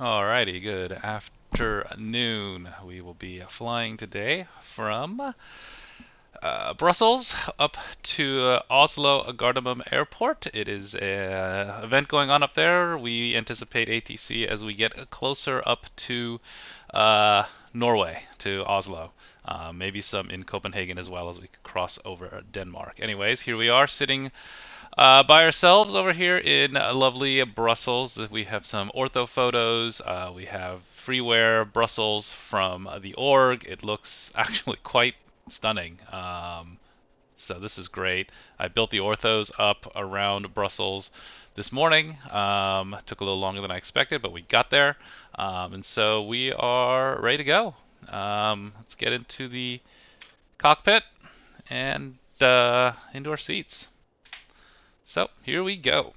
Alrighty, good afternoon. We will be flying today from Brussels up to Oslo Gardermoen Airport. It is an event going on up there. We anticipate ATC as we get closer up to Norway, to Oslo. Maybe some in Copenhagen as well as we cross over Denmark. Anyways, here we are sitting by ourselves over here in lovely Brussels. We have some ortho photos. We have freeware Brussels from the org. It looks actually quite stunning. So this is great. I built the orthos up around Brussels this morning. Took a little longer than I expected, but we got there. And so we are ready to go. Let's get into the cockpit and into our seats. So here we go.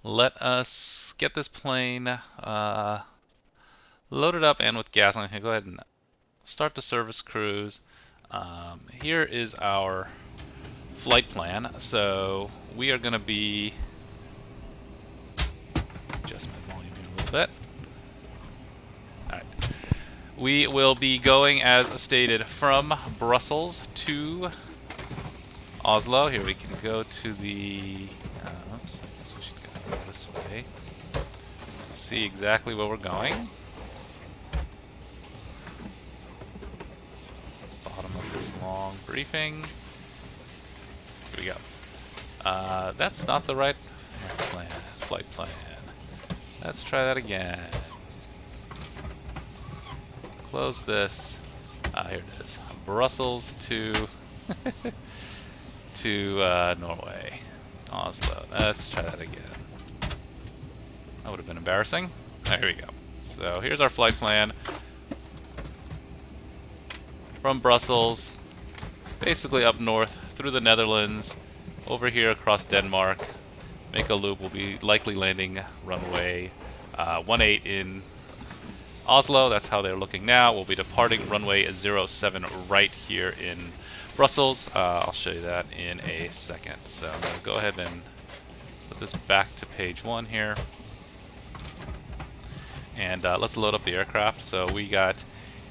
Let us get this plane loaded up and with gas. I'm going to go ahead and start the service cruise. Here is our flight plan. So we are going to be, adjust my volume here a little bit. Alright. We will be going, as stated, from Brussels to Oslo. Here we can go to the, oops, I guess we should go this way. See exactly where we're going. Bottom of this long briefing. Here we go. That's not the right flight plan. Let's try that again. Close this. Here it is. Brussels to Norway. Oslo. Let's try that again. That would have been embarrassing. There we go. So here's our flight plan. From Brussels, basically up north, through the Netherlands, over here across Denmark, make a loop. We'll be likely landing runway 18 in Oslo. That's how they're looking now. We'll be departing runway 07 right here in Brussels. I'll show you that in a second. So I'm going to go ahead and put this back to page 1 here. And let's load up the aircraft. So we got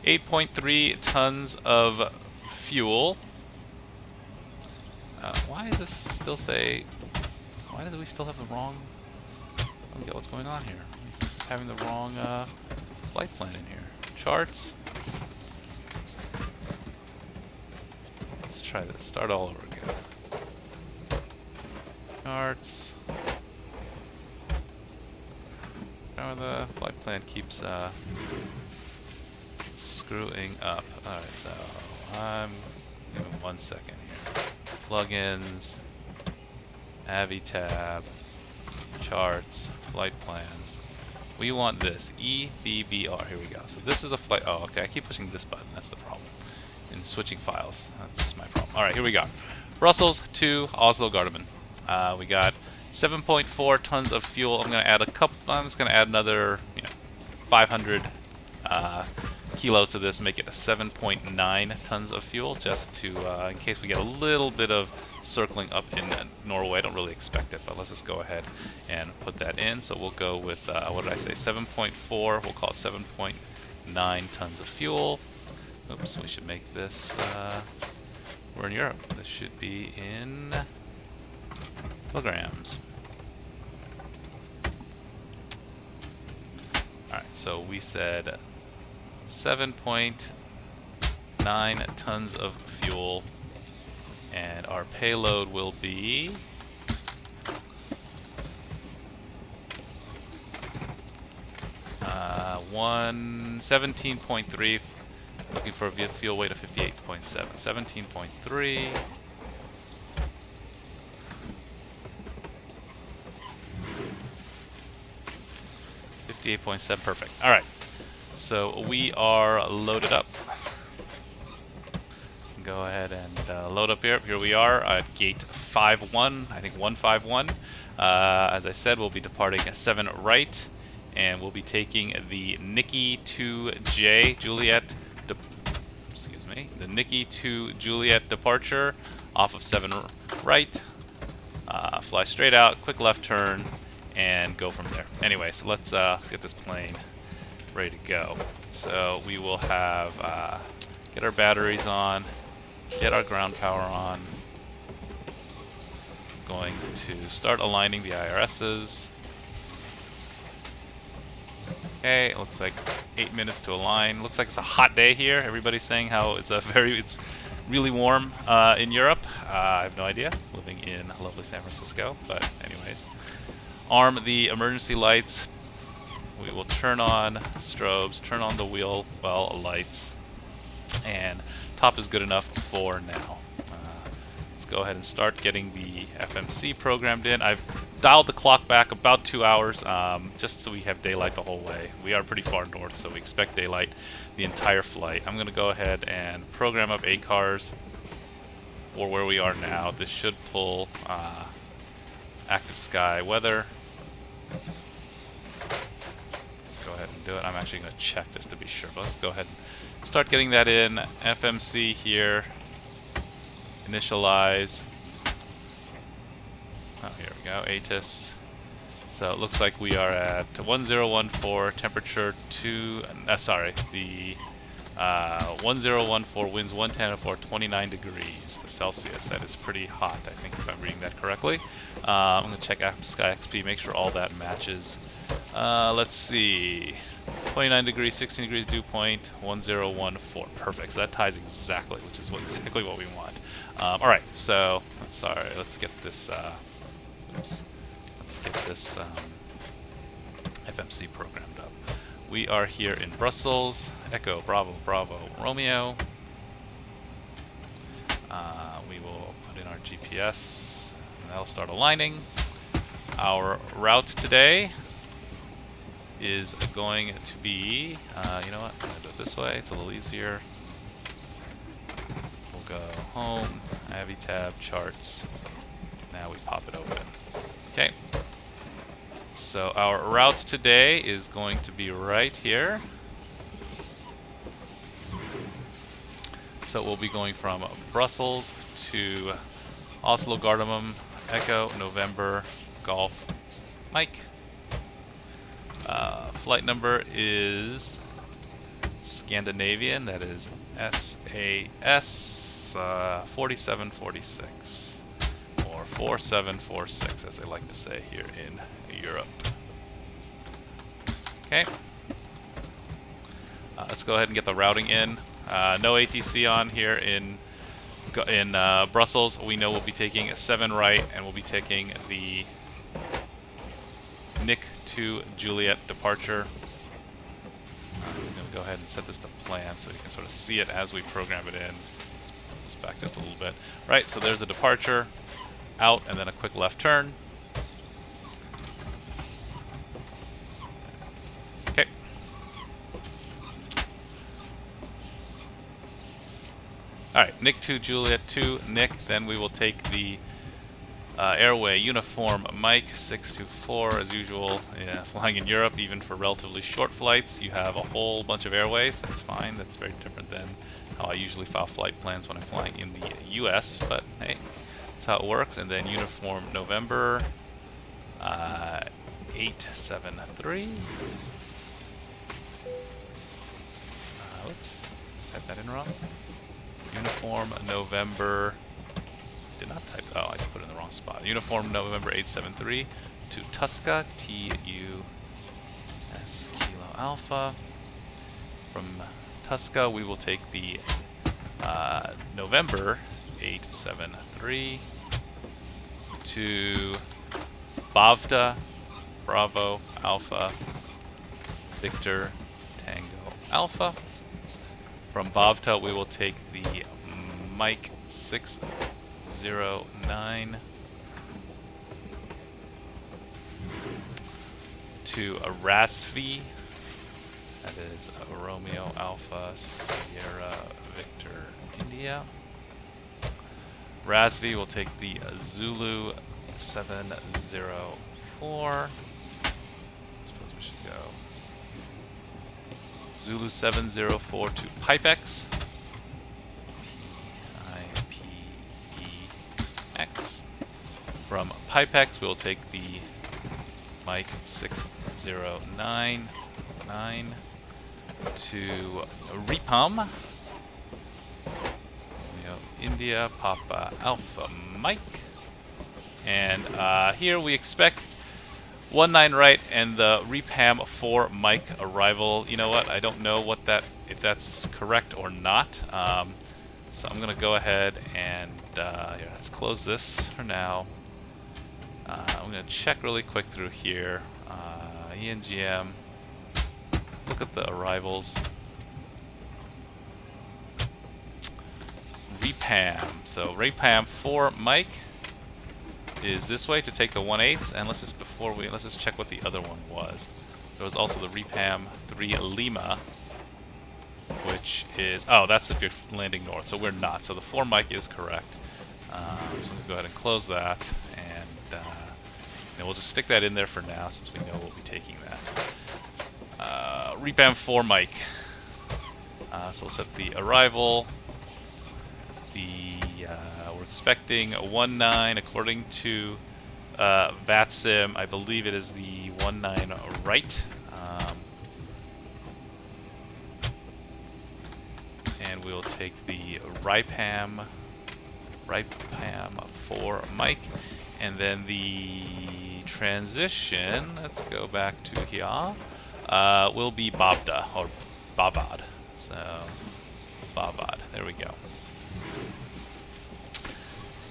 8.3 tons of fuel. Why does this still say, why do we still have the wrong, I don't get what's going on here. Having the wrong flight plan in here. Charts. Let's try this. Start all over again. Charts. Now the flight plan keeps screwing up. Alright, so I'm giving 1 second here. Plugins, AviTab, charts, flight plans. We want this EVGA. Here we go. So this is the flight. Oh, okay. I keep pushing this button. That's the problem. In switching files. That's my problem. All right, here we go. Brussels to Oslo Gardermoen. We got 7.4 tons of fuel. I'm gonna add a couple. I'm just gonna add another, 500 kilos to this. Make it a 7.9 tons of fuel, just to in case we get a little bit of circling up in Norway. I don't really expect it, but let's just go ahead and put that in. So we'll go with what did I say? 7.4. We'll call it 7.9 tons of fuel. Oops, we should make this. We're in Europe. This should be in kilograms. Alright, so we said 7.9 tons of fuel, and our payload will be 17.3. Looking for a fuel weight of 58.7. 17.3. 58.7, perfect. Alright, so we are loaded up. Go ahead and load up here. Here we are at gate 51, I think 151. As I said, we'll be departing at 7 right, and we'll be taking the Nikki 2J Juliet, the Nikki 2 Juliet departure off of 7 right. Fly straight out, quick left turn, and go from there. Anyway, so let's get this plane ready to go. So we will have get our batteries on, get our ground power on. Going to start aligning the IRSs. Okay, it looks like 8 minutes to align. Looks like it's a hot day here. Everybody's saying how it's really warm in Europe. I have no idea, living in lovely San Francisco. But anyways, arm the emergency lights. We will turn on strobes, turn on the wheel well lights, and top is good enough for now. Let's go ahead and start getting the FMC programmed in. I've dialed the clock back about 2 hours, just so we have daylight the whole way. We are pretty far north, so we expect daylight the entire flight. I'm going to go ahead and program up ACARS for where we are now. This should pull active sky weather. Let's go ahead and do it. I'm actually going to check just to be sure, but let's go ahead and start getting that in. FMC here. Initialize. Oh, here we go. ATIS. So it looks like we are at 1014, temperature 1014, winds 110 29 degrees Celsius. That is pretty hot, I think, if I'm reading that correctly. I'm going to check after Sky XP, make sure all that matches. Let's see. 29 degrees, 16 degrees dew point, 1014. Perfect. So that ties exactly, which is exactly what we want. Alright, so let's get this FMC programmed up. We are here in Brussels. Echo Bravo Bravo Romeo. We will put in our GPS and that'll start aligning. Our route today is going to be, you know what, I'm going to do it this way, it's a little easier. We'll go home, Avi tab, charts, now we pop it open. Okay, so our route today is going to be right here. So we'll be going from Brussels to Oslo, Gardermoen, Echo, November, Golf, Mike. Flight number is Scandinavian, that is SAS 4746, or 4746 as they like to say here in Europe. Okay, let's go ahead and get the routing in. No ATC on here in Brussels. We know we'll be taking a 7 right, and we'll be taking the Nick to Juliet departure. I'm going to go ahead and set this to plan so you can sort of see it as we program it in. Let's pull this back just a little bit. Right, so there's a departure, out, and then a quick left turn. Okay. Alright, Nick to Juliet to Nick, then we will take the airway uniform Mike 624 as usual. Yeah, flying in Europe, even for relatively short flights, you have a whole bunch of airways. That's fine. That's very different than how I usually file flight plans when I'm flying in the US, but hey, that's how it works. And then uniform November 873. Oops, typed that in wrong. Uniform November. Did not type. Oh, I just put it in the wrong spot. Uniform November 873 to Tuska, TUS Kilo Alpha. From Tuska, we will take the November 873 to Bavda, Bravo Alpha, Victor Tango Alpha. From Bavta, we will take the Mike 609 to a Rasvi, that is a Romeo Alpha Sierra Victor India. Rasvi will take the Zulu 704. I suppose we should go Zulu 704 to Pipex. IPEX. From Pipex, we'll take the Mike 6099 to Repum. India Papa Alpha Mike. And here we expect 19 right and the Repam for Mike arrival. You know what? I don't know what if that's correct or not. So I'm gonna go ahead and here, let's close this for now. I'm gonna check really quick through here. ENGM. Look at the arrivals. Repam. So Repam for Mike is this way to take the 1/8, and let's just check what the other one was. There was also the Repam 3 Lima, which is that's if you're landing north. So we're not. So the 4 Mike is correct. So I'm gonna go ahead and close that, and we'll just stick that in there for now since we know we'll be taking that. Repam 4 Mike. So we'll set the arrival. We're expecting a 19 according to VATSIM. I believe it is the 19 right. And we'll take the Repam for Mike, and then the transition. Let's go back to here. Will be Babda or Babad. So Babad. There we go.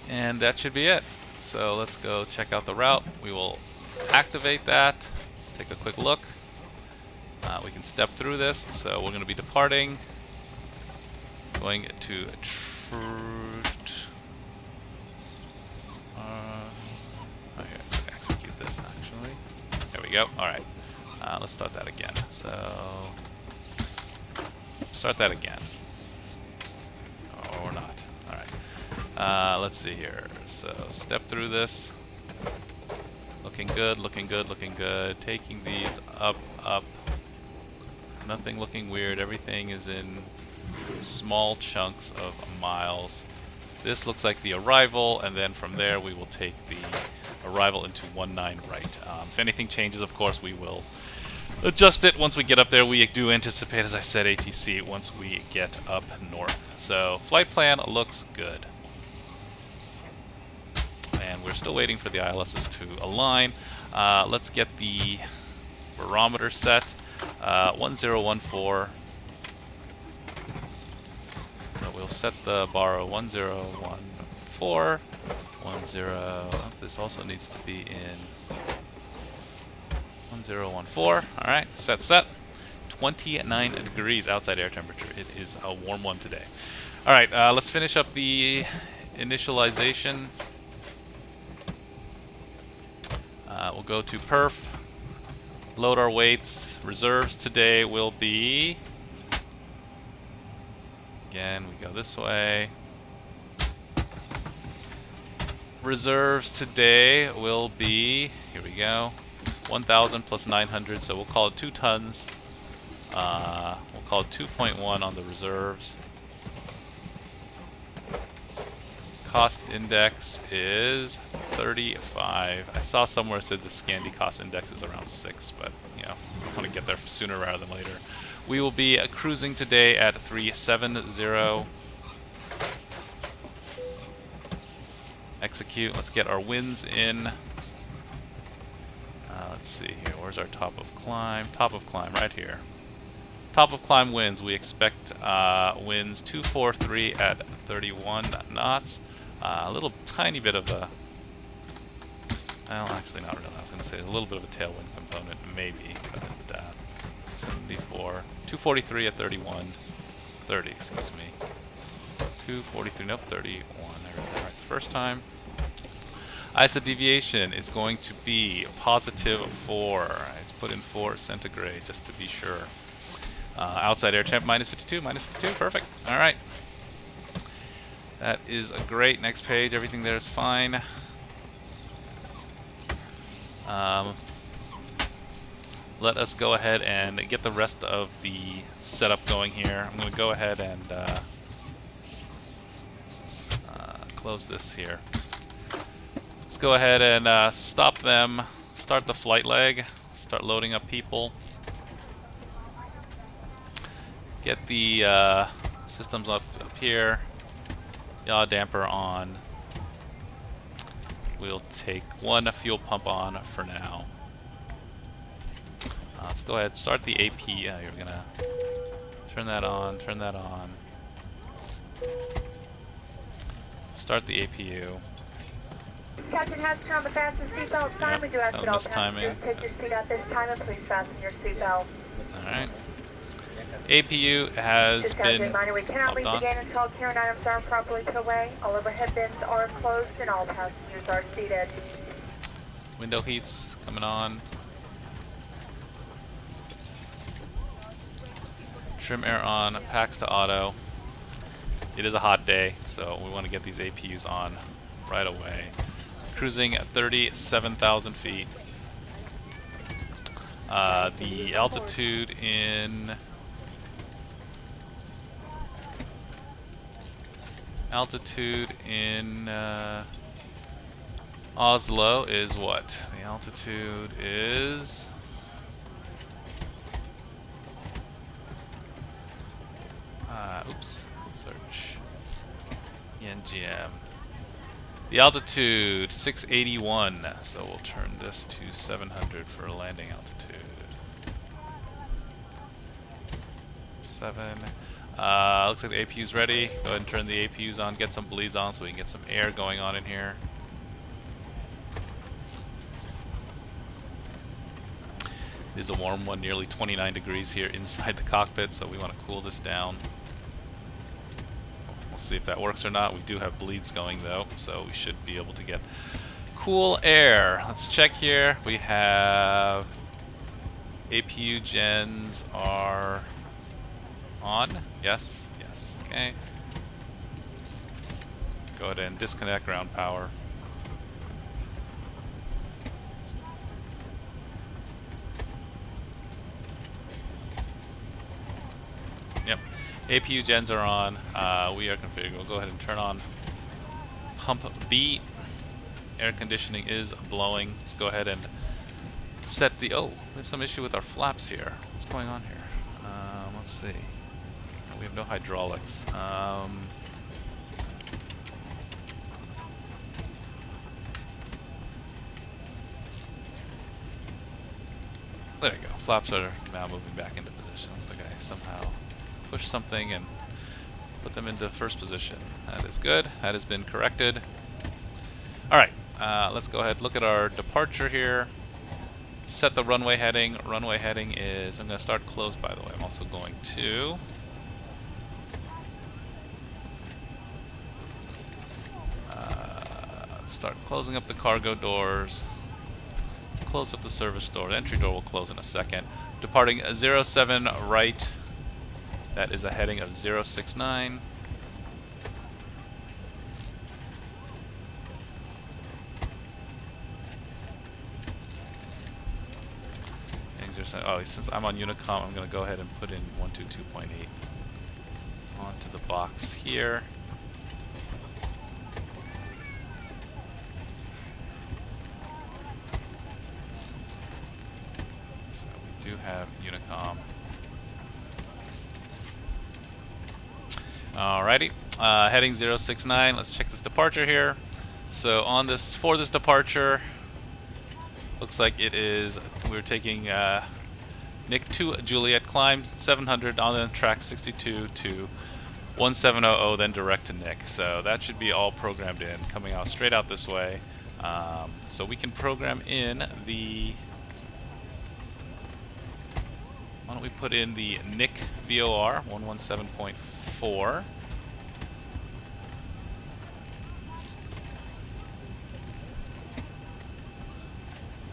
And that should be it. So let's go check out the route. We will activate that. Let's take a quick look. We can step through this. So we're going to be departing. Going to execute this actually. There we go. Alright. Let's start that again. So start that again. Or not. Let's see here. So step through this. Looking good, looking good, looking good. Taking these up, up. Nothing looking weird. Everything is in small chunks of miles. This looks like the arrival, and then from there we will take the arrival into 19 right. If anything changes, of course, we will adjust it once we get up there. We do anticipate, as I said, ATC once we get up north. So flight plan looks good. And we're still waiting for the ILSs to align. Let's get the barometer set. 1014. So we'll set the baro 1014. 10. This also needs to be in 1014. Alright, set. 29 degrees outside air temperature. It is a warm one today. Alright, let's finish up the initialization. We'll go to perf, load our weights. Reserves today will be, again, we go this way. Reserves today will be, here we go, 1,000 plus 900, so we'll call it 2 tons. We'll call it 2.1 on the reserves. Cost index is 35. I saw somewhere it said the Scandi cost index is around 6, but I want to get there sooner rather than later. We will be cruising today at 370. Execute. Let's get our winds in. Let's see here. Where's our top of climb? Top of climb right here. Top of climb winds. We expect winds 243 at 31 knots. A little tiny bit of a, well, actually not really. I was going to say a little bit of a tailwind component, maybe, but 74, 243 at 31, 30, excuse me. 243, nope, 31. I read that right the first time. ISO deviation is going to be positive 4. It's put in 4 centigrade just to be sure. Outside air temp minus 52, perfect. All right. That is great. Next page, everything there is fine. Let us go ahead and get the rest of the setup going here. I'm going to go ahead and close this here. Let's go ahead and stop them, start the flight leg, start loading up people. Get the systems up here. Yaw damper on. We'll take one fuel pump on for now. Let's go ahead, start the AP. You're gonna turn that on, turn that on. Start the APU. Captain has to turn the fasten seatbelt sign. Yep, We do ask that that all was timing. passengers take your seat at this time and please fasten your seatbelt. Alright. APU has Just as a been reminder, we cannot leave the gate until all carrying items are properly put away. All overhead bins are closed and all passengers are seated. Window heats coming on. Trim air on, packs to auto. It is a hot day, so we want to get these APUs on right away. Cruising at 37,000 feet. The altitude in Oslo is what? The altitude is oops, search ENGM. The altitude 681, so we'll turn this to 700 for landing altitude. 7. Looks like the APU's ready. Go ahead and turn the APUs on, get some bleeds on so we can get some air going on in here. It is a warm one, nearly 29 degrees here inside the cockpit, so we want to cool this down. We'll see if that works or not. We do have bleeds going though, so we should be able to get cool air. Let's check here. We have APU gens are on. Yes, yes, okay. Go ahead and disconnect ground power. Yep, APU gens are on. We are configured. We'll go ahead and turn on pump B. Air conditioning is blowing. Let's go ahead and set the. Oh, we have some issue with our flaps here. What's going on here? Let's see. We have no hydraulics. There you go. Flaps are now moving back into position. Looks like I somehow pushed something and put them into first position. That is good. That has been corrected. Alright, let's go ahead and look at our departure here. Set the runway heading. Runway heading is, I'm going to start close by the way. I'm also going to start closing up the cargo doors. Close up the service door. The entry door will close in a second. Departing 07 right. That is a heading of 069. Oh, since I'm on Unicom, I'm going to go ahead and put in 122.8 onto the box here. So we do have Unicom. Alrighty, heading 069. Let's check this departure here. So on this, for this departure, looks like it is, we're taking Nick to Juliet, climb 700 on the track 62 to 1700, then direct to Nick. So that should be all programmed in, coming out straight out this way. So we can program in the, why don't we put in the Nick VOR 117.4.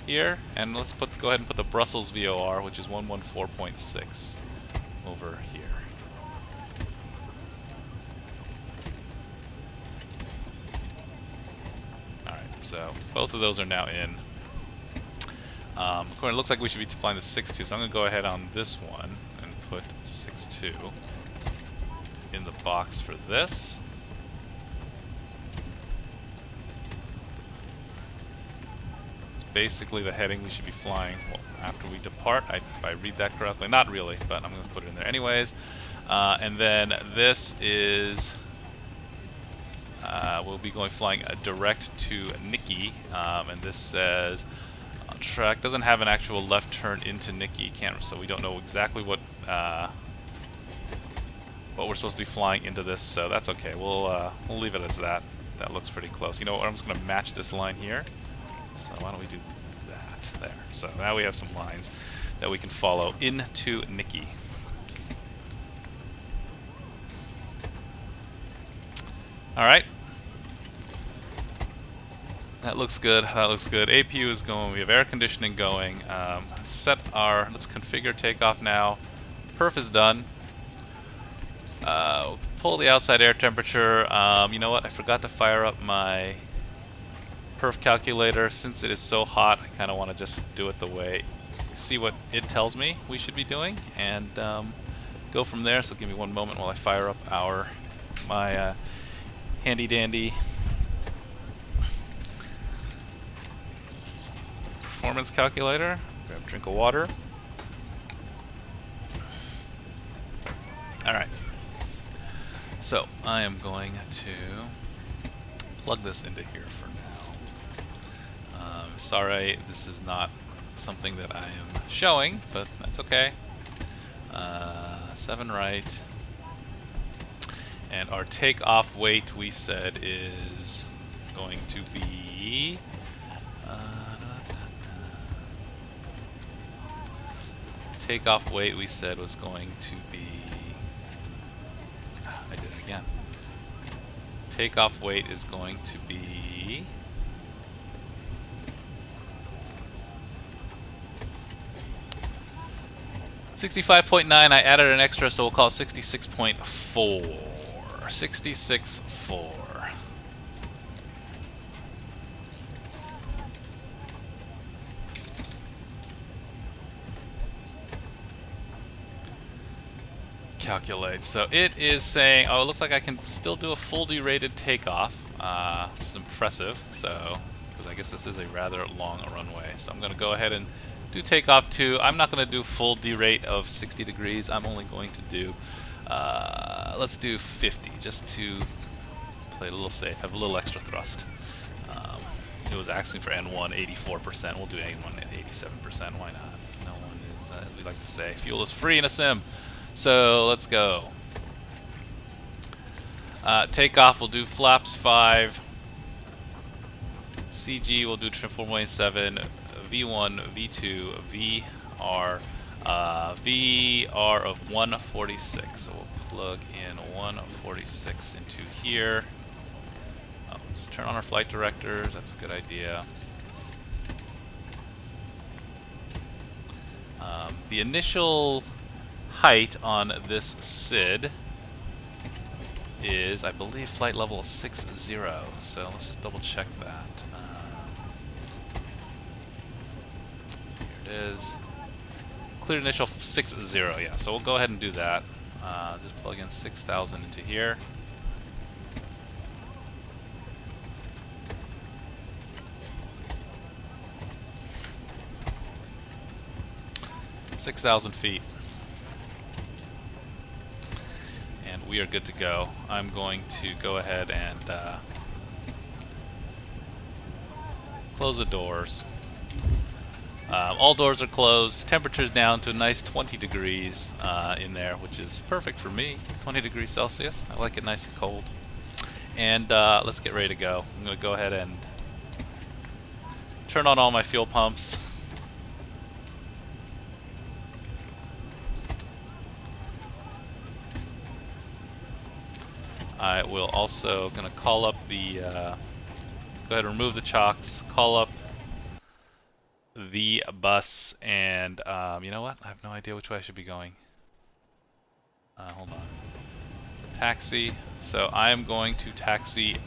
Here, and let's go ahead and put the Brussels VOR, which is 114.6 over here. Alright, so both of those are now in. It looks like we should be flying the 6.2, so I'm going to go ahead on this one and put 6.2 in the box for this. basically the heading we should be flying after we depart. If I read that correctly. Not really, but I'm going to put it in there anyways. And then this is... we'll be flying direct to Nikki, and this says on track. Doesn't have an actual left turn into Nikki, so we don't know exactly what we're supposed to be flying into this. So that's okay. We'll leave it as that. That looks pretty close. You know what? I'm just going to match this line here. So why don't we do that there? So now we have some lines that we can follow into Nikki. All right. That looks good. That looks good. APU is going. We have air conditioning going. Let's configure takeoff now. Perf is done. Pull the outside air temperature. You know what? I forgot to fire up my perf calculator. Since it is so hot, I kind of want to just do it the way, see what it tells me we should be doing, and go from there. So give me one moment while I fire up my handy dandy performance calculator. Grab a drink of water. Alright. So I am going to plug this into here for now. Sorry, this is not something that I am showing, but that's okay. 7 right. And our takeoff weight, we said, is going to be... takeoff weight, we said, was going to be... I did it again. Takeoff weight is going to be... 65.9. I added an extra, so we'll call it 66.4. 66.4. Calculate. So it is saying, oh, it looks like I can still do a full derated takeoff, which is impressive. So, because I guess this is a rather long runway. So I'm going to go ahead and do takeoff 2. I'm not going to do full derate of 60 degrees. I'm only going to do, let's do 50, just to play a little safe, have a little extra thrust. It was asking for N1 84%. We'll do N1 at 87%. Why not? No one is, as we like to say, fuel is free in a sim. So let's go. Takeoff, we'll do flaps 5. CG, we'll do trim 4.7. V1, V2, VR, VR of 146. So we'll plug in 146 into here. Let's turn on our flight directors. That's a good idea. The initial height on this SID is, I believe, flight level 60. So let's just double check that. Here it is. Cleared initial 60. Yeah, so we'll go ahead and do that. Just plug in 6,000 into here. $6,000 feet. And we are good to go. I'm going to go ahead and close the doors. All doors are closed. Temperature's down to a nice 20 degrees in there, which is perfect for me. 20 degrees Celsius. I like it nice and cold. And let's get ready to go. I'm going to go ahead and turn on all my fuel pumps. I will also going to call up the, go ahead and remove the chocks, call up the bus, and you know what? I have no idea which way I should be going. Hold on. Taxi. So I am going to taxi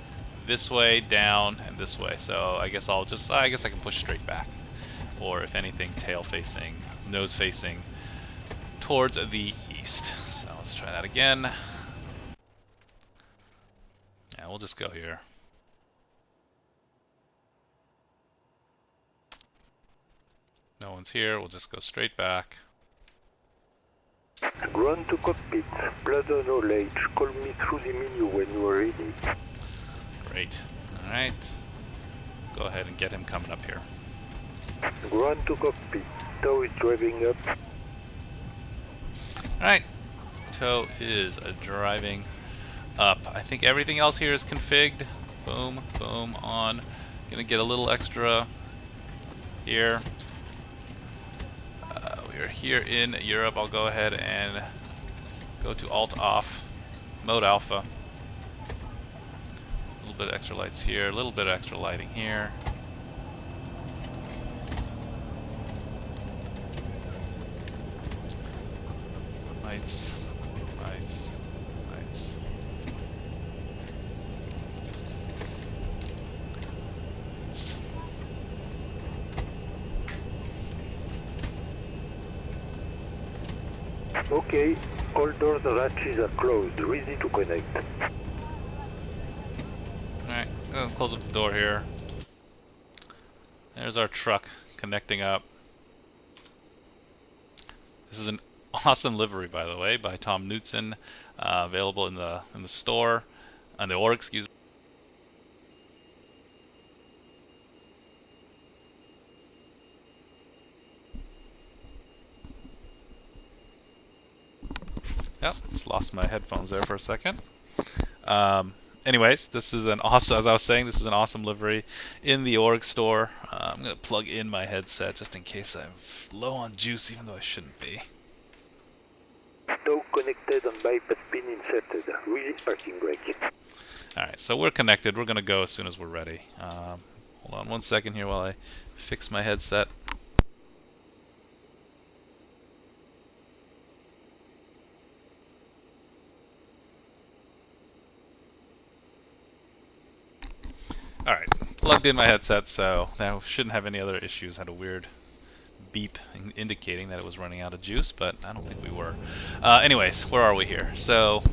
this way, down, and this way. So I guess I guess I can push straight back. Or if anything, tail facing, nose facing towards the east. So let's try that again. We'll just go here. No one's here. We'll just go straight back. Ground to cockpit. Blood knowledge. Call me through the menu when you are ready. Great. All right. Go ahead and get him coming up here. Ground to cockpit. Tow is driving up. All right. Tow is driving up. I think everything else here is configured. Boom, boom, on. Gonna get a little extra here. We are here in Europe. I'll go ahead and go to Alt Off, Mode Alpha. A little bit of extra lights here, a little bit of extra lighting here. Lights, lights, lights. Lights. Okay, all doors and hatches are closed. Ready to connect. Alright, I'm gonna close up the door here. There's our truck connecting up. This is an awesome livery, by the way, by Tom Knutson, available in the store, on the org, excuse me. Yep, just lost my headphones there for a second. Anyways, this is an awesome, as I was saying, this is an awesome livery in the org store. I'm going to plug in my headset just in case I'm low on juice, even though I shouldn't be. Tow connected and bypass pin inserted. Release parking brake. Alright, so we're connected. We're going to go as soon as we're ready. Hold on one second here while I fix my headset. Alright, plugged in my headset, so now shouldn't have any other issues. Had a weird beep indicating that it was running out of juice, but I don't think we were. Anyways, where are we here? So,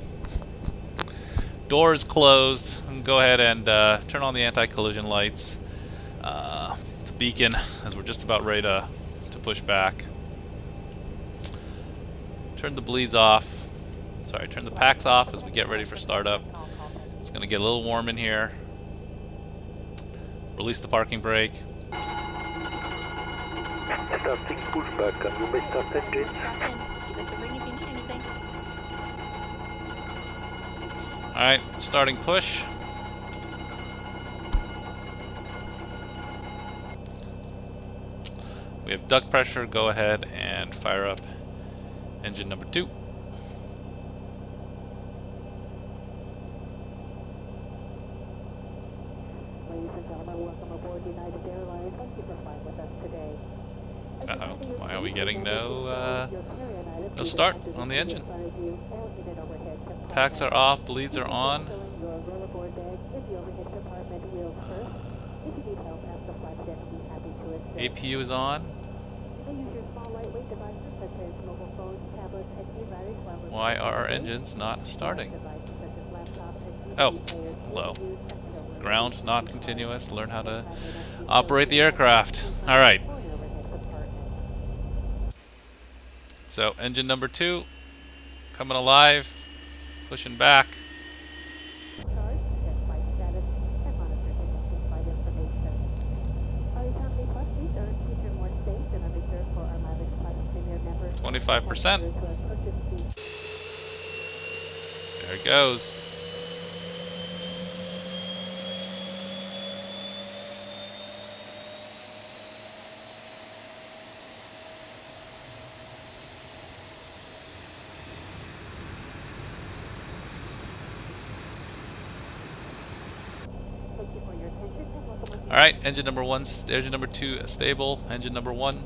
door is closed. Go ahead and turn on the anti-collision lights. The beacon, as we're just about ready to push back. Turn the bleeds off. Sorry, turn the packs off as we get ready for startup. It's going to get a little warm in here. Release the parking brake. Starting pushback and you may start engine. Strap in. Give us a ring if you need anything. Alright, starting push. We have duct pressure. Go ahead and fire up engine number 2. Ladies and gentlemen, welcome aboard United Airlines. Thank you for flying with us today. Uh-oh, why are we getting no start on the engine? Packs are off, bleeds are on. APU is on. Why are our engines not starting? Oh, low. Ground not continuous. Learn how to operate the aircraft. Alright. So, engine number 2 coming alive, pushing back. Charge, check flight status, and monitor connecting flight information. Our economy plus seats are feature more space and are reserved for our mileage plus premier members. 25%. There it goes. Thank you for your attention and welcome again. Alright, engine number 1, engine number 2 stable, engine number 1.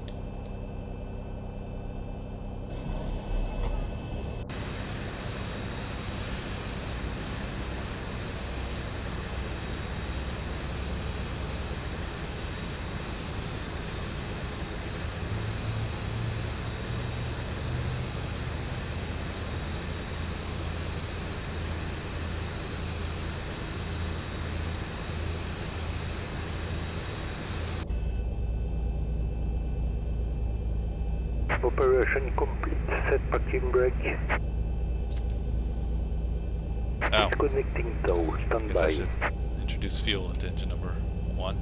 Operation complete. Set parking brake. Oh, Disconnecting tow. I guess I Standby. should introduce fuel into engine number 1.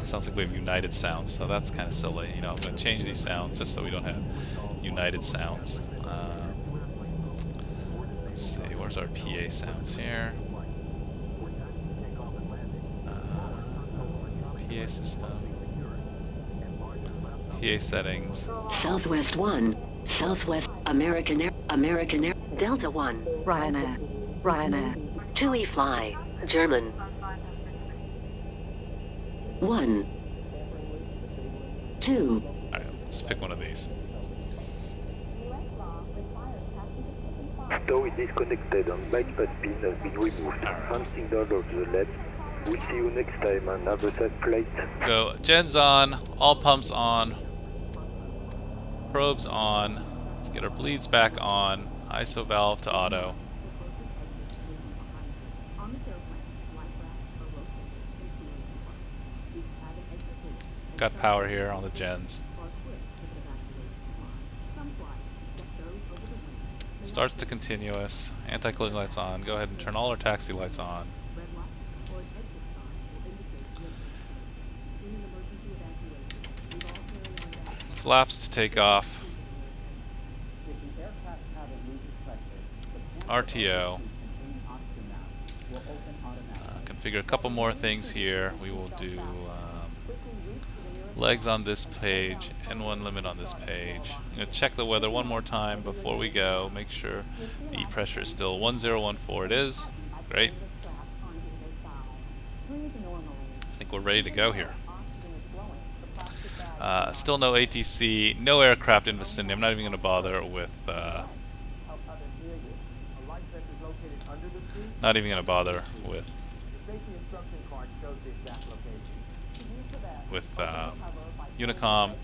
Sounds like we have United sounds, so that's kind of silly. You know, I'm going to change these sounds just so we don't have United sounds. Let's see, where's our PA sounds here? PA system. PA settings. Southwest 1, Southwest, American Air, Delta 1, Ryanair, TUI fly, German. 1, 2. Alright, let's pick one of these. Tow is disconnected and bypass pin has been removed. Hand signal of the left. We'll see you next time and have a safe flight. Go, gens on, all pumps on, probes on. Let's get our bleeds back on. ISO valve to auto. Got power here on the gens. Starts to continuous. Anti-cooling lights on. Go ahead and turn all our taxi lights on. Flaps to take off. RTO. Configure a couple more things here. We will do legs on this page and one limit on this page. I'm going to check the weather one more time before we go. Make sure the pressure is still 1014. It is. Great. I think we're ready to go here. Still no ATC, no aircraft in vicinity. I'm not even going to bother with Unicom.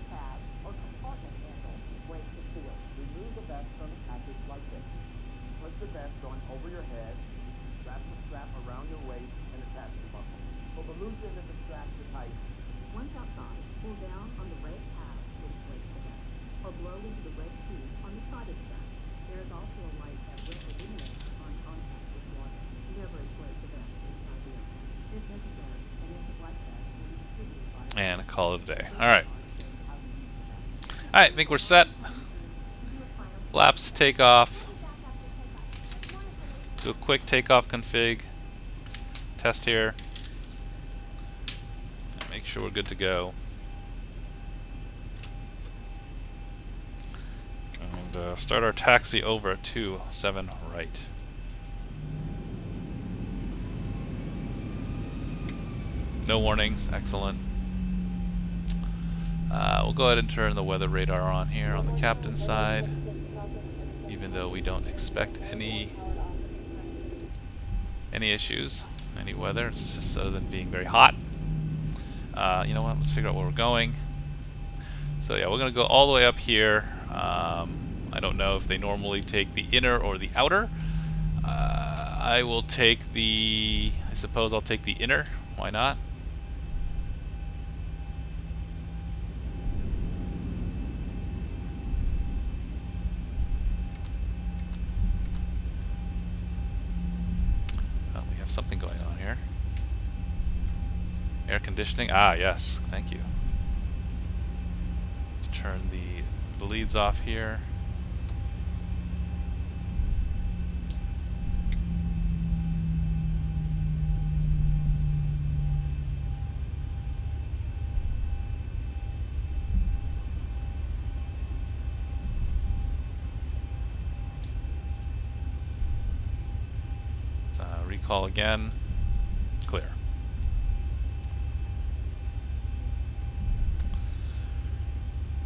Once outside, pull down on the red tab to inflate the vest, or blow into the red tube on the side of the vest. There is also a light that will illuminate on contact with water. Never inflate the vest inside the oven. If necessary, an anti-black vest will be distributed by... And call it a day. Alright. Alright, I think we're set. Flaps take off. Do a quick takeoff config. Test here. And make sure we're good to go. And start our taxi over at 27 right. No warnings, excellent. We'll go ahead and turn the weather radar on here on the captain's side, even though we don't expect any issues, any weather. It's just other than being very hot. You know what? Let's figure out where we're going. So yeah, we're gonna go all the way up here. I don't know if they normally take the inner or the outer. I will take the. I suppose I'll take the inner. Why not? Something going on here. Air conditioning. Ah, yes. Thank you. Let's turn the leads off here. Recall again. Clear.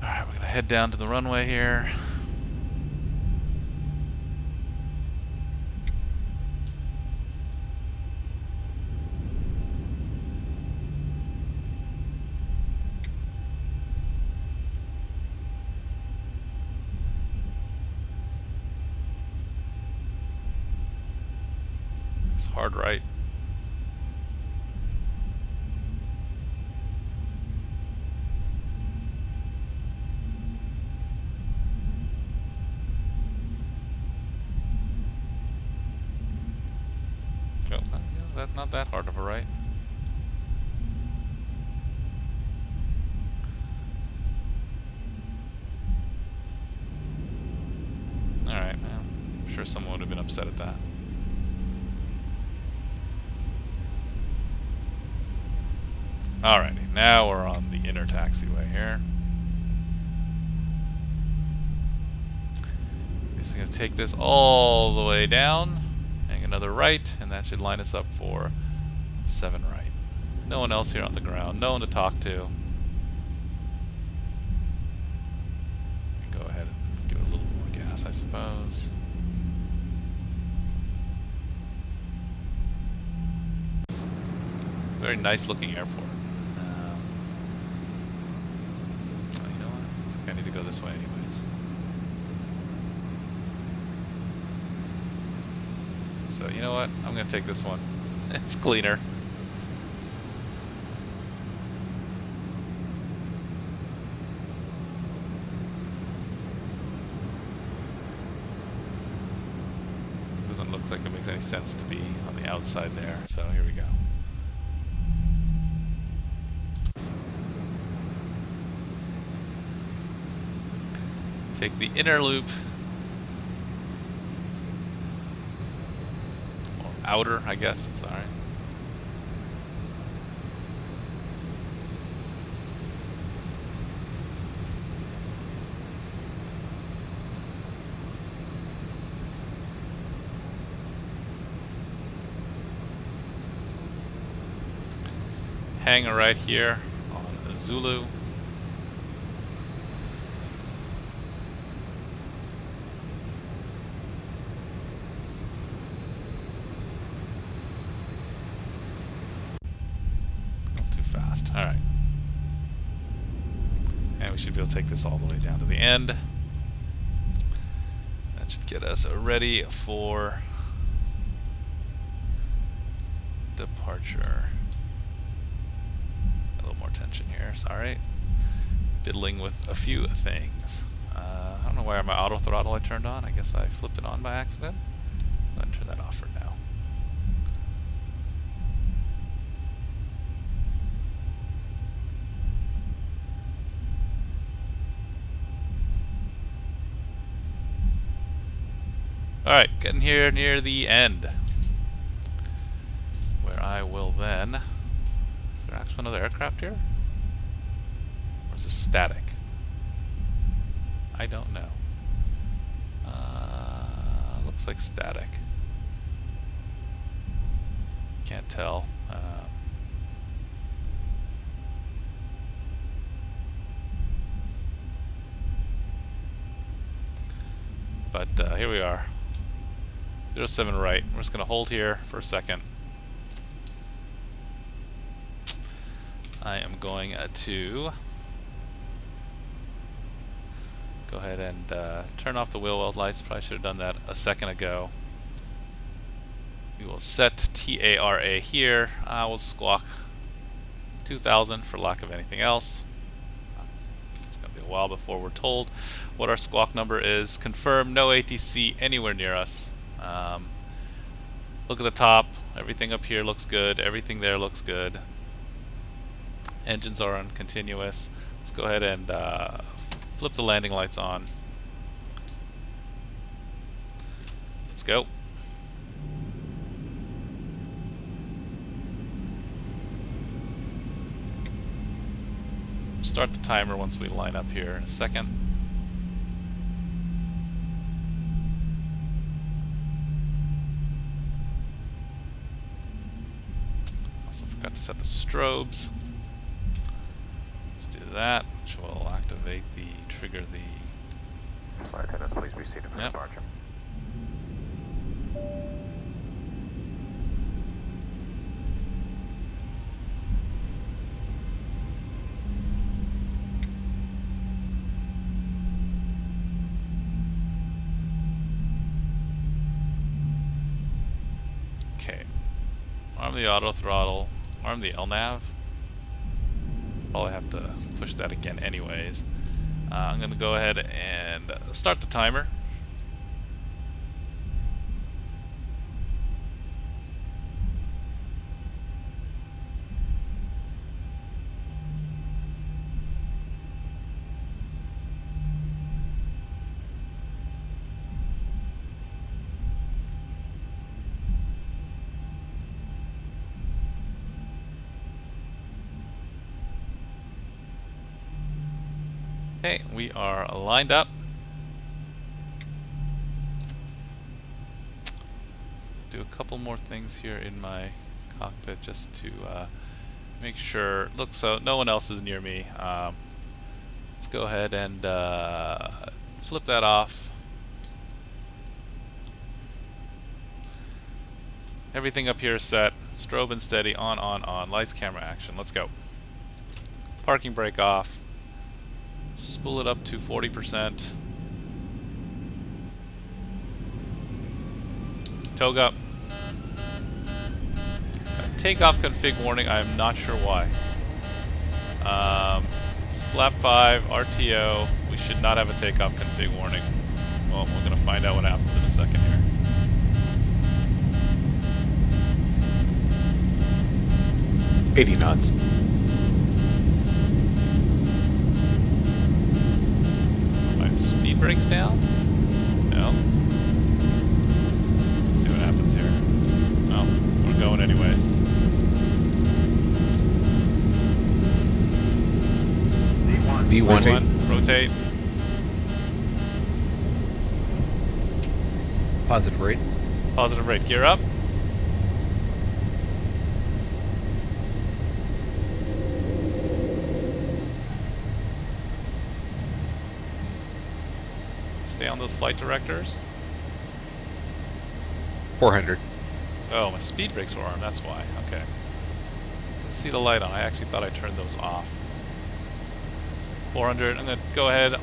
Alright, we're gonna head down to the runway here. It's hard right. Oh, that's not that hard of a right. Alright, well, I'm sure someone would have been upset at that. Alrighty, now we're on the inner taxiway here. Just gonna take this all the way down, hang another right, and that should line us up for 7 right. No one else here on the ground, no one to talk to. Go ahead and give it a little more gas, I suppose. Very nice looking airport. Oh, you know what? Looks like I need to go this way anyways. So you know what? I'm gonna take this one. It's cleaner. Doesn't look like it makes any sense to be on the outside there. So here we go. Take the inner loop. Or outer, I guess, sorry. Hang right here on Zulu. Alright. And we should be able to take this all the way down to the end. That should get us ready for departure. A little more tension here, sorry. Fiddling with a few things. I don't know why my auto throttle I turned on. I guess I flipped it on by accident. Go ahead and turn that off for now. Alright, getting here near the end. Where I will then... Is there actually another aircraft here? Or is this static? I don't know. Looks like static. Can't tell. But here we are. 07 right. We're just going to hold here for a second. I am going to go ahead and turn off the wheel well lights. Probably should have done that a second ago. We will set TARA here. I will squawk 2000 for lack of anything else. It's going to be a while before we're told what our squawk number is. Confirm no ATC anywhere near us. Look at the top. Everything up here looks good. Everything there looks good. Engines are on continuous. Let's go ahead and flip the landing lights on. Let's go. Start the timer once we line up here in a second. Also forgot to set the strobes. Let's do that, which will activate the trigger the... Flight attendants, please be seated for departure. Okay, Arm the auto throttle. Arm the LNAV. Probably have to push that again anyways. I'm going to go ahead and start the timer. Okay, we are lined up. Do a couple more things here in my cockpit just to make sure. Look, so no one else is near me. Let's go ahead and flip that off. Everything up here is set. Strobe and steady. On. Lights, camera, action. Let's go. Parking brake off. Spool it up to 40%. Togue up. Takeoff config warning, I am not sure why. It's flap 5, RTO. We should not have a takeoff config warning. Well, we're going to find out what happens in a second here. $80 knots. Speed brakes down? No. Let's see what happens here. Oh, we're going anyways. V1. Rotate. Positive rate. Positive rate. Gear up. Stay on those flight directors. 400. Oh, my speed brakes were armed, that's why. Okay. Let's see the light on. I actually thought I turned those off. 400. I'm going to go ahead,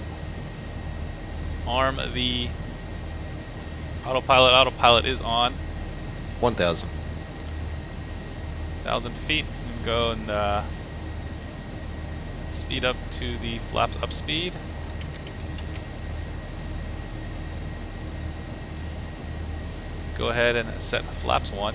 arm the autopilot. Autopilot is on. 1,000. 1,000 feet. And go and speed up to the flaps up speed. Go ahead and set flaps 1.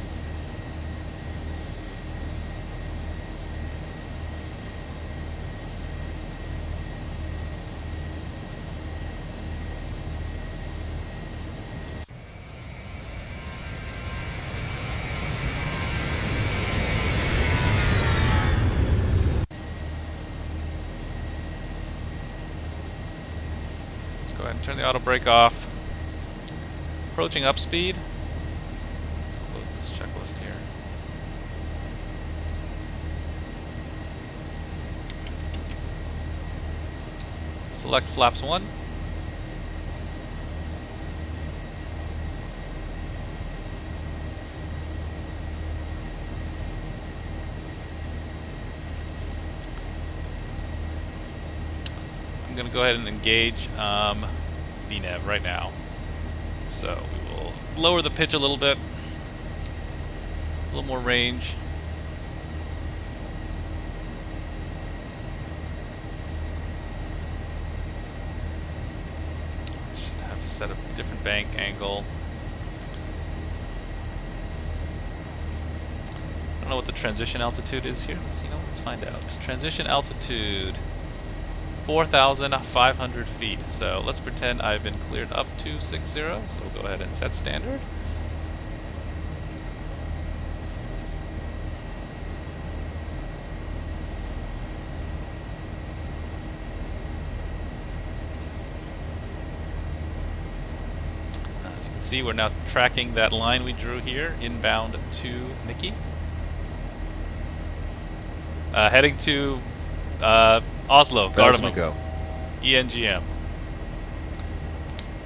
Go ahead and turn the auto brake off. Approaching up speed. Close this checklist here. Select flaps 1. I'm going to go ahead and engage VNAV right now. So we will lower the pitch a little bit. A little more range. Should have to set a different bank angle. I don't know what the transition altitude is here. Let's find out. Transition altitude 4,500 feet. So let's pretend I've been cleared up to 60. So we'll go ahead and set standard. As you can see, we're now tracking that line we drew here inbound to Nikki. Heading to Oslo, Gardermoen, ENGM.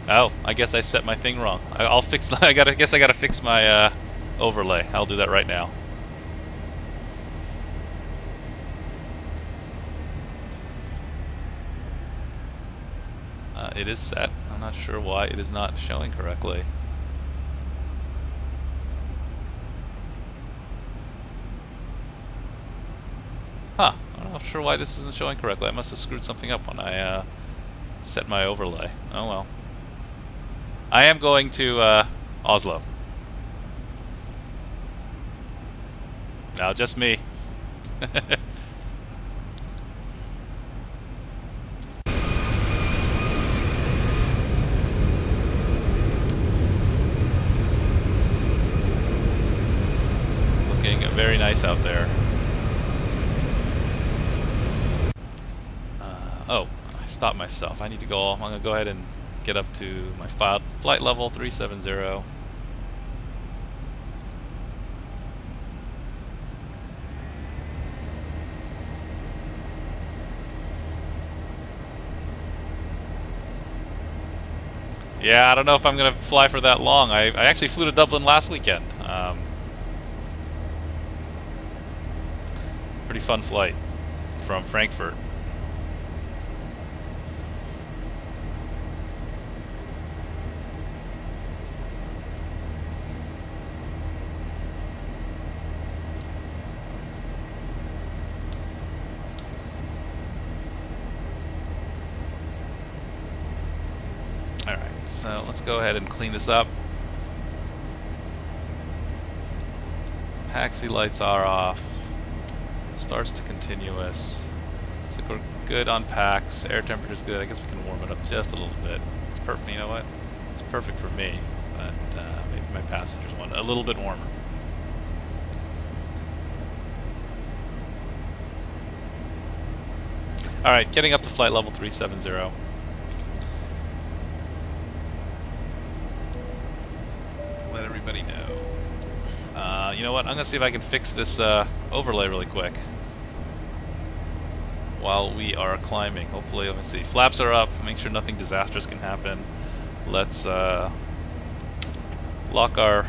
Oh, I guess I set my thing wrong. I'll fix. I guess I gotta fix my overlay. I'll do that right now. It is set. I'm not sure why it is not showing correctly. Not sure why this isn't showing correctly. I must have screwed something up when I set my overlay. Oh well. I am going to Oslo. Now just me. Looking very nice out there. Oh, I stopped myself. I need to go. I'm gonna go ahead and get up to my flight level 370. Yeah, I don't know if I'm gonna fly for that long. I actually flew to Dublin last weekend. Pretty fun flight from Frankfurt. Alright, so let's go ahead and clean this up. Taxi lights are off. Starts to continuous. Looks like we're good on packs. Air temperature's good. I guess we can warm it up just a little bit. It's perfect. You know what? It's perfect for me, but maybe my passengers want it a little bit warmer. Alright, getting up to flight level 370. Let everybody know. You know what? I'm gonna see if I can fix this overlay really quick while we are climbing. Hopefully, let me see. Flaps are up. Make sure nothing disastrous can happen. Let's lock our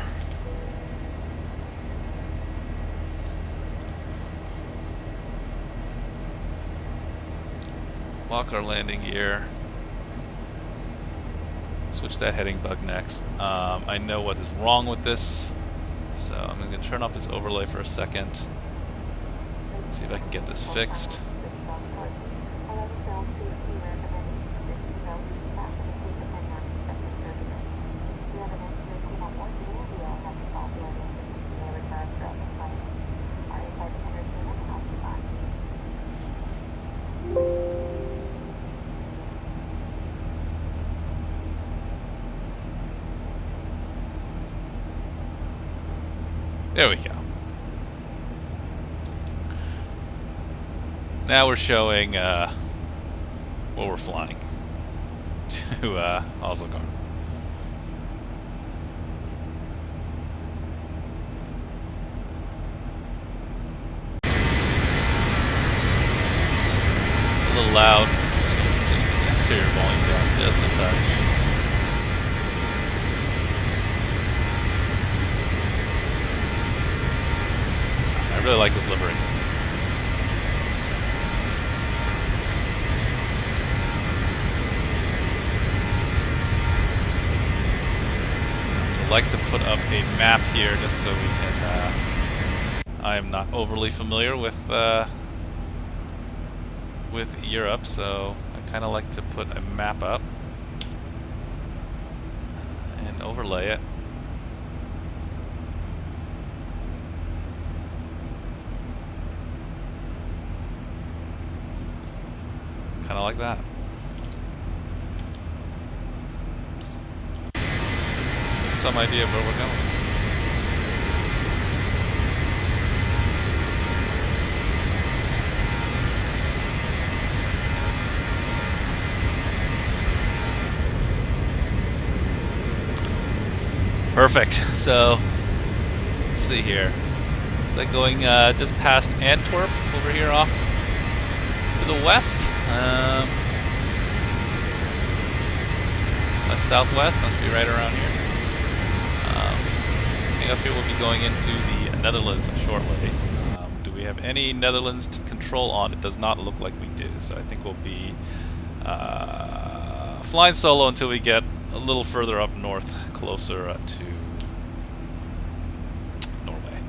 landing gear. Switch that heading bug next. I know what is wrong with this, so I'm going to turn off this overlay for a second. See if I can get this fixed. There we go. Now we're showing what we're flying to Oslo. It's a little loud. Just this exterior volume down just a touch. I really like this livery. So I'd like to put up a map here just so we can, I am not overly familiar with Europe, so I kind of like to put a map up and overlay it. Kind of like that. Some idea of where we're going. Perfect. So let's see here. Is that going just past Antwerp over here off to the west? West southwest must be right around here. I think up here we'll be going into the Netherlands shortly. Do we have any Netherlands to control on? It does not look like we do, so I think we'll be flying solo until we get a little further up north, closer to Norway.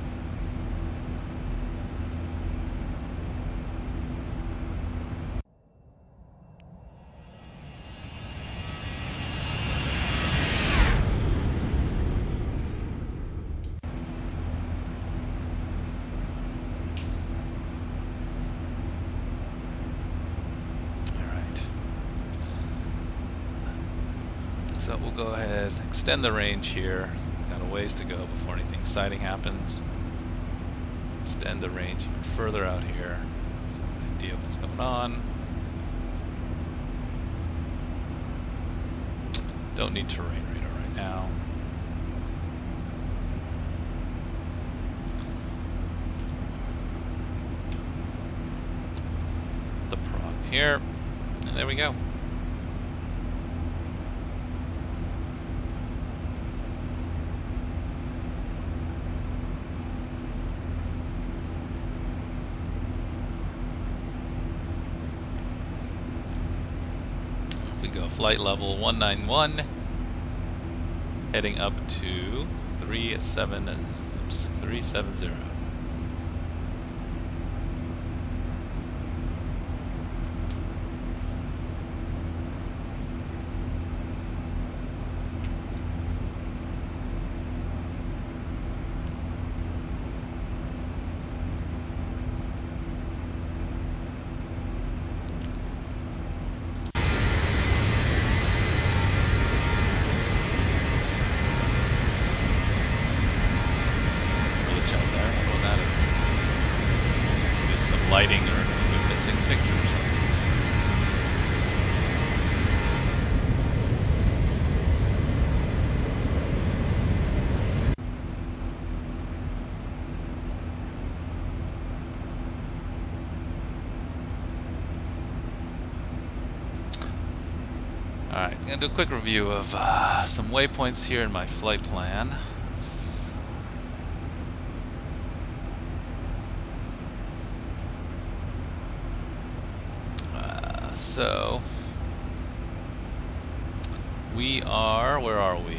we'll go ahead, extend the range here. Got a ways to go before anything exciting happens. Extend the range even further out here. So an idea of what's going on. Don't need terrain radar right now. The prop here, and there we go. We go flight level 191, heading up to 370. Lighting or a missing picture or something. Alright, I'm going to do a quick review of some waypoints here in my flight plan. So we are, where are we?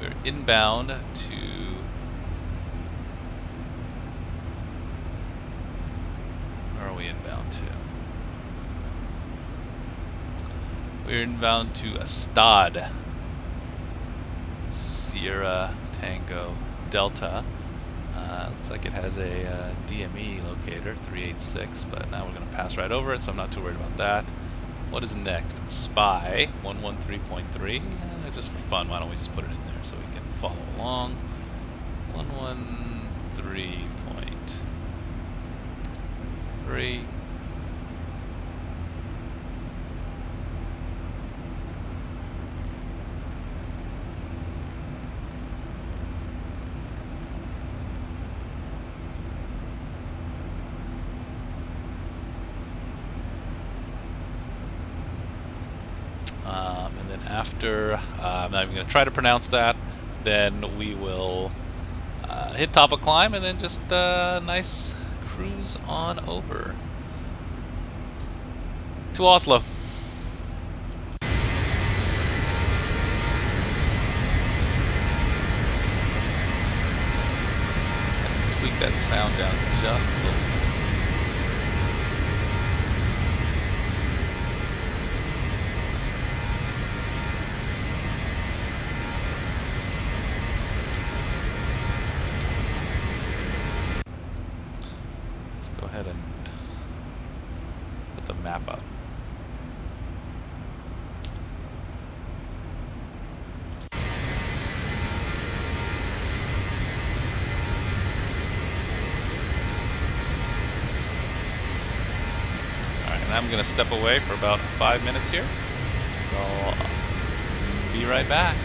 We're inbound to where are we inbound to? We're inbound to Astad, Sierra Tango Delta. Looks like it has a DME locator, 386, but now we're going to pass right over it, so I'm not too worried about that. What is next? Spy, 113.3. Just for fun, why don't we just put it in there so we can follow along. 113.3. And then after, I'm not even going to try to pronounce that, then we will hit top of climb and then just nice cruise on over to Oslo. Tweak that sound down just a little bit. Go ahead and put the map up. Alright, and I'm going to step away for about 5 minutes here. So I'll be right back.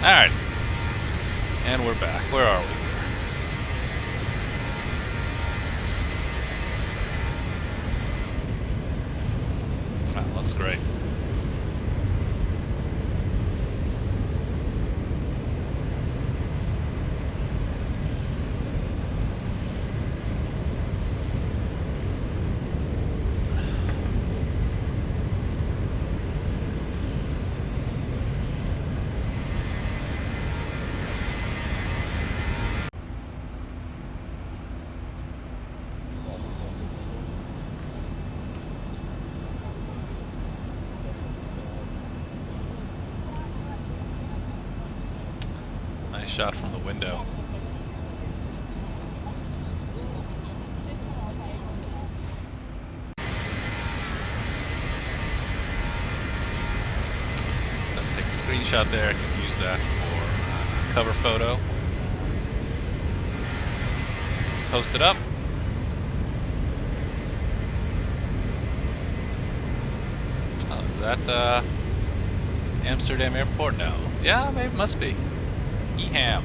Alright. And we're back. Where are we? That looks great. Nice shot from the window. Take a screenshot there. I can use that for cover photo. This gets posted up. Oh, is that Amsterdam Airport? No. Yeah, maybe it must be. Eham.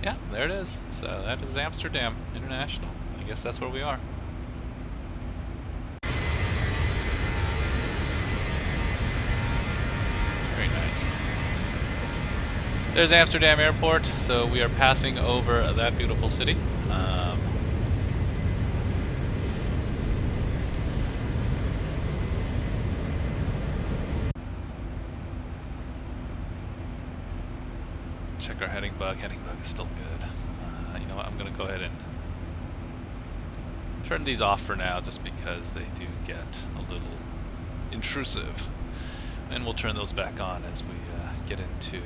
Yeah, there it is. So that is Amsterdam International. I guess that's where we are. Very nice. There's Amsterdam Airport. So we are passing over that beautiful city. Check our heading bug. Heading bug is still good. You know what? I'm going to go ahead and turn these off for now just because they do get a little intrusive. And we'll turn those back on as we get into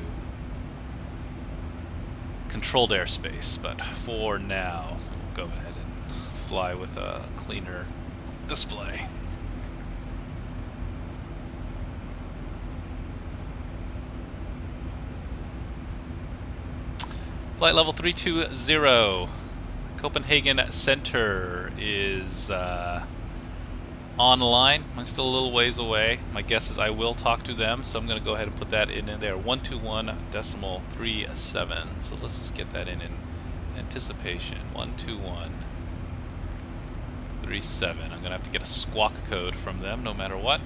controlled airspace. But for now, we'll go ahead and fly with a cleaner display. Flight level 320, Copenhagen Center is online. I'm still a little ways away. My guess is I will talk to them, so I'm going to go ahead and put that in there, 121.37. So let's just get that in anticipation, 121.37. I'm going to have to get a squawk code from them no matter what.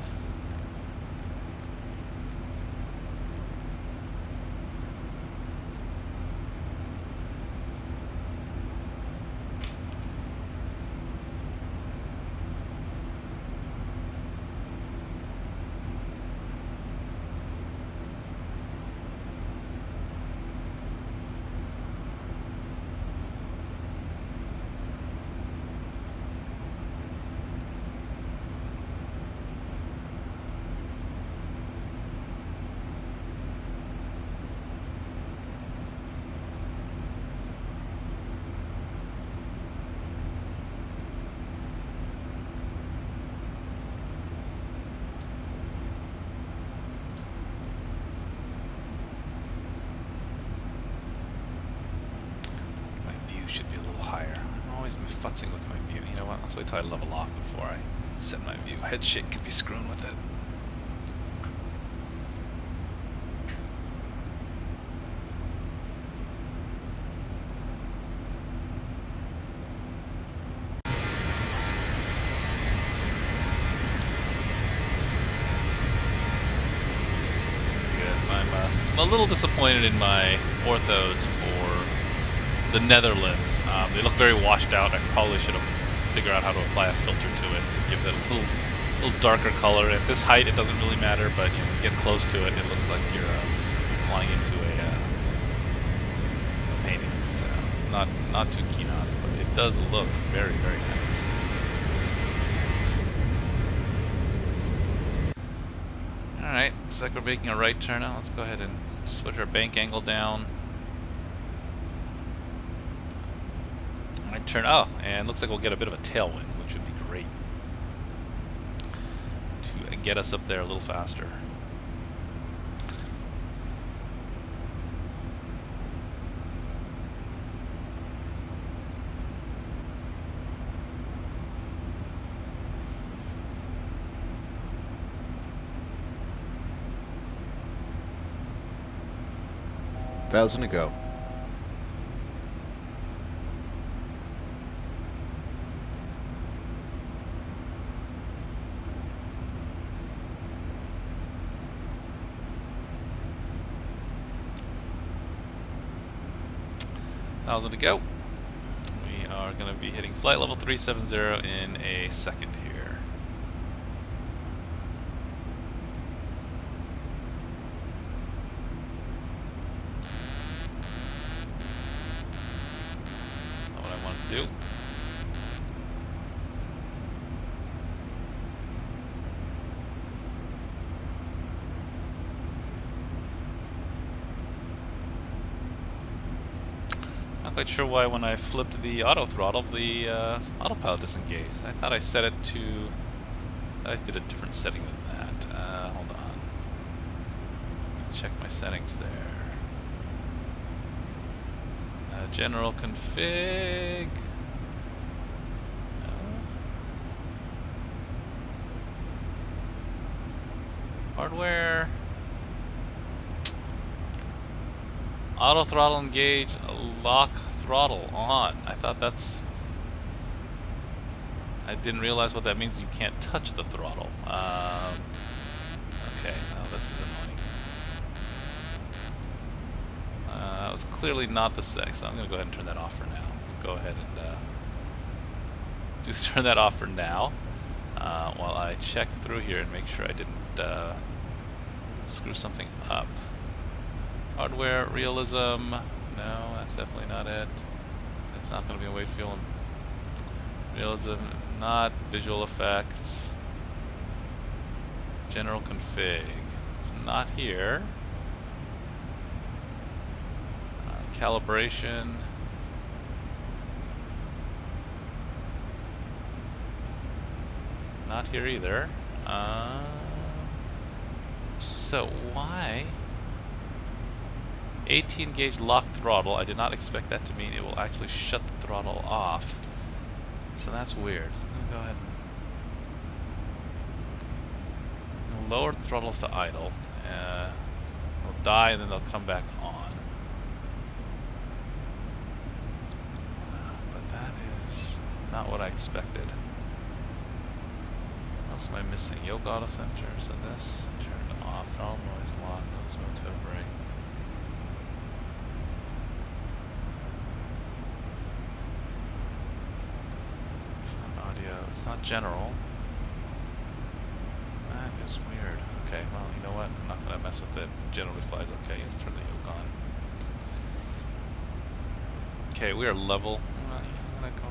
Should be a little higher. I'm always futzing with my view. You know what? Let's wait till I level off before I set my view. Head shake could be screwing with it. Good. I'm a little disappointed in my orthos for the Netherlands. They look very washed out. I probably should have figured out how to apply a filter to it to give it a little darker color. At this height, it doesn't really matter, but you know, when you get close to it, it looks like you're flying into a painting. So not too keen on it, but it does look very, very nice. All right, looks like we're making a right turn now. Let's go ahead and switch our bank angle down. Turn. Oh, and looks like we'll get a bit of a tailwind, which would be great to get us up there a little faster. 1,000 to go. Thousand to go. We are going to be hitting flight level 370 in a second here. That's not what I wanted to do. Not quite sure why when I flipped the auto throttle, the autopilot disengaged. I thought I set it to... I did a different setting than that. Hold on. Check my settings there. General config. No. Hardware. Auto throttle engage, lock throttle on. I thought that's... I didn't realize what that means. You can't touch the throttle. Okay, now this is annoying. That was clearly not the setting, so I'm going to go ahead and turn that off for now. Go ahead and just turn that off for now while I check through here and make sure I didn't screw something up. Hardware, realism, no, that's definitely not it. It's not going to be a wave fuel. Realism, not visual effects. General config, it's not here. Calibration. Not here either. So why? 18 gauge lock throttle. I did not expect that to mean it will actually shut the throttle off. So that's weird. I'm gonna go ahead and lower the throttles to idle. They'll die and then they'll come back on. But that is not what I expected. What else am I missing? Yoke auto center. So this turned off. Throttle noise lock. Nose motor brake. It's not general. That is weird. Okay, well, you know what? I'm not going to mess with it. Generally flies okay. Let's turn the yoke on. Okay, we are level. I'm going to go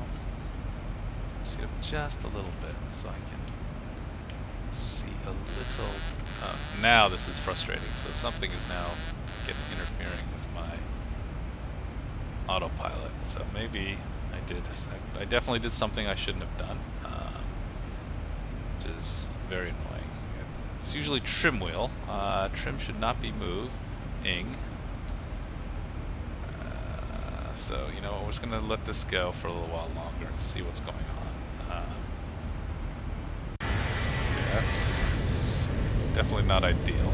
see up just a little bit so I can see a little. Now this is frustrating. So something is now interfering with my autopilot. So maybe I definitely did something I shouldn't have done, which is very annoying. It's usually trim wheel. Trim should not be moving. So, you know, we're just going to let this go for a little while longer and see what's going on. That's definitely not ideal.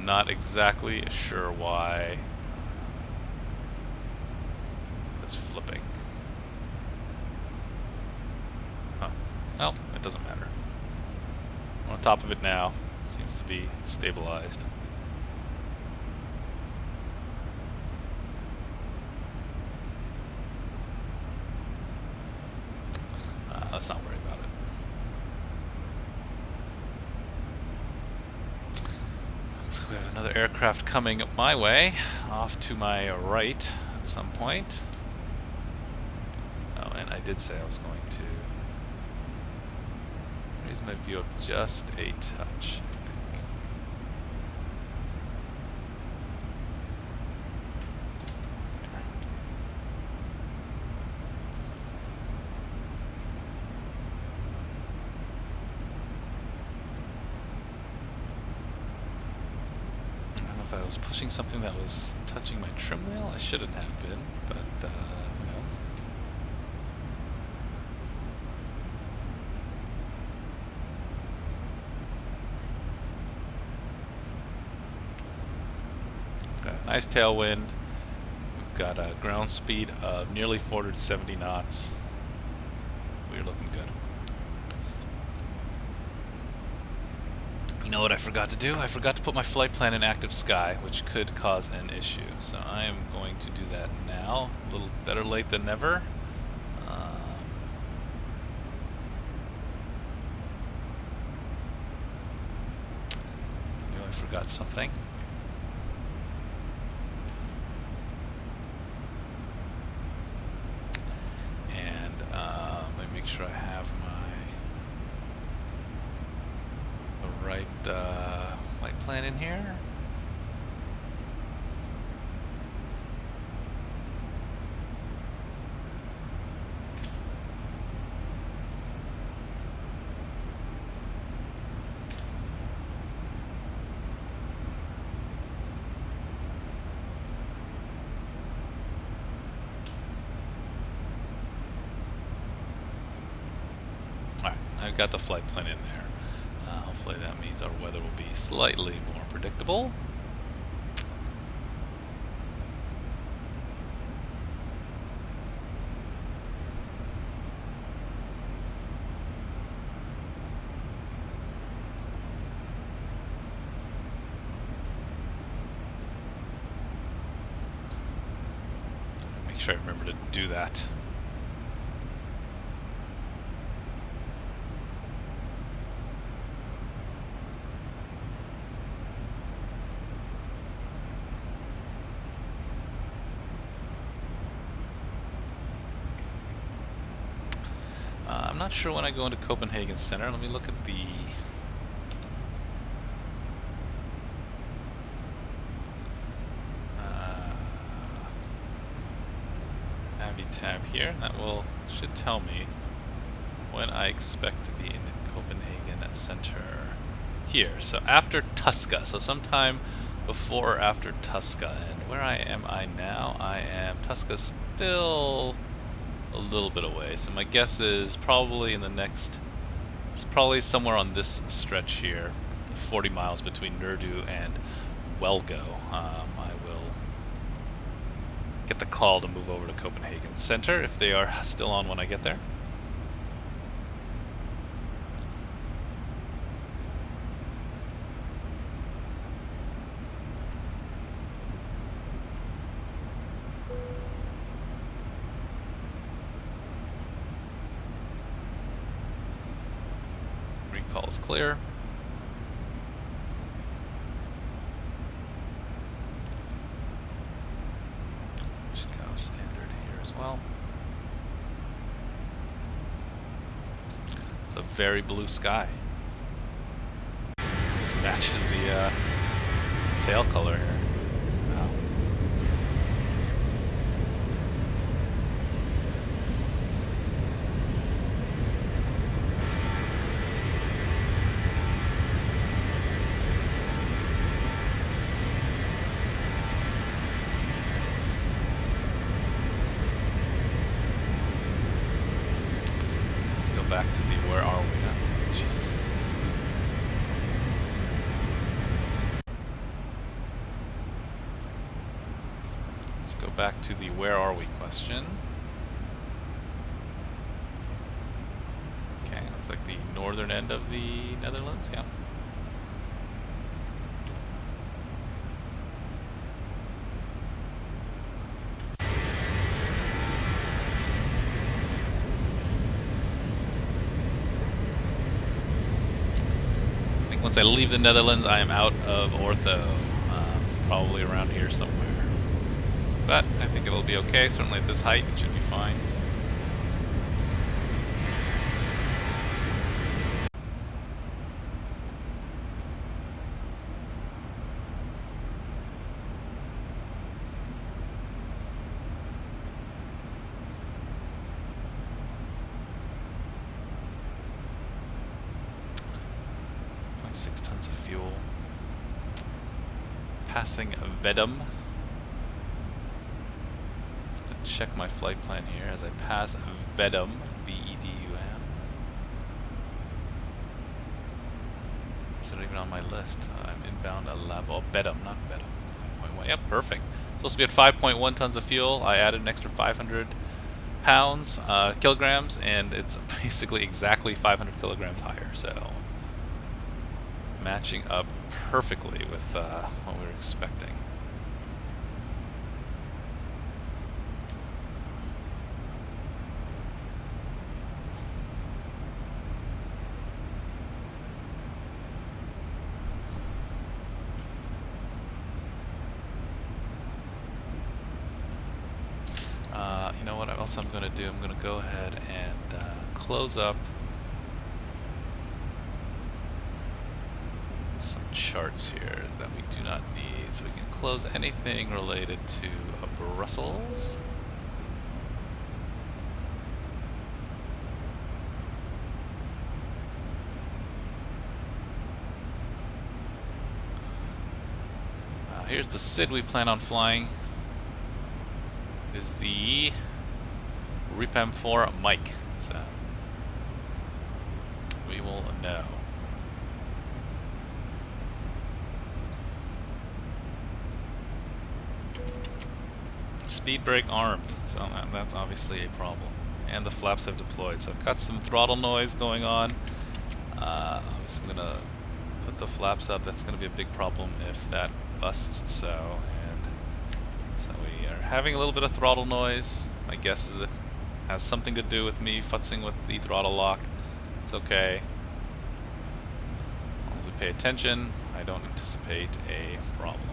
Not exactly sure why it's flipping. Huh. Well, it doesn't matter. I'm on top of it now. It seems to be stabilized. Let's not worry about it. Looks like we have another aircraft coming my way, off to my right at some point. Oh, and I did say I was going to raise my view up just a touch. If I was pushing something that was touching my trim wheel, I shouldn't have been, but who knows? Nice tailwind. We've got a ground speed of nearly 470 knots. We're looking good. You know what I forgot to do? I forgot to put my flight plan in active sky, which could cause an issue. So I am going to do that now. A little better late than never. Knew I forgot something. And let me make sure I have the right flight plan in here. Alright, I've got the flight plan in there. Hopefully that means our weather will be slightly more predictable. Make sure I remember to do that. I'm not sure when I go into Copenhagen Center. Let me look at the tab here. That should tell me when I expect to be in Copenhagen Center here. So after Tuska, so sometime before or after Tuska. And where am I now? Tuska's still a little bit away, so my guess is probably it's probably somewhere on this stretch here, 40 miles between Nurdu and Welgo. I will get the call to move over to Copenhagen Center if they are still on when I get there. Recall is clear. Standard here as well. It's a very blue sky. This matches the tail color here. Wow. Back to the where are we now? Jesus. Let's go back to the where are we question. Okay, looks like the northern end of the Netherlands, yeah. Once I leave the Netherlands, I am out of ortho, probably around here somewhere. But I think it'll be okay. Certainly at this height, it should be fine. Fuel. Passing Vedum. Just gonna check my flight plan here as I pass Vedum, V-E-D-U-M. Is it even on my list? I'm inbound Bedum, not Vedum. 5.1. Yep, perfect. Supposed to be at 5.1 tons of fuel. I added an extra 500 pounds, kilograms, and it's basically exactly 500 kilograms higher. So matching up perfectly with what we were expecting. You know what else I'm going to do? I'm going to go ahead and close up some charts here that we do not need. So we can close anything related to Brussels. Here's the SID we plan on flying. Is the Repam 4 Mike. So we will know. Speed brake armed, so that's obviously a problem. And the flaps have deployed, so I've got some throttle noise going on. Obviously I'm gonna put the flaps up. That's gonna be a big problem if that busts. So we are having a little bit of throttle noise. My guess is it has something to do with me futzing with the throttle lock. It's okay. As long as we pay attention, I don't anticipate a problem.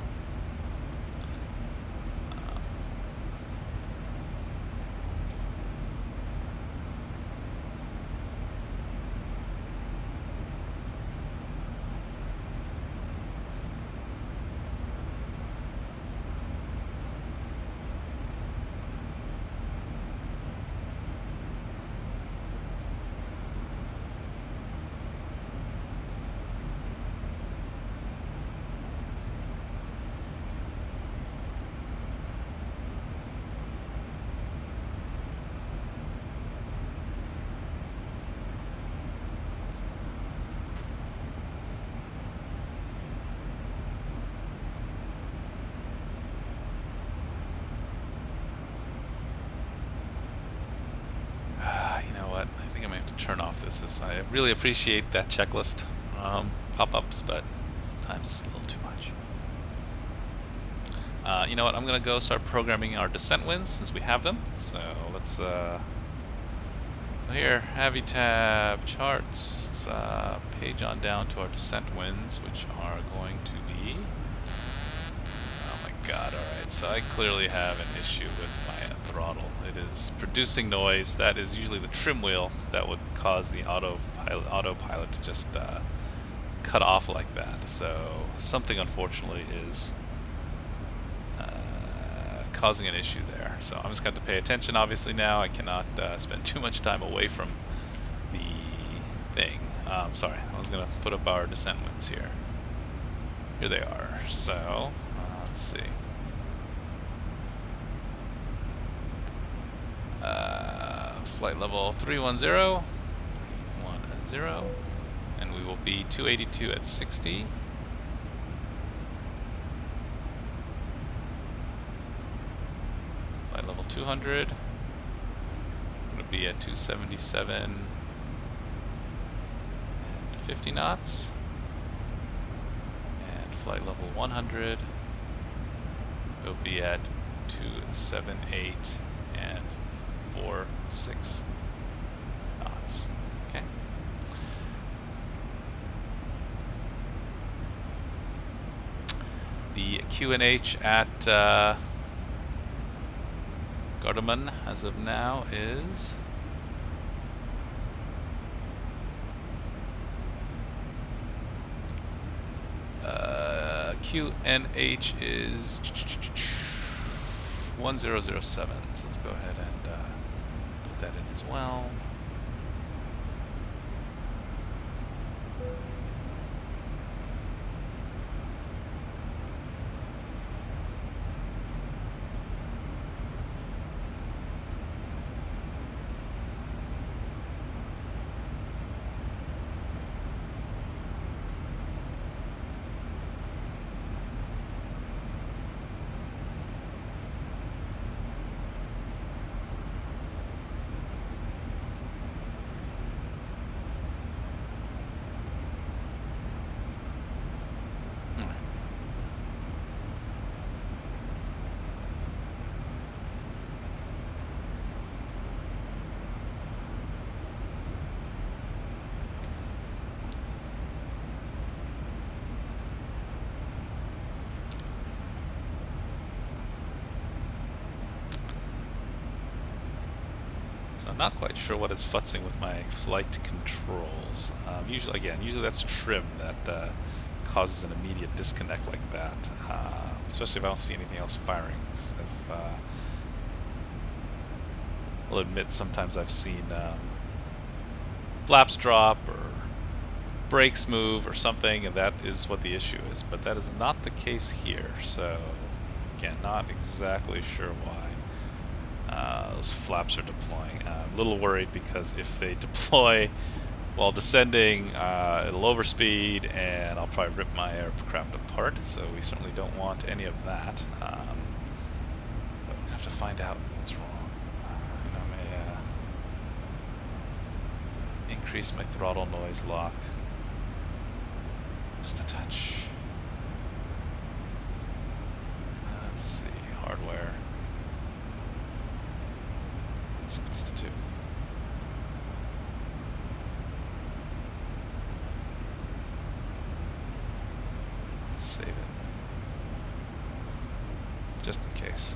Turn off this. I really appreciate that checklist pop-ups, but sometimes it's a little too much. You know what? I'm gonna go start programming our descent winds since we have them. So let's here, Habitab charts. Let's page on down to our descent winds, which are going to be. Oh my God! All right, so I clearly have an issue with my throttle. It is producing noise. That is usually the trim wheel that would cause the autopilot to just cut off like that. So something unfortunately is causing an issue there. So I'm just going to have to pay attention. Obviously now I cannot spend too much time away from the thing. Sorry, I was going to put up our descent winds here. Here they are. So let's see. Flight level 310, and we will be 282 at 60. Flight level 200, I'm going to be at 277 and 50 knots. And flight level 100 will be at 278 and 46 knots. Okay. The QNH at Garderman as of now is QNH is 1007. So let's go ahead and put that in as well. So I'm not quite sure what is futzing with my flight controls. Usually that's trim that causes an immediate disconnect like that, especially if I don't see anything else firing. I'll admit sometimes I've seen flaps drop or brakes move or something, and that is what the issue is. But that is not the case here, so again, not exactly sure why those flaps are deploying. I'm a little worried because if they deploy while descending, it'll overspeed and I'll probably rip my aircraft apart, so we certainly don't want any of that. But we're gonna have to find out what's wrong. I may increase my throttle noise lock just a touch. Let's see, hardware. Let's put this to 2. Save it. Just in case.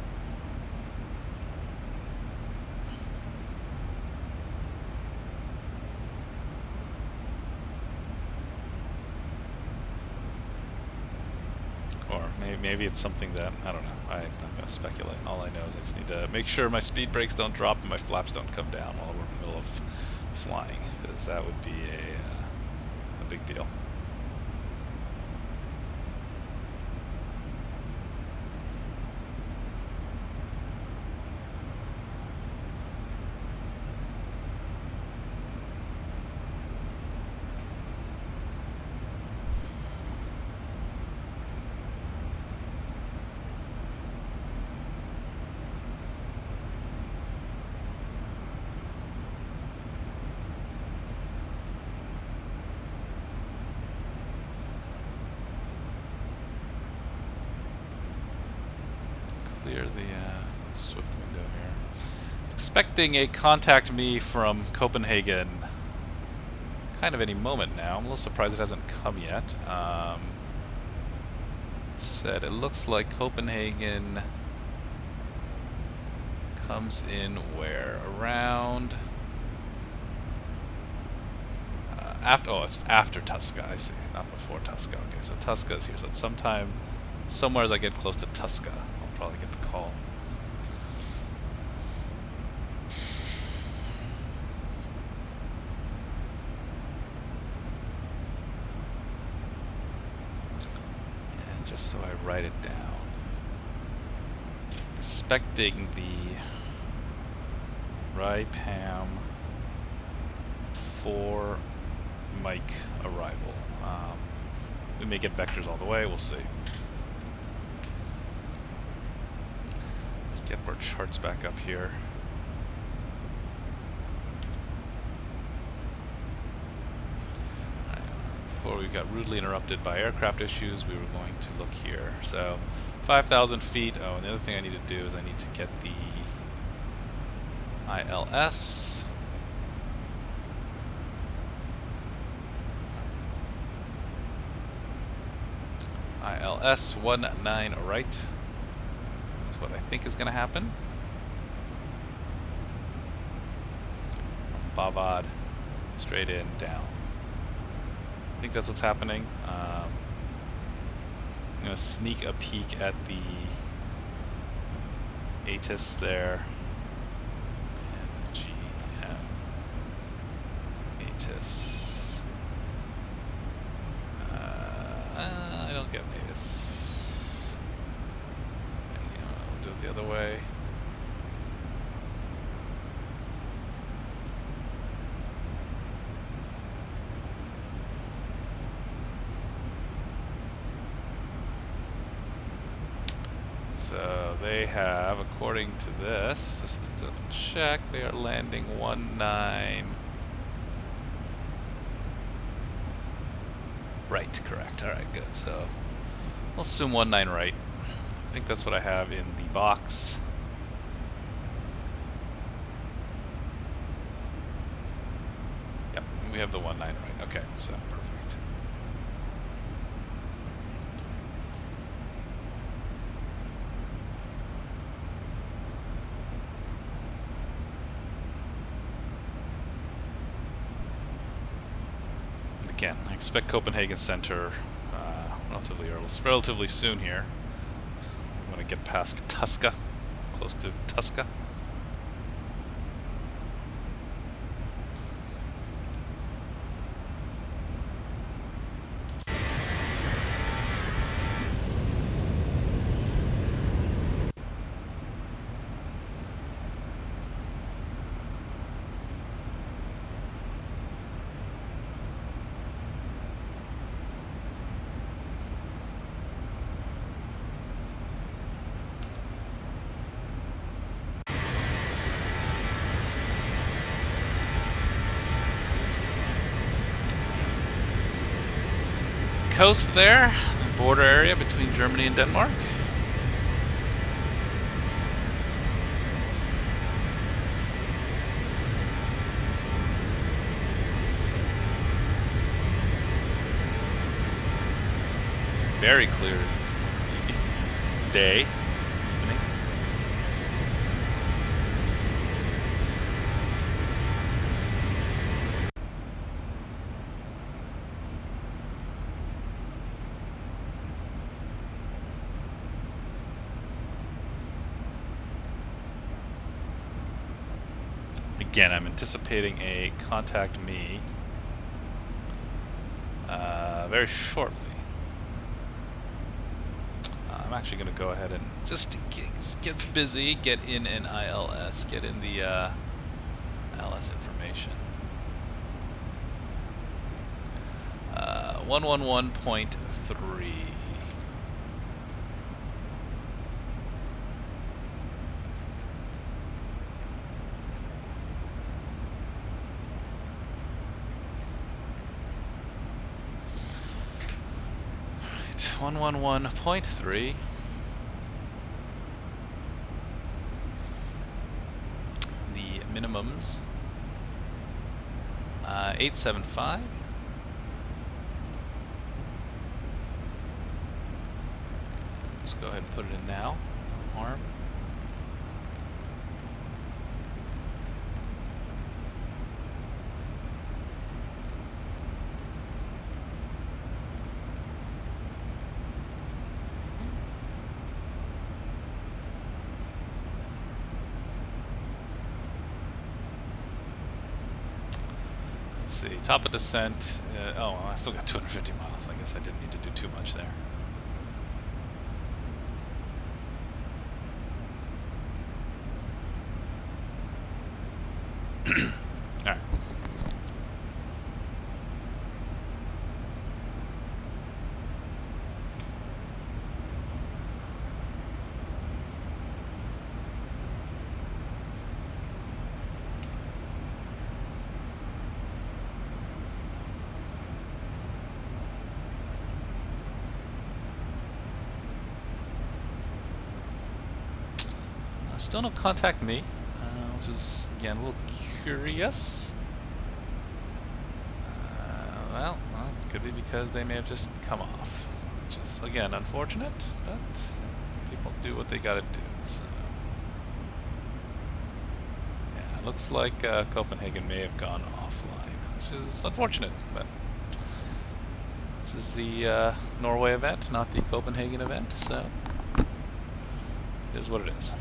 Or maybe it's something that, I don't know, I'm not going to speculate. All I know is I just need to make sure my speed brakes don't drop and my flaps don't come down while we're in the middle of flying, because that would be a big deal. Clear the Swift window here. Expecting a contact me from Copenhagen kind of any moment now. I'm a little surprised it hasn't come yet. Said it looks like Copenhagen comes in where? Around it's after Tuska, I see, not before Tuska. Okay, so Tuska is here, so it's sometime, somewhere as I get close to Tuska, I'll probably get the call. And just so I write it down, expecting the RIPAM 4 Mike arrival. We may get vectors all the way, we'll see. Let's get our charts back up here. Before we got rudely interrupted by aircraft issues, we were going to look here. So 5,000 feet. Oh, and the other thing I need to do is I need to get the ILS. ILS 19 right. That's what I think is going to happen. From Bavad, straight in, down. I think that's what's happening. I'm going to sneak a peek at the ATIS there. NGM. ATIS. I don't get ATIS. We'll do it the other way. So they have, according to this, just to double check, they are landing 19. Right, correct. Alright, good. So we'll assume 19 right. I think that's what I have in the box. Yep, we have the 19 right. Okay, so perfect. Again, I expect Copenhagen Center relatively soon here. When I get past Tuska, close to Tuska. Coast there, the border area between Germany and Denmark. Very clear day, evening. Again, I'm anticipating a contact me very shortly. I'm actually going to go ahead and just in case it gets busy, get in an ILS, get in the ILS information. 111.3. Right, 111.3. The minimums 875. Let's go ahead and put it in now. No harm. Let's see, top of descent. Oh, well, I still got 250 miles. I guess I didn't need to do too much there. All right. Still no contact me, which is again a little curious. Well, could be because they may have just come off, which is again unfortunate, but people do what they gotta do. So yeah, it looks like Copenhagen may have gone offline, which is unfortunate, but this is the Norway event, not the Copenhagen event, so it is what it is.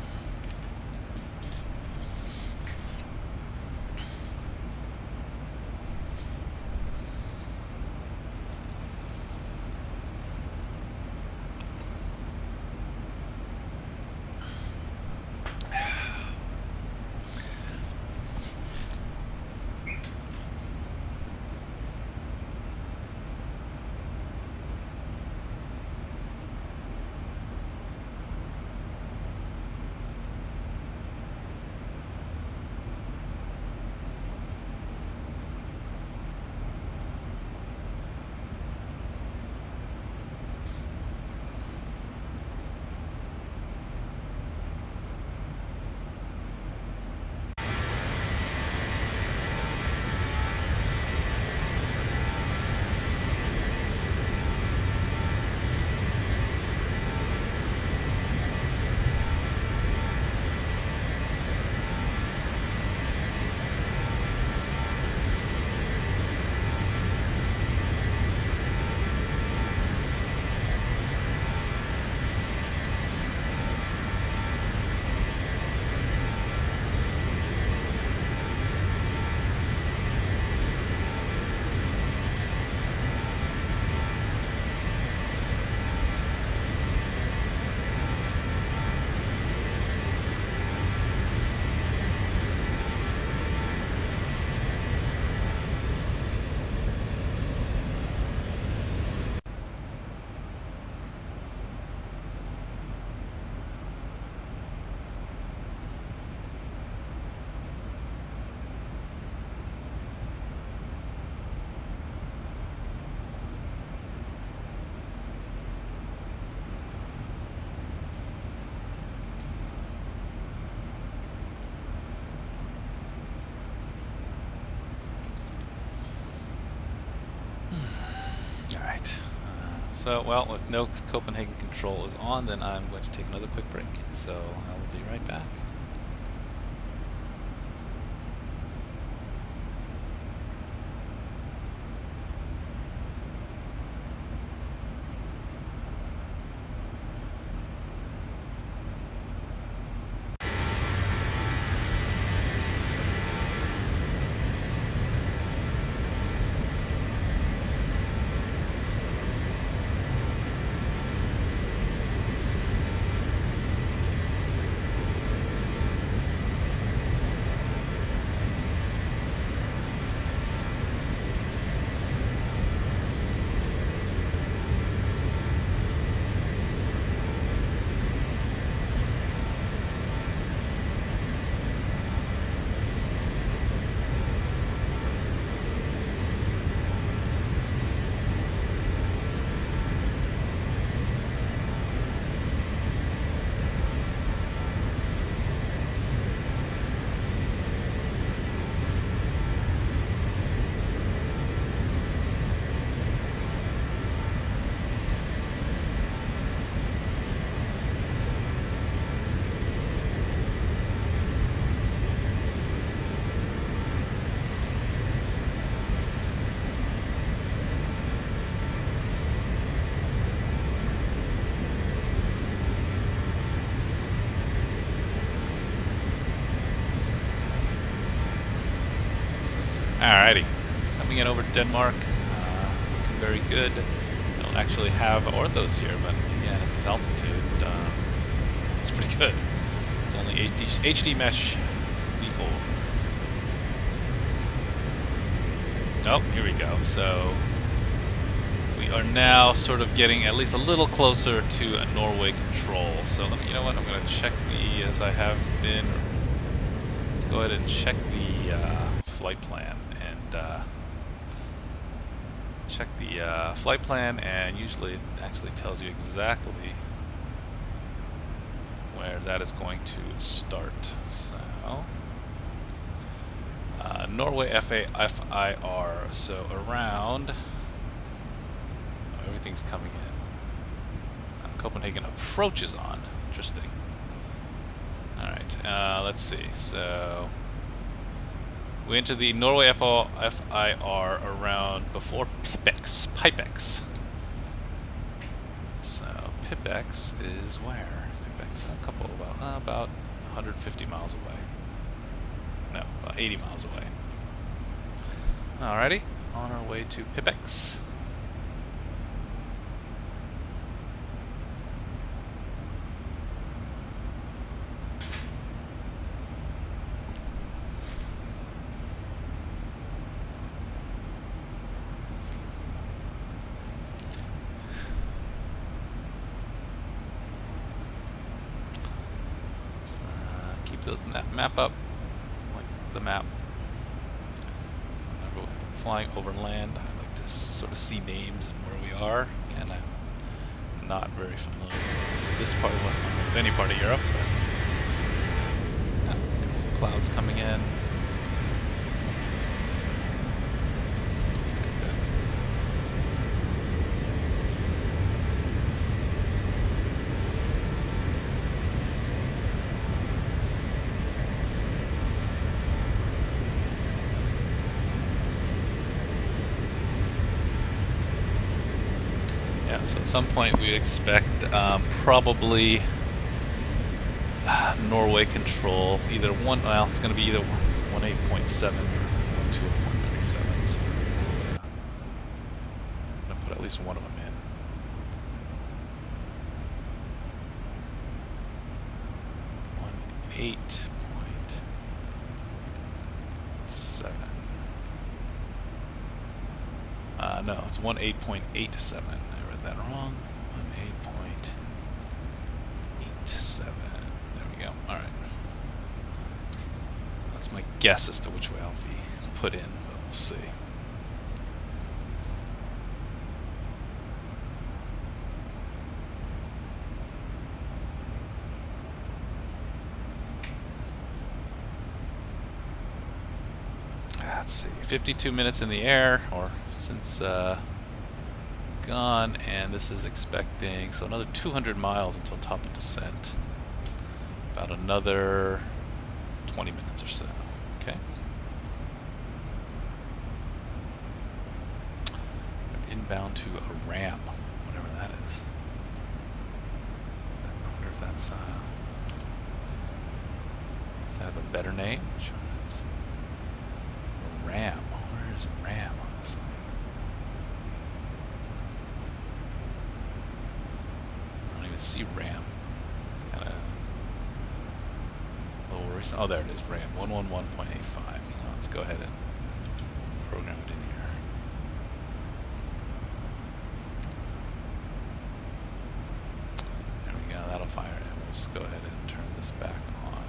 So, well, if no Copenhagen control is on, then I'm going to take another quick break. So I will be right back. Alrighty, coming in over Denmark, looking very good. Don't actually have orthos here, but again, at this altitude, it's pretty good. It's only HD mesh default. Oh, here we go. So we are now sort of getting at least a little closer to a Norway control. So let me, you know what? I'm going to check the, as I have been. Let's go ahead and check the flight plan and check the flight plan, and usually it actually tells you exactly where that is going to start. So Norway FIR, so around, oh, everything's coming in. Copenhagen approach is on. Interesting. Alright, let's see. So we enter the Norway FIR around before Pipex. So Pipex is where? Pipex, a couple, about 150 miles away. No, about 80 miles away. Alrighty, on our way to Pipex. Let's keep those map up, like the map. Whenever we're flying over land, I like to sort of see names and where we are, and I'm not very familiar with this part of any part of Europe, but got some clouds coming in. So at some point we expect probably Norway control, either one, well, it's going to be either 18.7 or 12.37. So I'm going to put at least one of them in. 18.7. No, it's 18.87. I read that wrong. 18.87. There we go. Alright. That's my guess as to which way I'll be put in, but we'll see. Let's see, 52 minutes in the air, or since gone, and this is expecting, so another 200 miles until top of descent. About another 20 minutes or so. Okay. Inbound to a ram, whatever that is. I wonder if that's, does that have a better name? Sure. A ram. Where is ram on this thing? I don't even see ram. It's kind of a little worrisome. Oh, there it is, ram 111.85. Let's go ahead and program it in here. There we go, that'll fire it. Let's go ahead and turn this back on.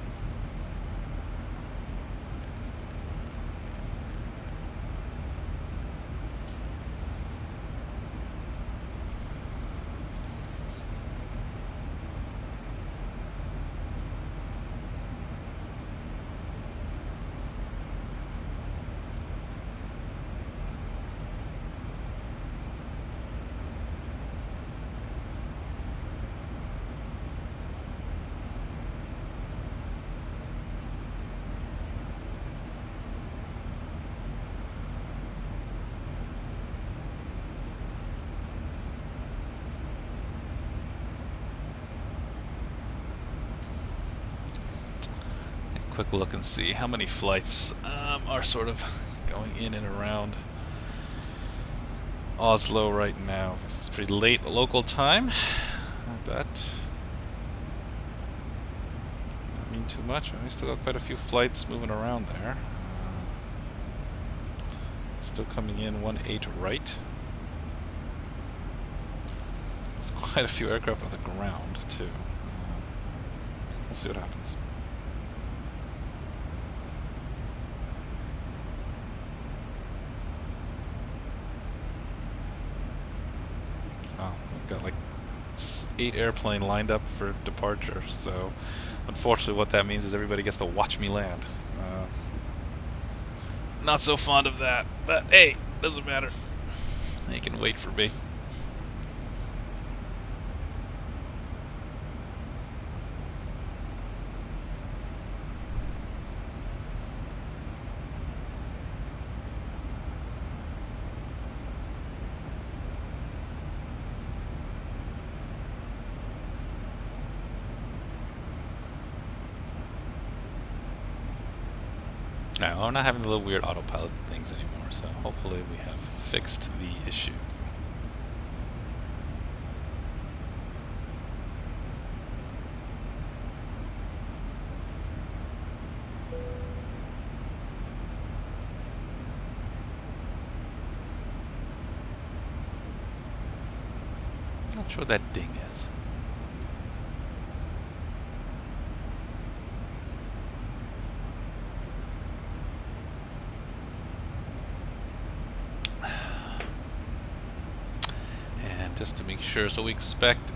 Quick look and see how many flights are sort of going in and around Oslo right now. It's pretty late local time, but not mean too much. We still got quite a few flights moving around there. Still coming in 18 right. There's quite a few aircraft on the ground too. Let's see what happens. Got like 8 airplane lined up for departure, so unfortunately what that means is everybody gets to watch me land. Not so fond of that, but hey, doesn't matter. They can wait for me. No, we're not having the little weird autopilot things anymore, so hopefully we have fixed the issue. Not sure what that ding is. Just to make sure, so we expect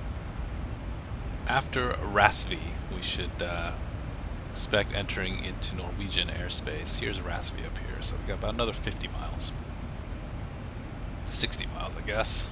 after Rasvi we should expect entering into Norwegian airspace. Here's Rasvi up here, so we got about another 50 miles, 60 miles I guess.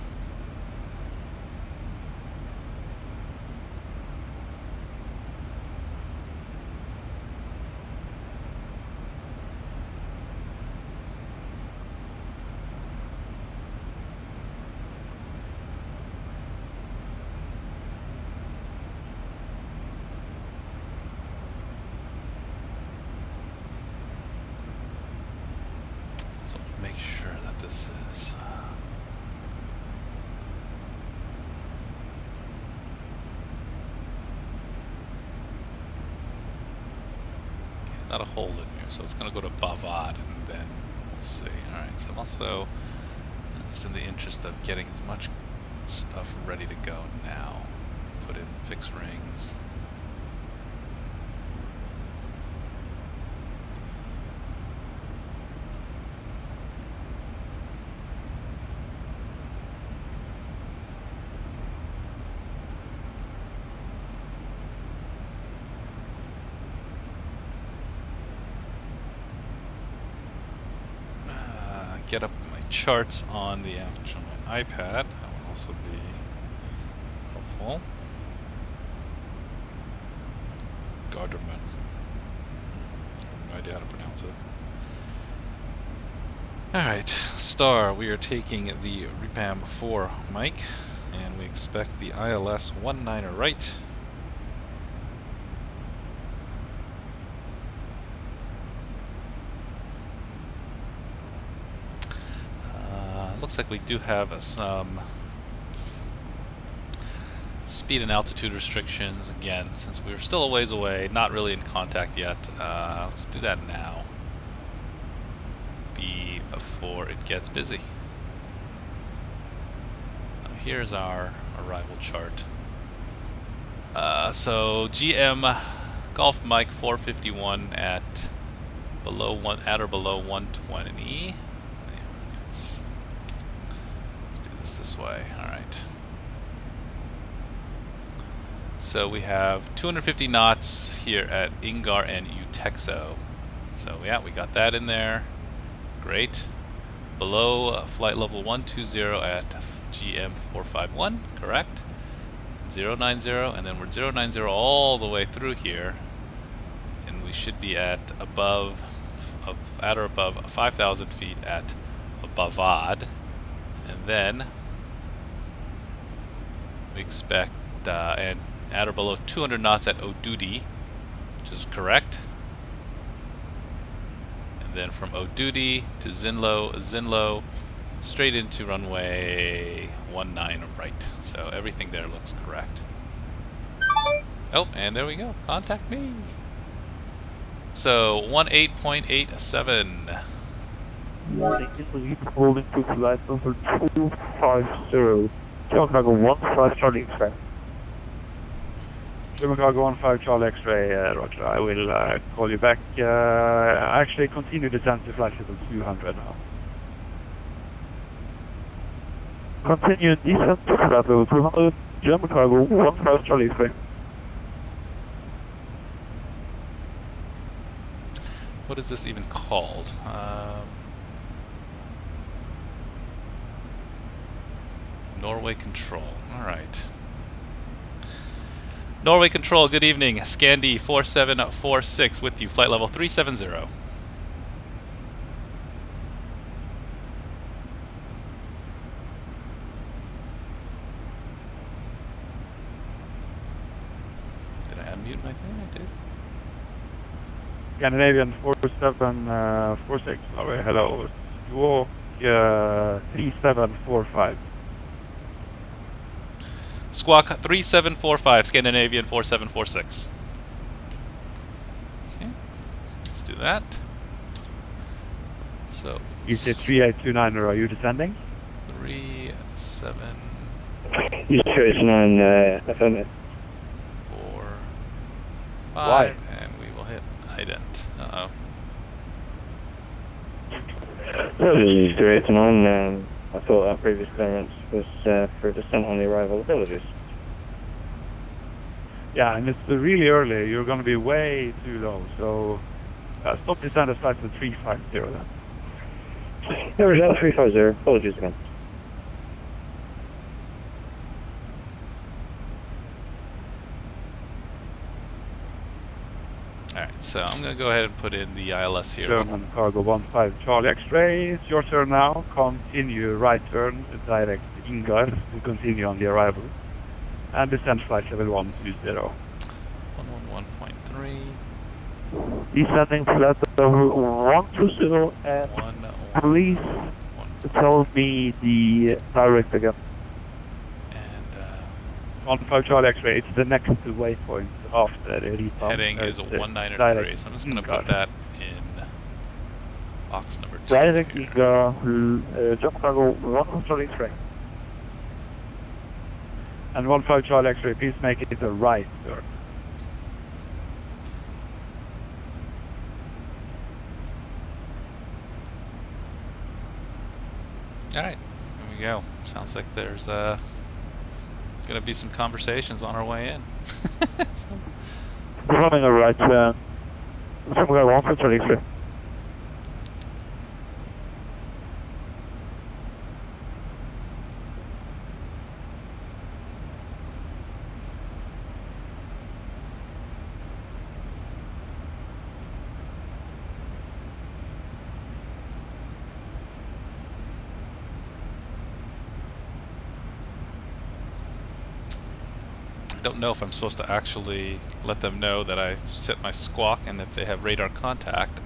Not a hole in here, so it's going to go to Bavad, and then we'll see. Alright, so I'm also, just in the interest of getting as much stuff ready to go now, put in fixed rings. Get up my charts on the on my iPad. also be helpful. Garderman. No idea how to pronounce it. Alright, Star, we are taking the Repam 4 Mike, and we expect the ILS 19er right. Looks like we do have some speed and altitude restrictions again, since we're still a ways away, not really in contact yet. Let's do that now, before it gets busy. Here's our arrival chart. So GM Golf Mike 451 at or below 120. Let's do this way. All right. So we have 250 knots here at Ingar and Utexo. So yeah, we got that in there. Great. Below flight level 120 at GM 451, correct? 090, and then we're 090 all the way through here, and we should be at or above 5,000 feet at Bavad, and then we expect and at or below 200 knots at Odudi, which is correct. And then from Odudi to Zinlo, straight into runway 19 right. So everything there looks correct. Oh, and there we go. Contact me. So 18.87. Thank you for holding to flight number 250. Chicago 15 Charlie X-ray. Chicago 15 Charlie X-ray, Roger. I will call you back. Actually, continue descent to flight level 200 now. Continue descent to flight level 200. Chicago 15 Charlie X-ray. What is this even called? Norway Control. Alright. Norway Control, good evening. Scandi 4746 with you. Flight level 370. Did I unmute my thing? I did. Scandinavian 4746. Norway, hello. Walk 3745. Squawk 3745, Scandinavian 4746. Okay, let's do that. So, You say 3829, or are you descending? 37. You sure it's 9, FM. 4, 5, Why? and we will hit ident. Uh-oh. Well, this is 3829. I thought our previous clearance was for descent on the arrival abilities. Yeah, and it's really early. You're going to be way too low. So stop descent at flight to 350 then. Yeah, Roger, 350. Apologies again. Alright, so I'm going to go ahead and put in the ILS here. German Cargo 15 Charlie X-ray. It's your turn now. Continue right turn, direct Ingar to continue on the arrival. And descend flight level 120. 111.3. Descending flight level 120 and please tell me the direct again. And 15 Charlie X-ray, it's the next waypoint after the repump. heading is a 193, so I'm just going to put that in box number 2. Direct Ingar, jump cargo 15 Charlie X-ray. And 15 Charlie X-ray, please make it a right turn. Alright, here we go. Sounds like there's gonna be some conversations on our way in. Running a right turn. Somewhere 15 Charlie X-ray. don't know if I'm supposed to actually let them know that I set my squawk and if they have radar contact.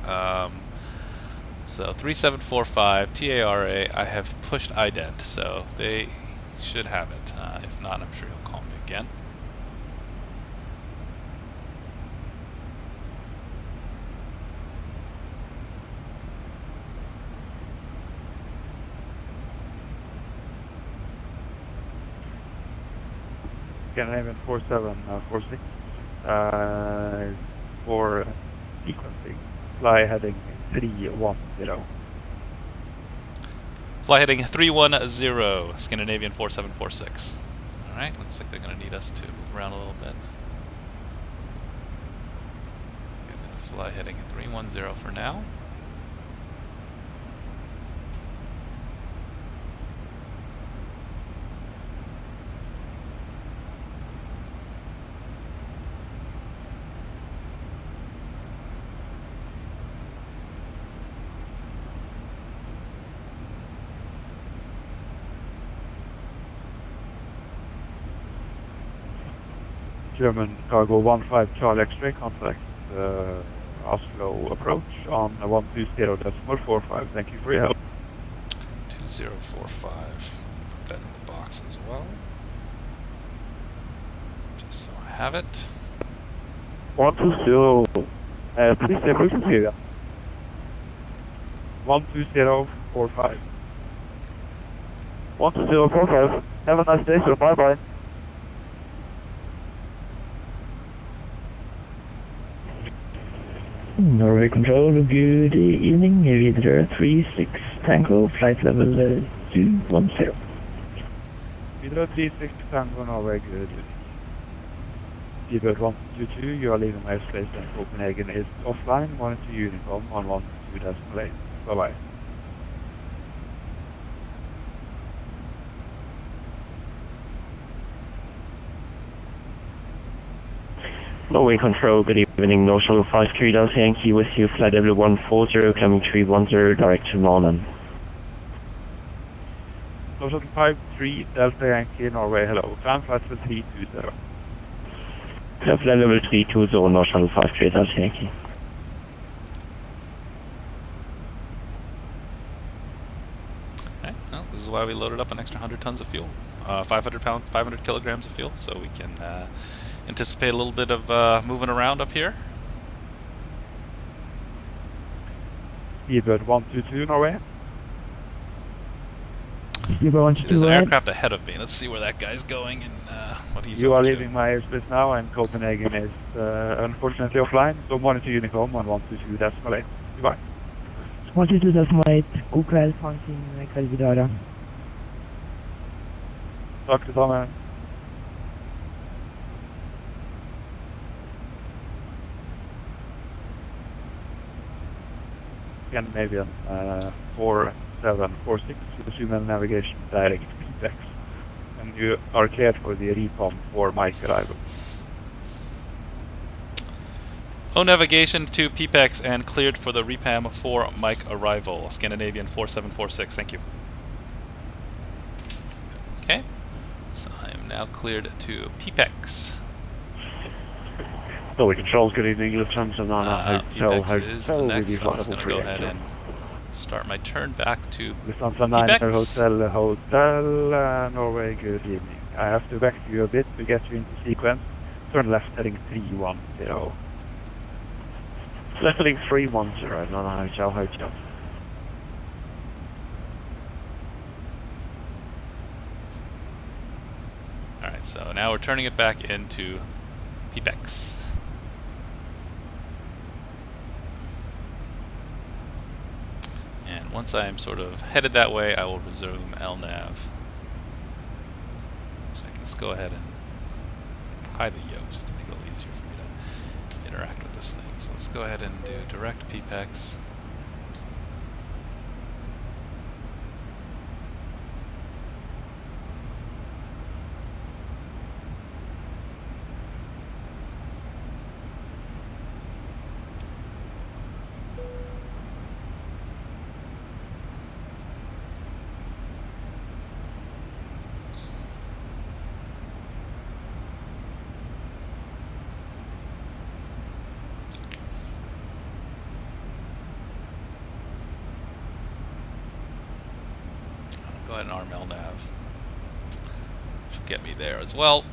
So 3745 TARA, I have pushed ident, so they should have it. If not, I'm sure he'll call me again. Scandinavian 4746 for sequencing. Fly heading 310. Fly heading 310, Scandinavian 4746. Alright, looks like they're going to need us to move around a little bit. We're going to fly heading 310 for now. German cargo 15 Charlie X-ray, contact Oslo approach on 120.45. Thank you for your help. 2045. Put that in the box as well. Just so I have it. 120, please stay approaching here. 12045. 12045. Have a nice day, sir. Bye bye. Norway Control, good evening, Videre 36 Tango, flight level 210. Videre 36 Tango, Norway, good. Seabird 122, you are leaving my airspace and Copenhagen is offline, monitor Uniform 112.8. Bye bye. Norway Control, good evening, Oslo 53 Delta Yankee with you, flight level 140, coming 310, direction London. Oslo 53 Delta Yankee, Norway, hello. Climb flight level 320. Flight level 320, Oslo 53 Delta Yankee. Okay, well, this is why we loaded up an extra 100 tons of fuel. 500 kilograms of fuel, so we can anticipate a little bit of moving around up here. Seabird 122, Norway. There's an aircraft ahead of me. Let's see where that guy's going and what he's You up are to. leaving my airspace now, and Copenhagen is unfortunately offline, so monitor Uniform 112.8. Goodbye. 122.8, god kväll, fanns in kväll vid dörren. Tack detsamma. Scandinavian 4746, resume navigation direct PPX. And you are cleared for the repom for Mike arrival. O navigation to PPEX and cleared for the repam for Mike arrival. Scandinavian 4746, thank you. Okay, so I am now cleared to PPEX. Norway Control, good evening, Lufthansa 9 PPEX is the next, so I'm just going to go ahead and start my turn back to Lufthansa 9 PPEX. Hotel, Norway, good evening. I have to back you a bit to get you into sequence. Turn left heading 310. Left heading 310, Nana Hotel. Alright, so now we're turning it back into PPEX. And once I'm sort of headed that way, I will resume LNAV. So I can just go ahead and hide the yoke just to make it a little easier for me to interact with this thing. So let's go ahead and do direct PPEX. ahead and arm LNAV. Should get me there as well.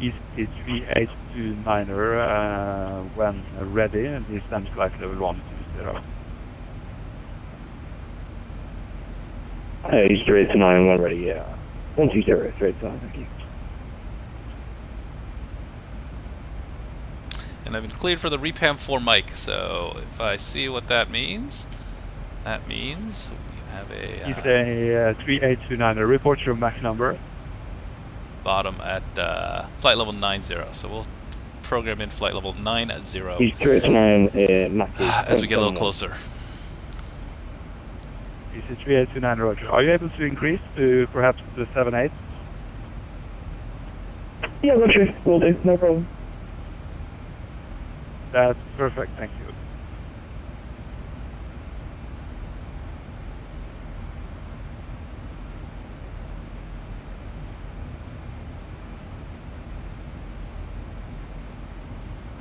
East 3829er, when ready, descend flight level 120. East 3829, when ready, yeah. 120, 3829, thank you. And I've been cleared for the repam 4 mic, so if I see what that means we have a East 3829er, report your MAC number. bottom at flight level 90, so we'll program in flight level 90 East 3829, Mac as we get a little closer. East 3829, roger. Are you able to increase to perhaps the 78? Yeah, roger, will do, no problem. That's perfect, thank you.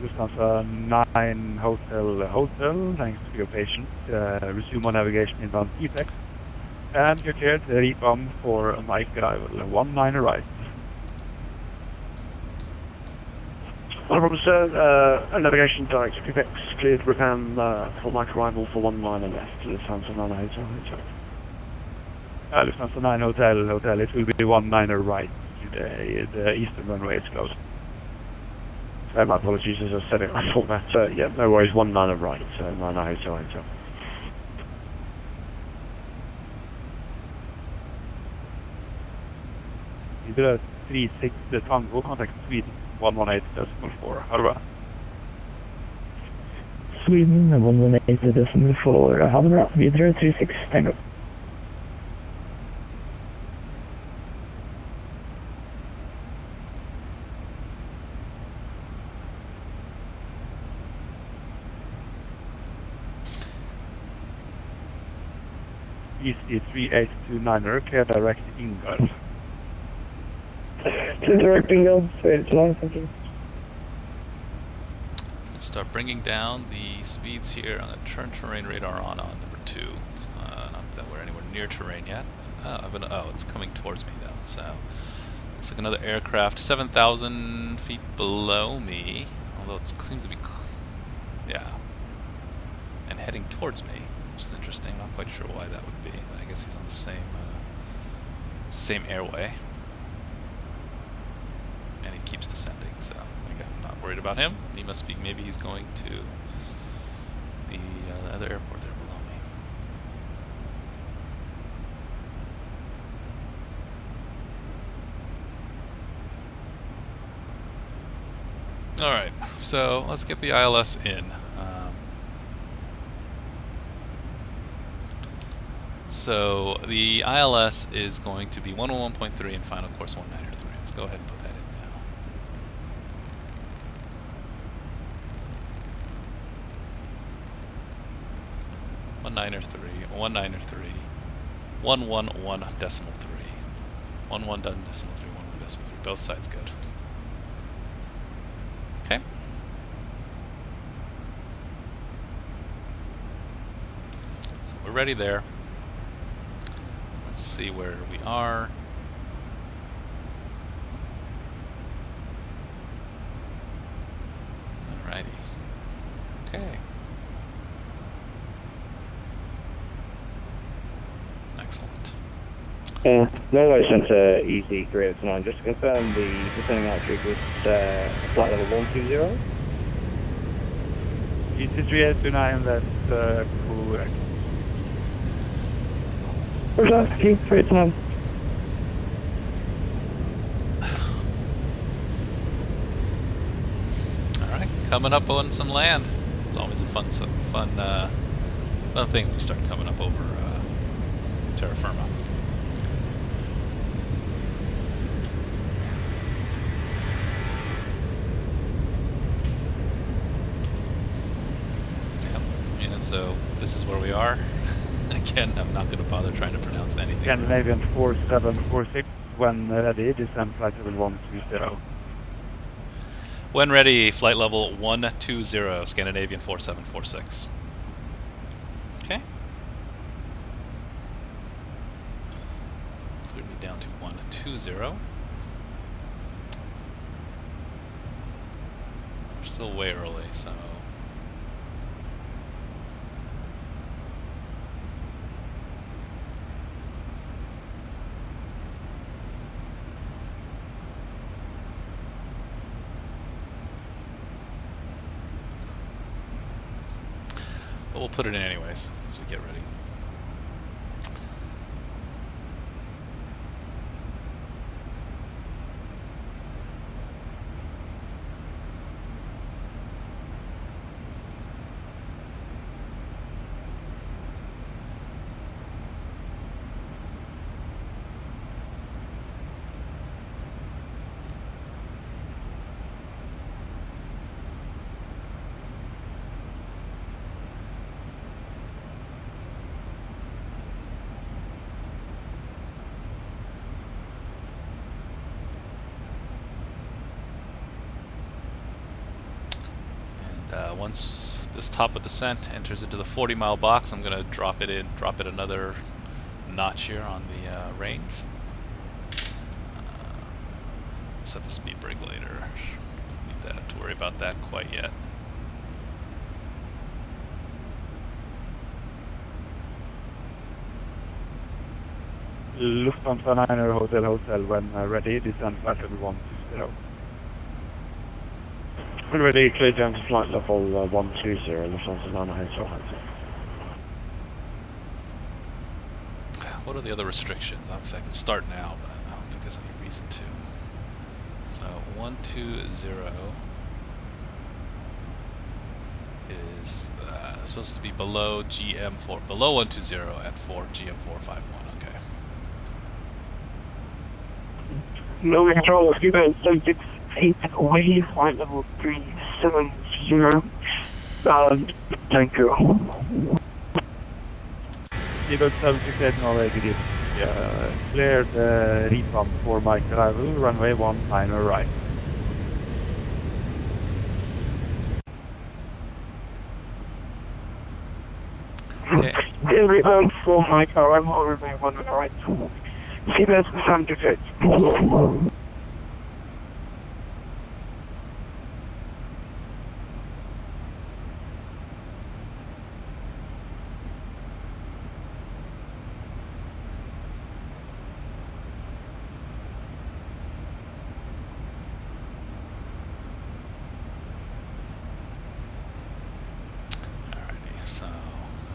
Lufthansa 9 Hotel, thanks for your patience. Resume on navigation inbound TPEX. And you're cleared to repam for Mike arrival 19 right. No problem, sir. Navigation direct to Quebec, cleared repam for Mike arrival for 19 left to Lufthansa 9 Hotel. Lufthansa 9 Hotel, it will be 19 right today. The eastern runway is closed. My apologies, as I said it, I thought that, yeah, no worries, 19 right, 9 Hotel. Either 36 Tango, contact Sweden 118.4. Halva. Sweden 118.4, ha det bra. Videre 36 Tango. East 3829er, clear direct Ingar. Direct Ingar, 3829, thank you. Start bringing down the speeds here. I'm going to turn terrain radar on number 2. Not that we're anywhere near terrain yet. Oh, it's coming towards me though, so looks like another aircraft 7,000 feet below me, although it seems to be, yeah, and heading towards me, which is interesting. I'm not quite sure why that would be, but I guess he's on the same airway, and he keeps descending, so again, I'm not worried about him. He must be, maybe he's going to the other airport there below me. Alright, so let's get the ILS in. So the ILS is going to be 111.3 and final course 193. Let's go ahead and put that in now. One niner three, 111.3, 11.3, both sides good. Okay. So we're ready there. Let's see where we are. Alrighty. Okay. Excellent. No worries, Center Easy 309. Just to confirm, the descending altitude was flight level 120? Easy 3829, that's correct. Roger, thank you, 309. Alright, coming up on some land. It's always a fun thing when you start coming up over terra firma. so this is where we are. Again, I'm not going to bother trying to pronounce anything. Scandinavian 4746, when ready, descend flight level 120. When ready, flight level 120, Scandinavian 4746. Okay. Clear me down to 120. We're still way early, so... But we'll put it in anyways, as we get ready. Once this top of descent enters into the 40-mile box, I'm going to drop it another notch here on the range. Set the speed brake later. Don't need to worry about that quite yet. Lufthansa 9 Hotel, when ready, descend flight level 120. When ready, clear down to flight level 120, Lufthansa 9 Hotel. What are the other restrictions? Obviously I can start now, but I don't think there's any reason to. So 120 is supposed to be below GM4, below 120 at 4 GM451. Okay. Low control, Zibo 738X away, flight level 370. Thank you. Zibo 738 Norway, good evening. Clear the repump for Mike arrival, runway 19 right. Okay. Repump for Mike arrival, runway 1 right. Zibo 738. So,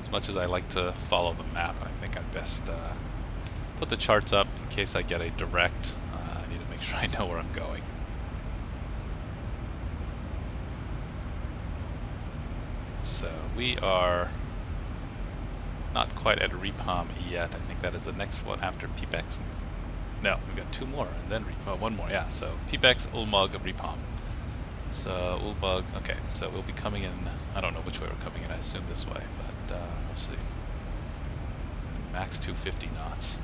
as much as I like to follow the map, I think I best put the charts up in case I get a direct. I need to make sure I know where I'm going. So we are not quite at Repom yet. I think that is the next one after Peepex. No, we've got two more and then Repom. One more, yeah. So Peepex, Ulmug, Repom. So Ulmug, okay, so we'll be coming in, I don't know which way we're coming in, I assume this way, but we'll see. Max 250 knots.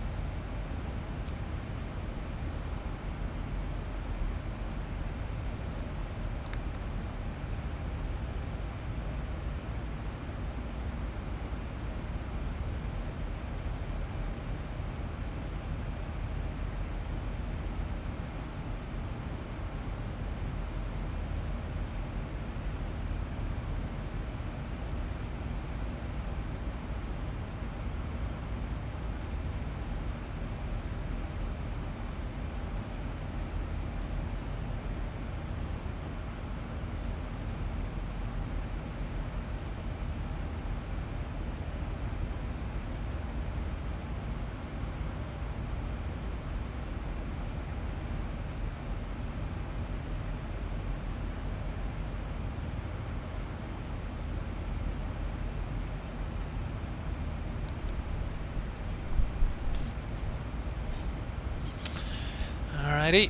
Alrighty,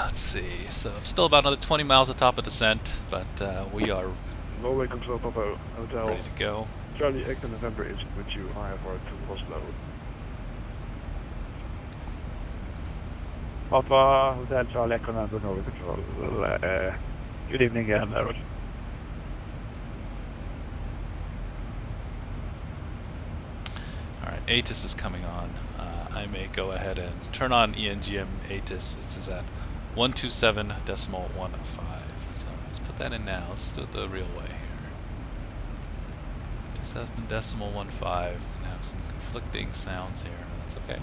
let's see, so still about another 20 miles of top of descent, but we are Norway Control Papa Hotel. Ready to go. Charlie Echo November is with you, IFR to Oslo. Papa Hotel Charlie Echo November Norway Control. Good evening again, Roger. Alright, ATIS is coming on. I may go ahead and turn on ENGM ATIS. This is at 127.15. So let's put that in now. Let's do it the real way here. 27.15. We're gonna have some conflicting sounds here. That's okay.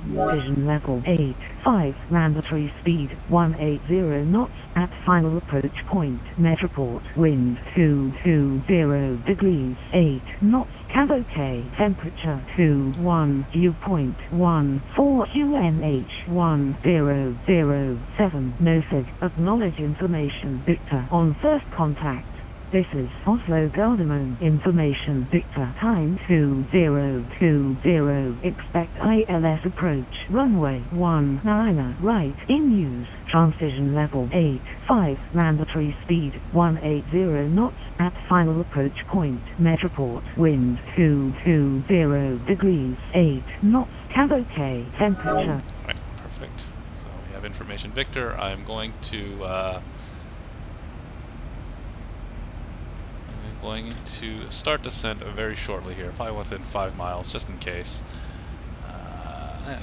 Vision level 85, mandatory speed 180 knots at final approach point. Metroport, wind 220 degrees 8 knots. Cab OK, temperature 21, dew point 14, QNH 1007. No sig, acknowledge information. Victor on first contact. This is Oslo Gardermoen information. Victor time 2020. Expect ILS approach. Runway 19 right in use. Transition level 85. Mandatory speed 180 knots at final approach point. Metroport wind 220 degrees 8 knots. Cab OK. Temperature. Alright, perfect. So we have information Victor. I'm going to start descent very shortly here, probably within 5 miles, just in case.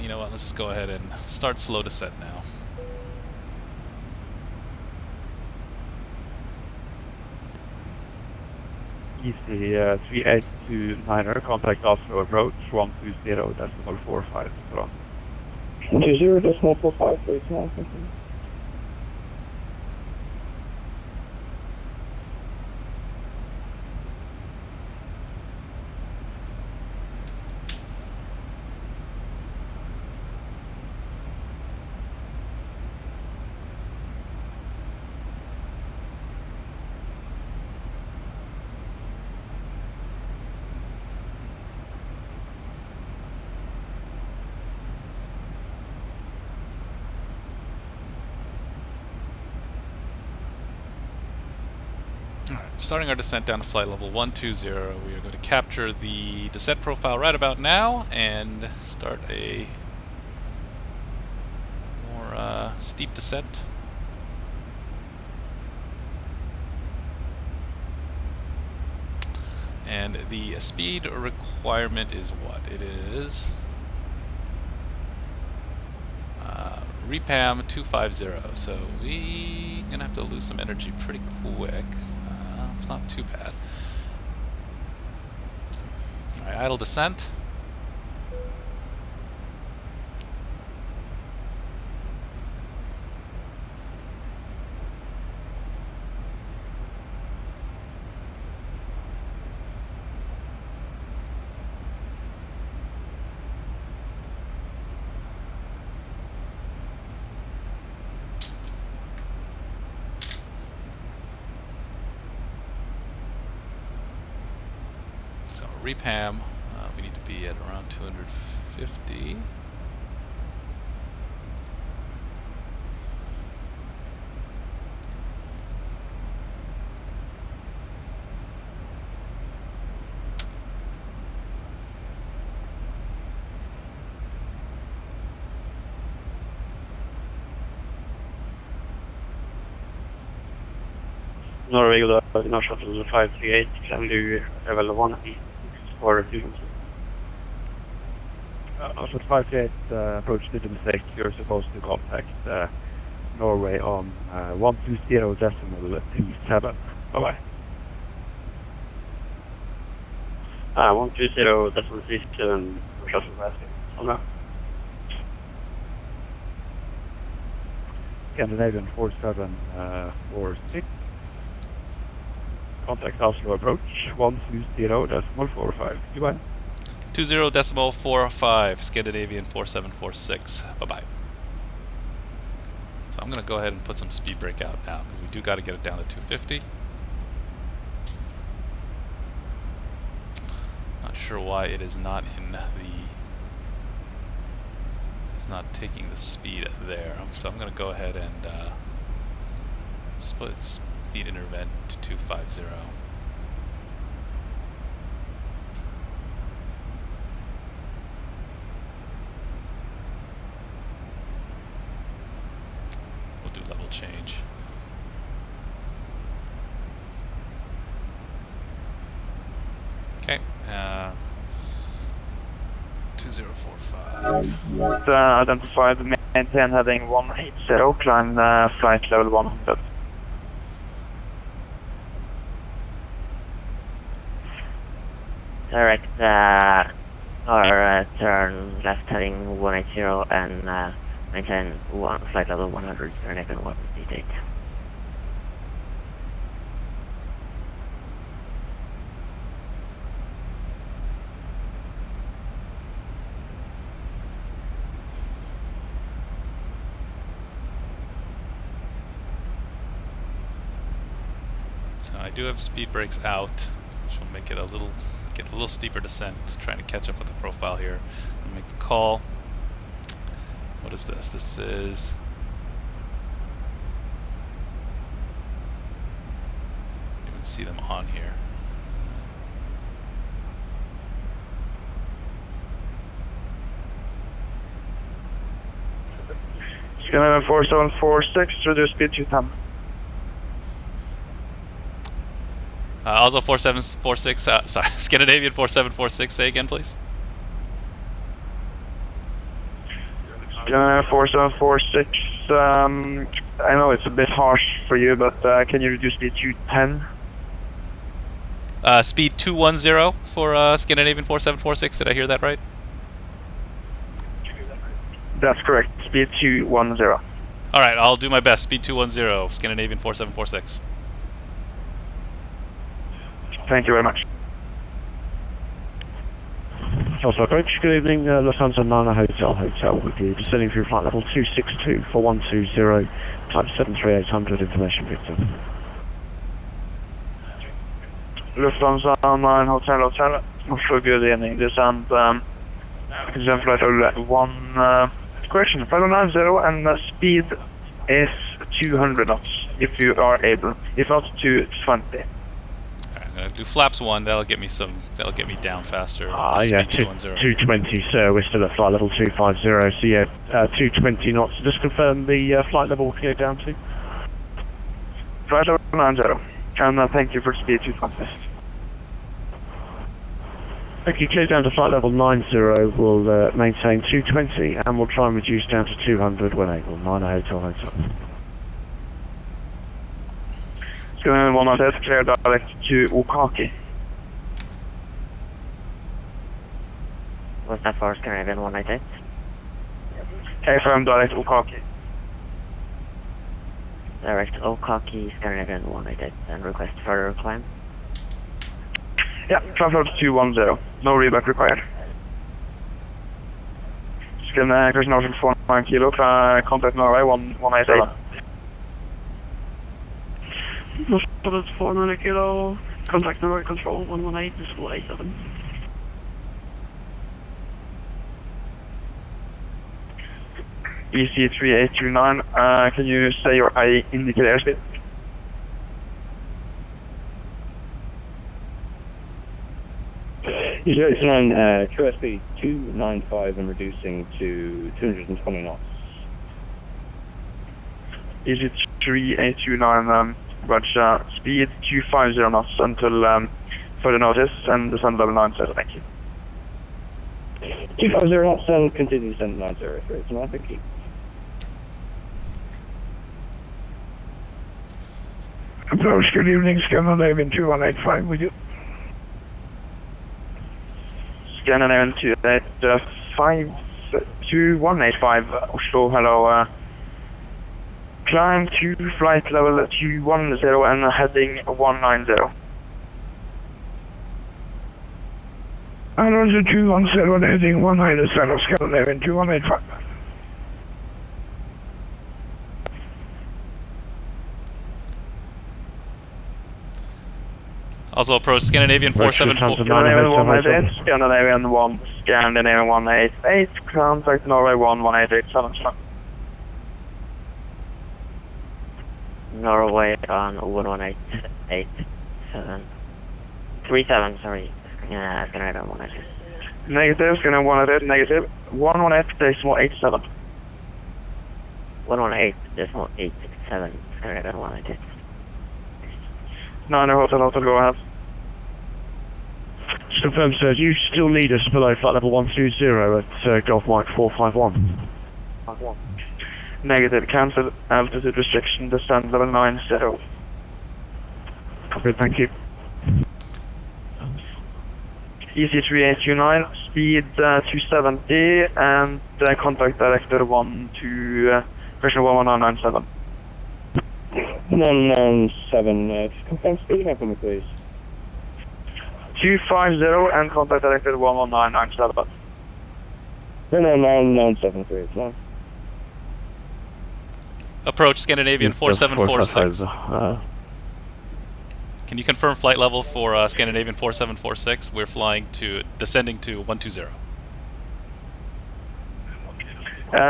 You know what, let's just go ahead and start slow descent now. Easy 3829er, contact Oslo approach 120.45. 120.45, please. Starting our descent down to flight level 120, we are going to capture the descent profile right about now and start a more steep descent. And the speed requirement is what? It is Repam 250, so we're going to have to lose some energy pretty quick. It's not too bad. Alright, idle descent. Repam, we need to be at around 250. Norway North Shuttle 538, can do level 1 for fusion. Oslo 538, approach did a mistake. You're supposed to contact Norway on 120.37. Bye-bye. 120.37, Shuttle 538. Scandinavian 4746. Contact Oslo approach 120.45. Goodbye. 20.45, Scandinavian 4746. Bye-bye. So I'm going to go ahead and put some speed brake out now, because we do got to get it down to 250. Not sure why it is not in the... It's not taking the speed there. So I'm going to go ahead and Speed intervent to 250. We'll do level change. Okay, 2045. Identified, maintain heading 180, climb flight level 100. Direct turn left heading 180 and maintain flight level 100, turn even 188. So I do have speed brakes out, which will make it get a little steeper descent, trying to catch up with the profile here. I'll make the call. What is this? This is... you can see them on here. Scandinavian 4746, reduce speed to 10. Also 4746, sorry, Scandinavian 4746, say again please. Scandinavian 4746, I know it's a bit harsh for you, but can you reduce speed to 10? Speed 210 for Scandinavian 4746, did I hear that right? That's correct, speed 210. Alright, I'll do my best, speed 210, Scandinavian 4746. Thank you very much. Oslo approach, good evening, Lufthansa Nana Hotel with you, descending through flight level 262 for 120, type 73800, information Victor. Lufthansa 9 Hotel, Oslo, good evening, descend, descend flight level 1, correction, flight level 90 and speed is 200 knots, if you are able, if not 220. Do flaps 1, that'll get me down faster. Yeah, 220, sir, we're still at flight level 250, so yeah, 220 knots. Just confirm the flight level we can go down to. Flight level 90, and thank you for speed 220. Okay, clear down to flight level 90, we'll maintain 220, and we'll try and reduce down to 200 when able, Nana Hotel. Scandinavian 198, clear direct to Okaki. Was that for Scandinavian 198? KFM direct Okaki. Direct Okaki, Scandinavian 188, and request further climb? Yeah, transfer to 210, no reback required. Scandinavian Christian Ocean 49 kilo, contact Norway 187. Northwest 400 kilo, contact Norway control 118, disable 87. BC3829, can you say your indicator airspeed? It's on QSB 295 and reducing to 220 knots. BC3829, Roger, speed 250 knots until further notice and descend level 90, thank you. 250 knots and continue descent 90, it's not thank you. Approach, good evening, Scandinavian 2185 with you. Scandinavian 2185, Oslo, hello. Climb to flight level 210 and heading 190. And also 210 and heading 190, Scandinavian 2185. Also approach Scandinavian 474. Scandinavian 188, Scandinavian 1, Scandinavian 188, contact Norway 1188, 7. Norway on 11887. Sorry. Scandinavia 118. Negative, Scandinavia 118, negative. 118.87. 118.87, Scandinavia 118. 9 Hotel, Hotel, go ahead. Just confirm, sir, do you still need us below flight level 120 at Golf Mike 451? Negative, cancel altitude restriction, descend level 90. Okay, thank you. EC3829, speed 270, and contact director 1 to version 11997. 197, confirm speed again for me, please. 250 and contact director 11997. 11997, please. No. Approach Scandinavian 4746. 455, Can you confirm flight level for Scandinavian 4746? We're flying to, descending to 120.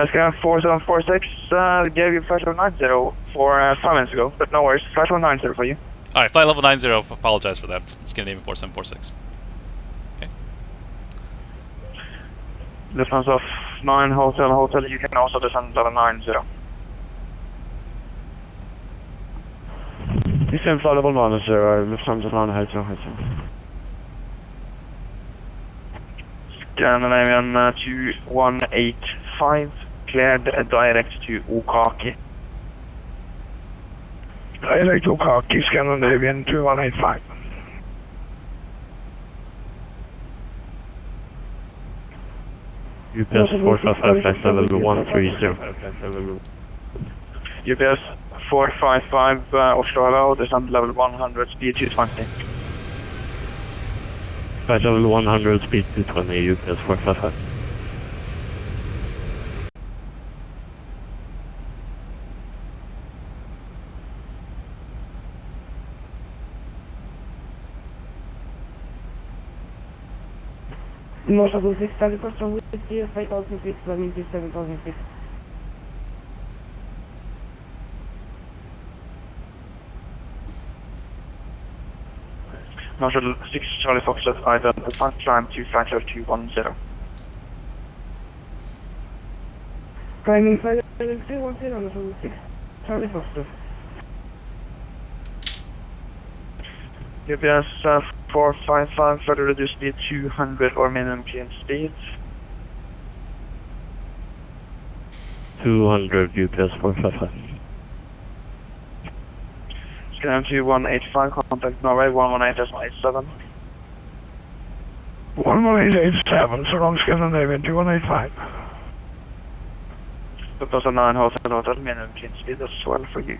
Scan 4746, gave you flight level 90 for 5 minutes ago, but no worries, flight level 90 for you. Alright, flight level 90, apologize for that. Scandinavian 4746. Okay. Lufthansa 9 Hotel, Hotel, you can also descend level 90. Descend flight level 90, Lufthansa 9 Hotel, Hotel. Scandinavian 2185, cleared direct to Okaki. Direct to Okaki, Scandinavian 2185. UPS 455, flight level 130. UPS 455, Oslo, hello, descend level 100, speed 220. Flight level 100, speed 220, UPS 455. North 6, target question with 5000 feet, running to 7000 feet. North 6, Charlie Foxtrot, identify climb to flight level 210. Climbing flight level 210, North 6, Charlie Foxtrot. UPS 455, further reduce speed 200 or minimum clean speed. 200, UPS 455. Scan 2185, contact Norway 118.87. 118.87, so long Scandinavian 2185. Lufthansa 9 Hotel, Hotel, minimum clean speed as well for you.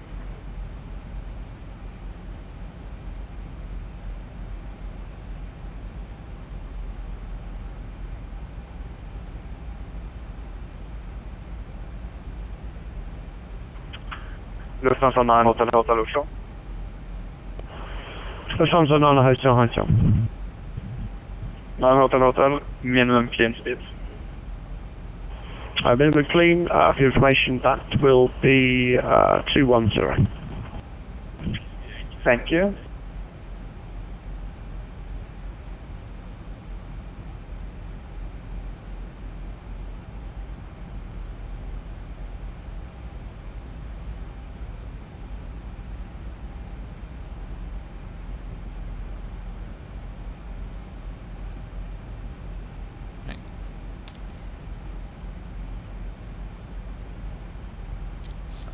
Lufthansa 9 Hotel, Hotel, Oslo. Lufthansa 9 Hotel, Hotel. 9 Hotel, Hotel, minimum clean speed. Minimum clean, for your information, that will be 210. Thank you.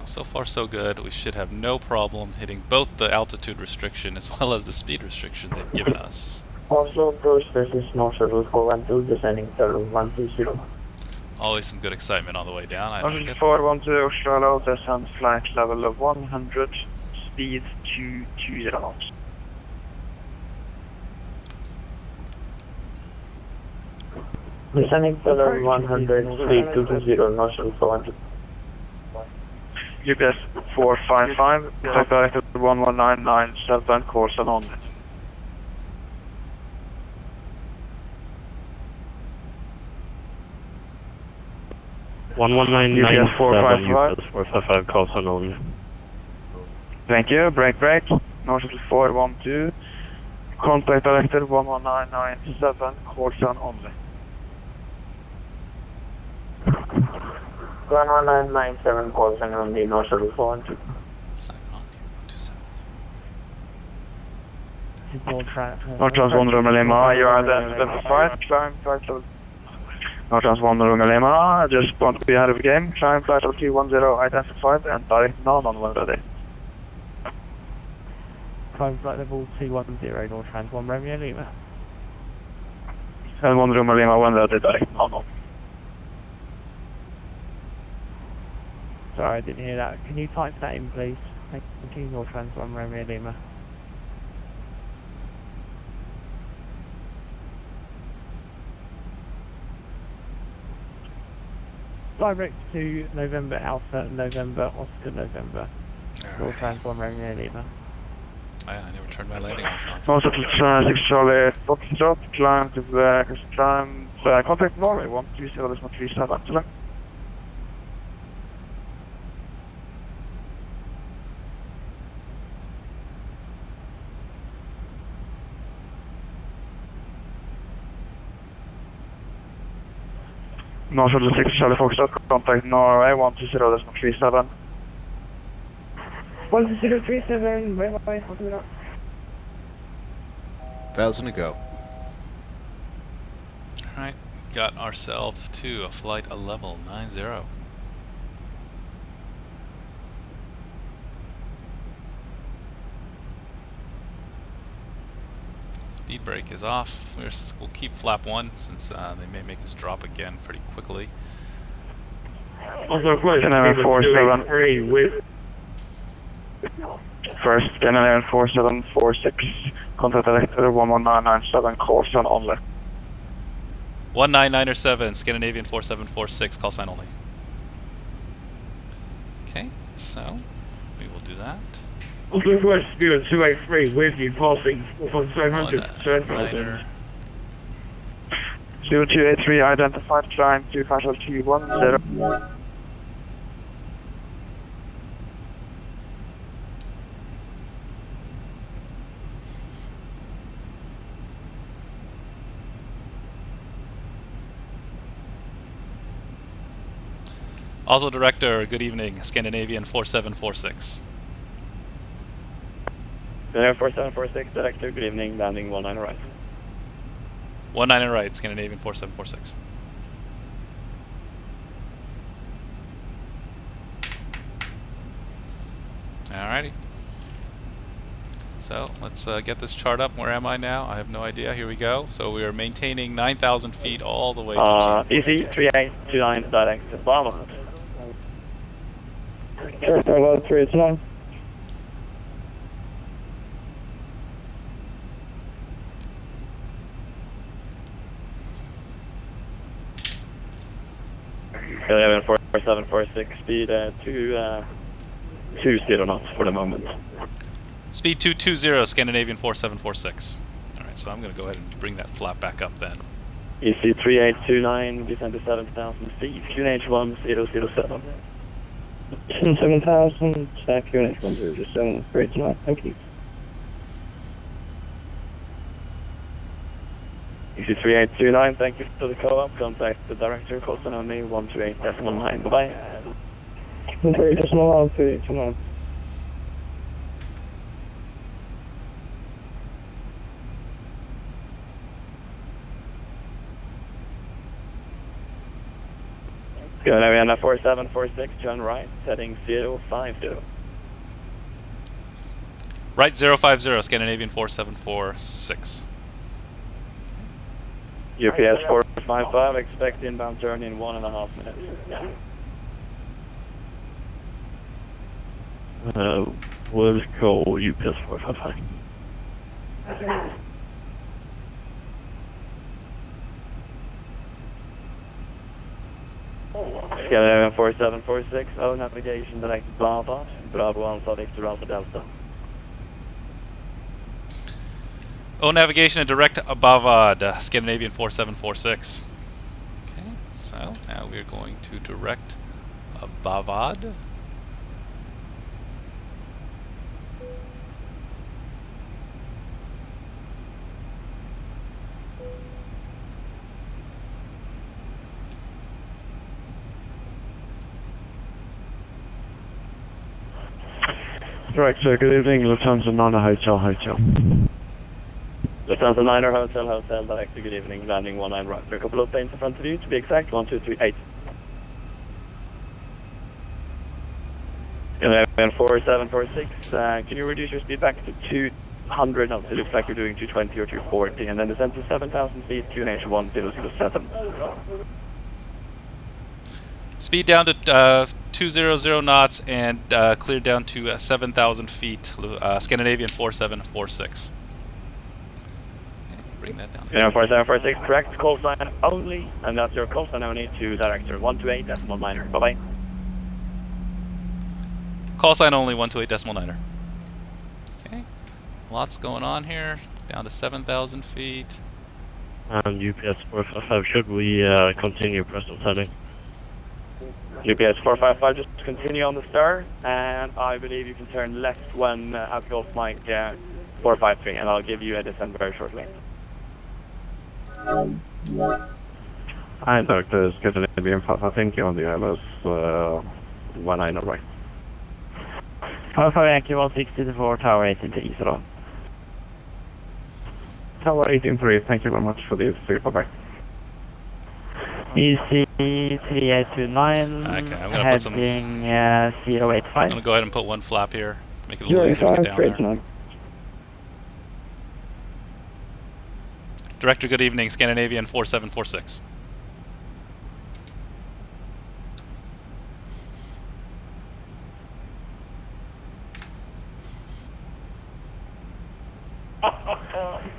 So far so good. We should have no problem hitting both the altitude restriction as well as the speed restriction they've given us. Oslo approach versus North Shuttle 412, descending level 120. Always some good excitement on the way down. I like it. 412 Oslo, hello, descend flight level of 100, speed 220 knots. Descending level 100, speed 220, North Shuttle 412. UPS 455, contact director 1199, course and on. UPS 455, 455, calls unknown. Thank you. Break. North 412. Contact director 11997. Call sign only. 11997, call sign only, North 412. Sign on. 127. North 1 Romeo Lima, you are identified. Climb flight level. North 1 Romeo Lima, I just want to be ahead of the game. Climb flight level 210 identified and direct now on 1 ready. Climb flight level 210, North Trans 1 Romeo Lima. And 1 Romeo Lima, 1 ready, direct now on. Sorry, I didn't hear that. Can you type that in, please? Thank you, North Trans 1 Romeo Lima. Direct to November Alpha, November Oscar, November. North Trans 1 Romeo Lima. I never turned my landing lights off. Also to 6 Charlie Foxtrot, climb to contact Norway 120.37. Select. North 6 Charlie Foxtrot, contact Norway 120.37. 1037, bye-bye, how do we not? 1,000 to go. Alright, got ourselves to a flight of level 90. Speed brake is off. We'll keep flap 1 since they may make us drop again pretty quickly. Also, close 4743 with first Scandinavian 4746, contact director 11997, call sign only. 19907, Scandinavian 4746, call sign only. Okay, so we will do that. Also, West Spirit 283 with you, passing 700. 0283 identified, climb 25210. Oslo Director, good evening, Scandinavian 4746. Scandinavian 4746, Director, good evening, landing 19 right. 19 right, Scandinavian 4746. Alrighty. So let's get this chart up. Where am I now? I have no idea. Here we go. So we are maintaining 9,000 feet all the way to EC 3829 direct to Bravo. Sure, hello, 389. Scandinavian 4746, speed 220 knots for the moment. Speed 220, Scandinavian 4746. Alright, so I'm going to go ahead and bring that flap back up then. EC 3829, descend to 7,000 feet, QNH 1007. 7,000, stack QNH 1007, great tonight, thank you. EC 3829, thank you for the call-up, contact the director, call sign on me, 128.9, bye-bye. 128.9, 3829. Scandinavian 4746, turn right, heading 050. Right 050, Scandinavian 4746. UPS 455, expect inbound turn in 1.5 minutes. What is called UPS 455? Scandinavian 4746, O navigation direct to Bravo, Bravo Alpha Victor Alpha Delta. O navigation and direct Bavad, Scandinavian 4746. Okay, so now we're going to direct Bavad. Correct, sir. Good evening, Lufthansa Nana Hotel, Hotel. Lufthansa 9 Hotel, Hotel, direct to good evening, landing 19 right. There are a couple of planes in front of you, to be exact, 1238. 4746, can you reduce your speed back to 200 knots? It looks like you're doing 220 or 240, and then descend to 7,000 feet, QNH 1007. Speed down to 200 knots and clear down to 7,000 feet. Scandinavian 4746. Okay, bring that down. 4746, correct. Call sign only, and that's your call sign only to director 128.9. Bye-bye. Call sign only 128.9. Okay, lots going on here. Down to 7,000 feet. UPS 455, should we continue present heading? UPS 455, just continue on the star, and I believe you can turn left when I've got mic 453, and I'll give you a descent very shortly. Hi, Doctor. Scandinavian 555, thank you on the ILS 19 right. 55 Yankee 164, Tower 18 Israel. Tower 183, thank you very much for the free. Bye-bye. EC 3829, Okay, I'm gonna put some. heading 085. I'm gonna go ahead and put one flap here. Make it a little easier to get down there. Director, good evening. Scandinavian 4746.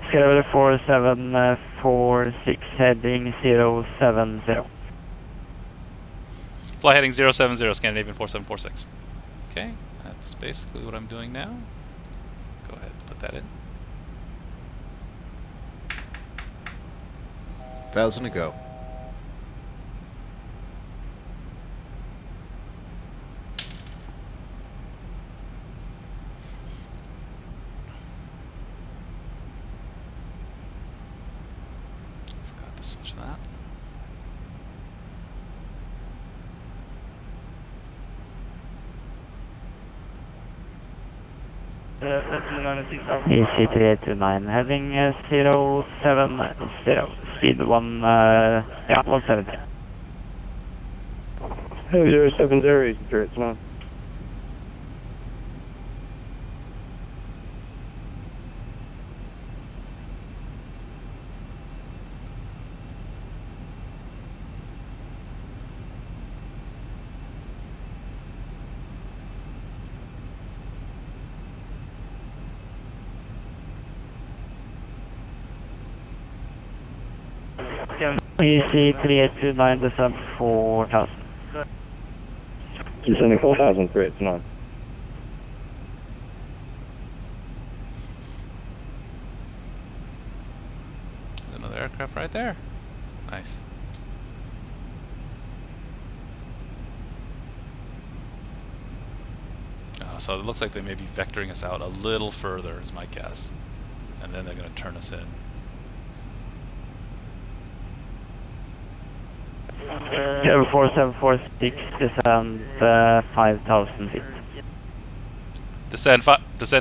Scandinavian 4746, heading 070. Fly heading 070, Scandinavian 4746. Okay, that's basically what I'm doing now. Go ahead and put that in. 1,000 to go. Forgot to switch that. EC 3829, heading 070, speed 170. 070, it's not. EC 3829, descent 4000. Descending 4,000, 3829. Another aircraft right there. Nice. So it looks like they may be vectoring us out a little further, is my guess. And then they're going to turn us in. Geforce 4746, descend 5,000 feet. Descend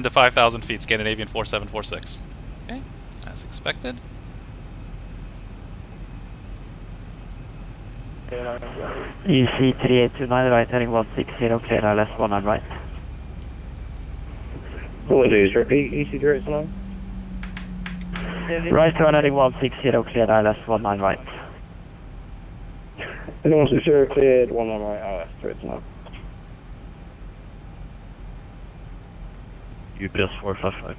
to 5,000 feet, Scandinavian 4746. Okay, as expected. EC 3829, right heading 160, clear ILS 1 on right. Apologies, repeat, EC 3829. Right turn heading 160, clear ILS 1 on right. And 160 cleared, 1 on right, ILS 3829. UPS 455.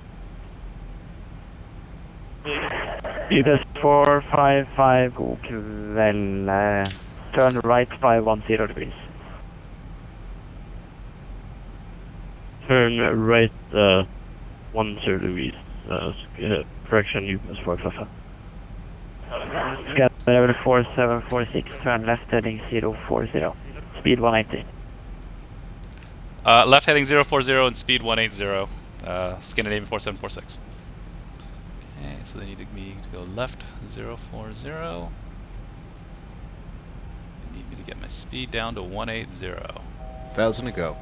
UPS 455, god kväll. Turn right 510 degrees. Turn right 10 degrees. Correction, UPS 455. Scandinavian 4746, turn left heading 040, speed 180. Left heading 040 and speed 180. Scandinavian 4746. Okay, so they need me to go left 040. They need me to get my speed down to 180. 1,000 to go.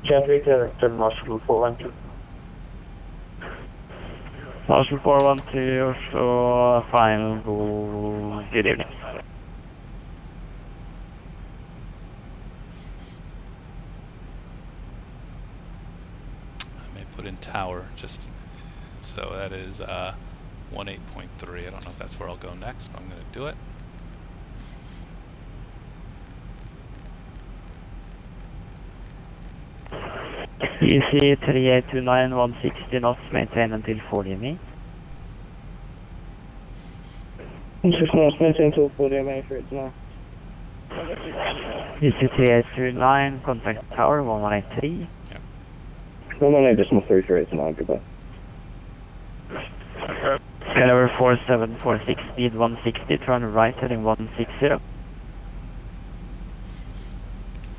Gatwick director Marshall 412. Marshall 412, Oslo, final, good evening. I may put in tower just so that is 18.3. I don't know if that's where I'll go next, but I'm going to do it. EC 3829 160 knots, maintain until 40 me. 160 knots, maintain until 40 MA for it now. EC 3829, contact tower 183. 118.338 goodbye. Delaware 4746, speed 160, turn right heading 160.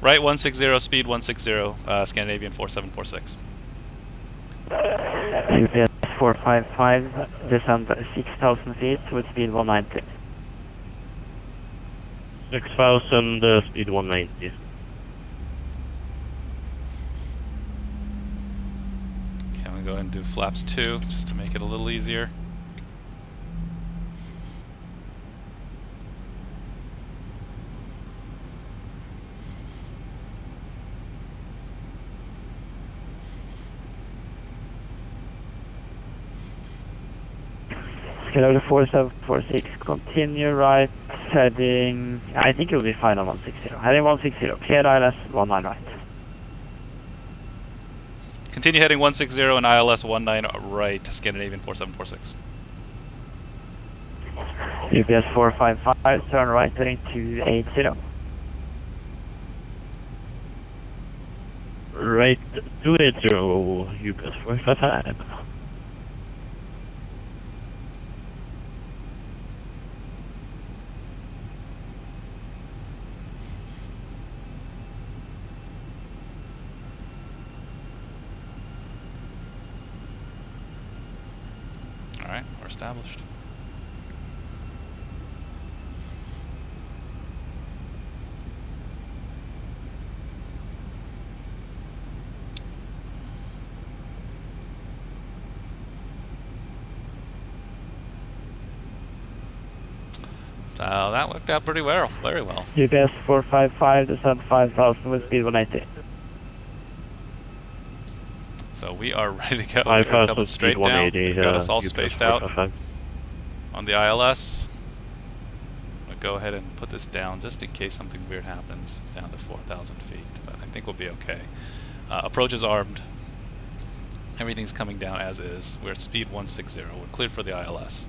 Right 160, speed 160, Scandinavian 4746. UPS 455, descend 6,000 feet with speed 190. 6,000, speed 190. Can we go ahead and do flaps 2 just to make it a little easier? Delaware 4746, continue right heading, I think it will be final 160. Heading 160, clear ILS 19 right. Continue heading 160 and ILS 19 right, Scandinavian 4746. UPS 455, turn right heading 280. Right 280, UPS 455. Alright, we're established. That worked out pretty well, very well. UPS 455, descend 5,000 with speed 180. So we are ready to go. We're coming straight down. They've got us all spaced out on the ILS. I'll go ahead and put this down just in case something weird happens. It's down to 4,000 feet, but I think we'll be okay. Approach is armed. Everything's coming down as is. We're at speed 160. We're cleared for the ILS.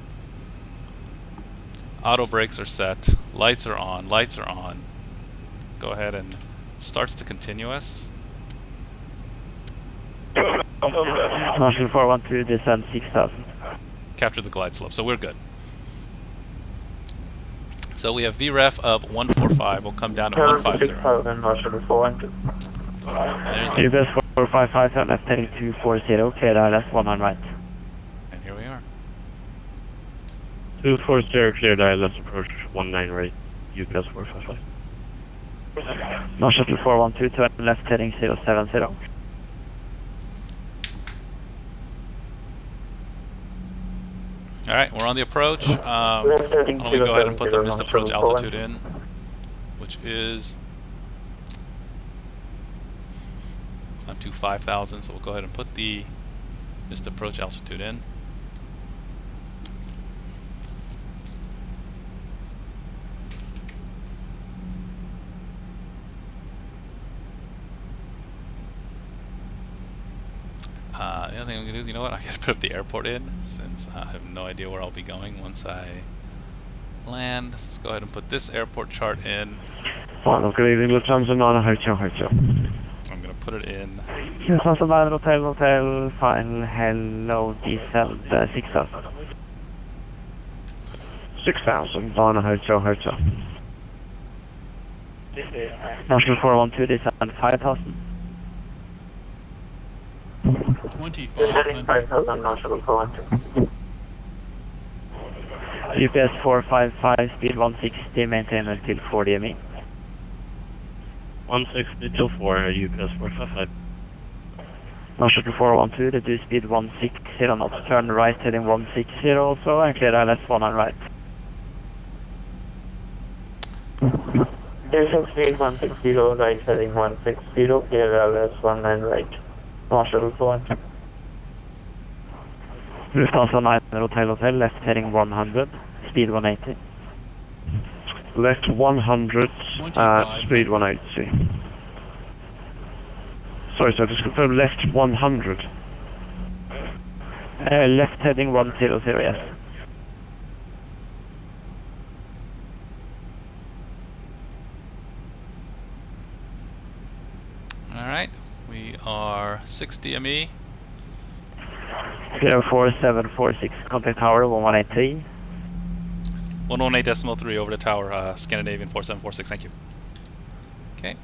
Auto brakes are set. Lights are on. Lights are on. Go ahead and starts to continuous. Marshall 412, descend 6,000. Capture the glide slope, so we're good. So we have VREF of 145. We'll come down to 150. UPS 455, turn left heading 240, clear ILS 19 right. And here we are. 240, cleared ILS approach 19 right, UPS 455. Marshall 412, turn left heading 070. Alright, we're on the approach. Why don't we go ahead and put the missed approach altitude in, which is up to 5,000, so we'll go ahead and put the missed approach altitude in. The other thing I'm going to do is, you know what, I got to put up the airport in, since I have no idea where I'll be going once I land. Let's go ahead and put this airport chart in. Final, good evening, Lufthansa 9 Hotel, Hotel. I'm going to put it in. Lufthansa 9 Hotel, final, hello, descend 6,000. 6,000, 9 Hotel, Hotel. Marshall 412, descend 5,000. 25,000, Marshall 412. UPS 455, speed 160, maintain until 40 ME. 160 till 4, UPS 455. Shuttle 412, reduce speed 160, not turn right heading 160 also, and clear ILS 19 right. Descent speed 160, right heading 160, clear ILS 19 right. Shuttle 412. Lufthansa 9 Hotel, left heading 100, speed 180. Left 100, speed 180. Sorry, sir, just confirm left 100. Left heading 100, yes. Alright, we are 60 ME. 04746, contact tower 1183. 118.3 over the tower, Scandinavian 4746, thank you. Okay.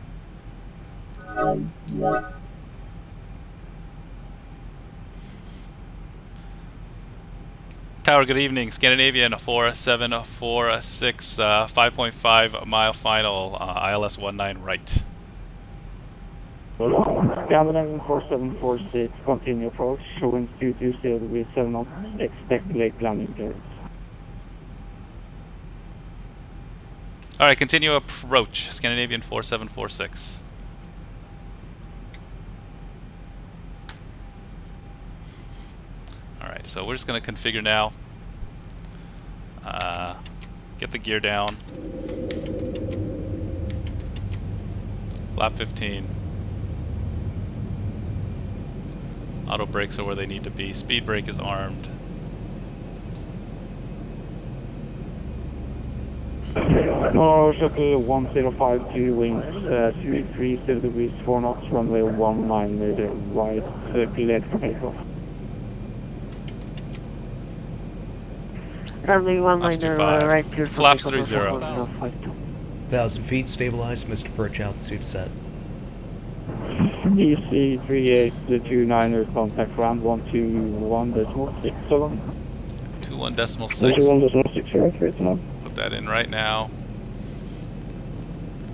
Tower, good evening. Scandinavian 4746, 5.5 mile final, ILS 19 right. Scandinavian 4746, continue approach, showing 220 degrees 7 knots, expect late landing gears. Alright, continue approach, Scandinavian 4746. Alright, so we're just going to configure now. Get the gear down. Lap 15. Auto brakes are where they need to be. Speed brake is armed. No, Shuttle 1052 wings, 230 degrees 4 knots, runway 19 right, cleared for takeoff. Runway 19 right, cleared for Flaps takeoff. 30. 1,000 feet, stabilized, Mr. Perch, altitude set. DC 3829er, contact ground 121.67. 21.6. 21.6, Put that in right now.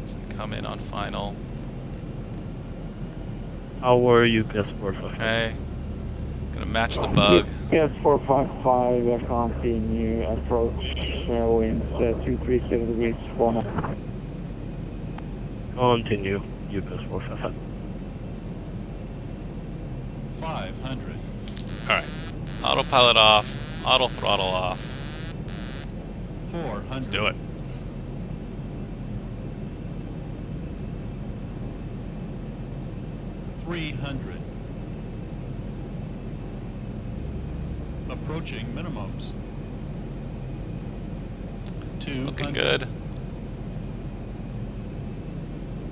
So we come in on final. How were you, Geforce? Okay. Gonna match the bug. Yes, 455, continue approach, winds 230 degrees 4 knots. Continue, you Geforce. 500. Alright. Autopilot off. Auto throttle off. 400. Let's do it. $300. Approaching minimums. 200. Looking good.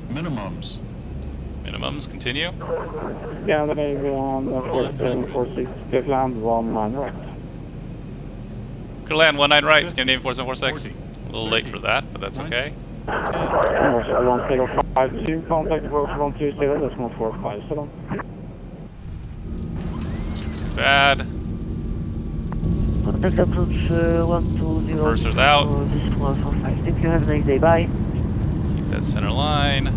Minimums. Minimums, continue. Scandinavian 4746, clear land 19 right. Clear land 19 right, Scandinavian 4746. A little late for that, but that's okay. 1052, contact approach 120.457. Too bad. Contact approach 120. Mercer's out. This is 145. Thank you, have a nice day, bye. Keep that center line.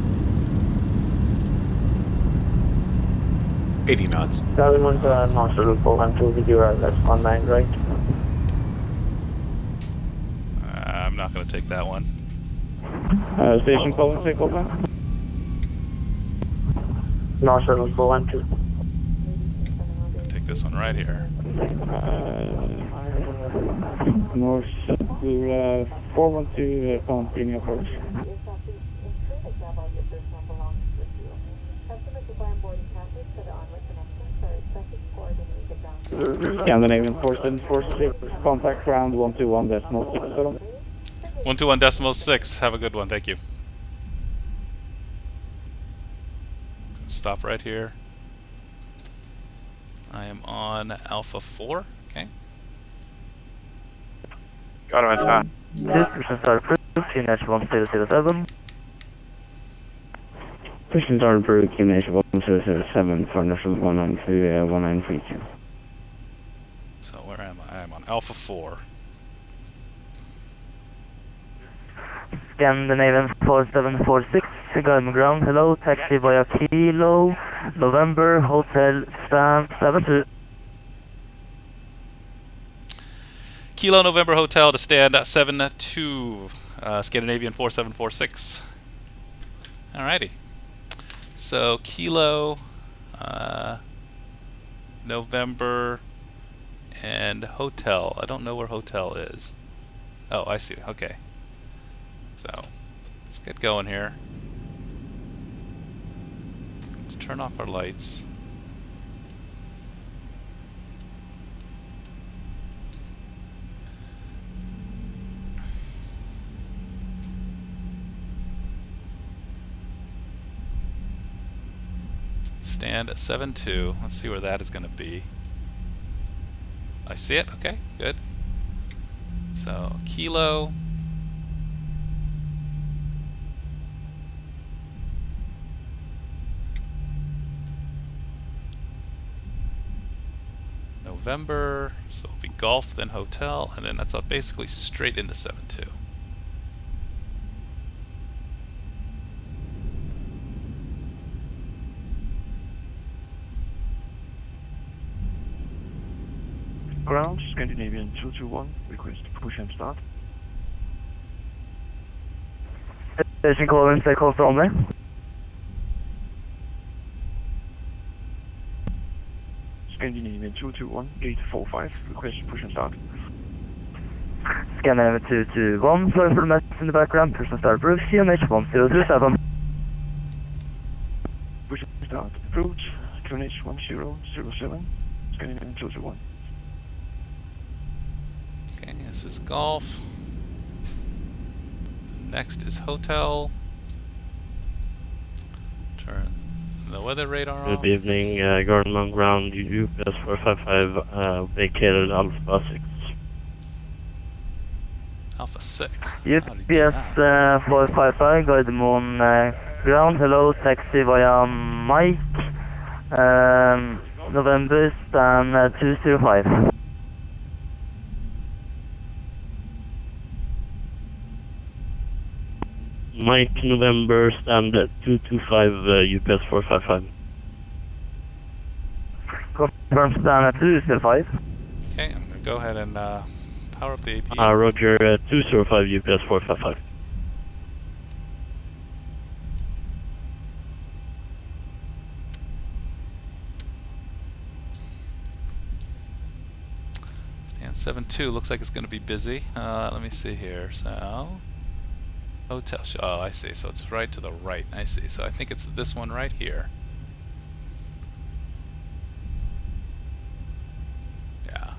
80 knots. Government Shuttle 412 with your ILS 19 right. I'm not going to take that one. Station calling, take over. Shuttle 412. Take this one right here. North Shuttle 412, continue approach. Scandinavian 4746, contact ground 121.67. 121.6. Have a good one. Thank you. Stop right here. I am on Alpha 4. Okay. Got it, right. Description start approved, QNH 1007. Pushing start approved, QNH 1007 for National 1932. So where am I? I am on Alpha 4. Scandinavian 4746, Garden Ground, hello, taxi via Kilo, November, Hotel, stand 72. Kilo November Hotel to stand 72, Scandinavian 4746. Alrighty. So Kilo, November, and Hotel. I don't know where Hotel is. Oh, I see. Okay. So let's get going here. Let's turn off our lights. Stand at 7.2. Let's see where that is going to be. I see it. Okay, good. So Kilo. November. So it'll be Golf, then Hotel, and then that's up basically straight into 7.2. Ground, Scandinavian 221, request push and start. Station calling, stay close only. Scandinavian 221, gate 45, request push and start. Scandinavian 221, sorry for the mess in the background, push and start approved, QNH 1037. Push and start approved, QNH 1007, Scandinavian 221. Okay, this is Golf. Next is Hotel. Turn the weather radar off. Good evening, Garden Ground, UPS 455, vacated Alpha 6. Alpha 6. UPS 455, Gardermoen Ground, hello, taxi via Mike, November, stand 205. Mike November, stand at 225, UPS 455. Confirm stand at 205. Okay, I'm going to go ahead and power up the APU. Roger, 205, UPS 455. Stand 7.2 looks like it's going to be busy. Let me see here. So, Hotel. Oh, I see. So it's right to the right. I see. So I think it's this one right here. Yeah.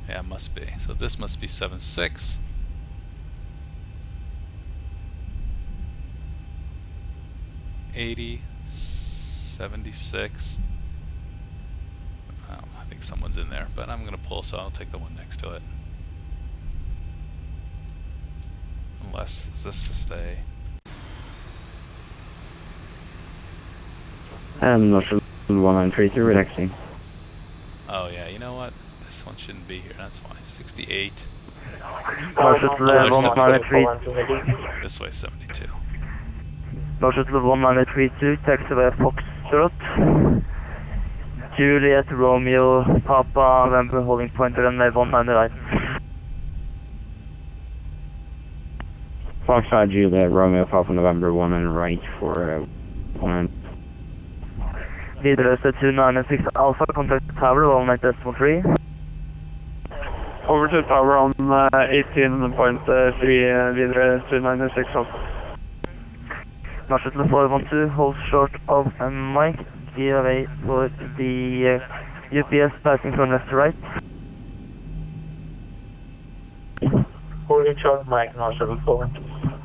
Yeah, it must be. So this must be 7.6. $80, 76. I think someone's in there, but I'm gonna pull, so I'll take the one next to it. Unless, is this just a... Northern 1932, relaxing. Oh yeah, you know what? This one shouldn't be here, that's why. 68. This way, 72. Northern 1932, taxi via Foxtrot. Juliet, Romeo, Papa, November, holding point runway 19 right. Foxtrot, Juliet, Romeo, Papa, November, 19 right for 1. Videre 296 Alpha, contact tower, 19.3. Over to tower on 18.3, videre 296 Alpha. Northern 412, hold short of Mike, give away for the UPS passing from left to right. Holding short Mike, Northern 412.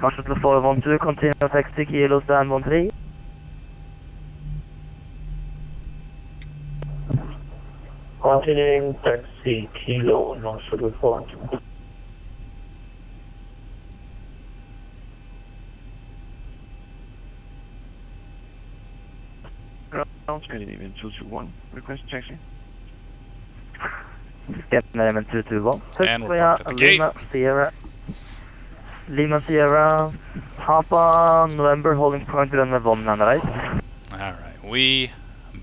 Northern 412, continue taxi, Kilo stand 13. Continuing taxi, Kilo, Northern 412. Scandinavian 221. Request taxi. Scandinavian 221. And we're parked at the gate. Lima Sierra, Papa, November, holding point to runway 19, right? Alright, we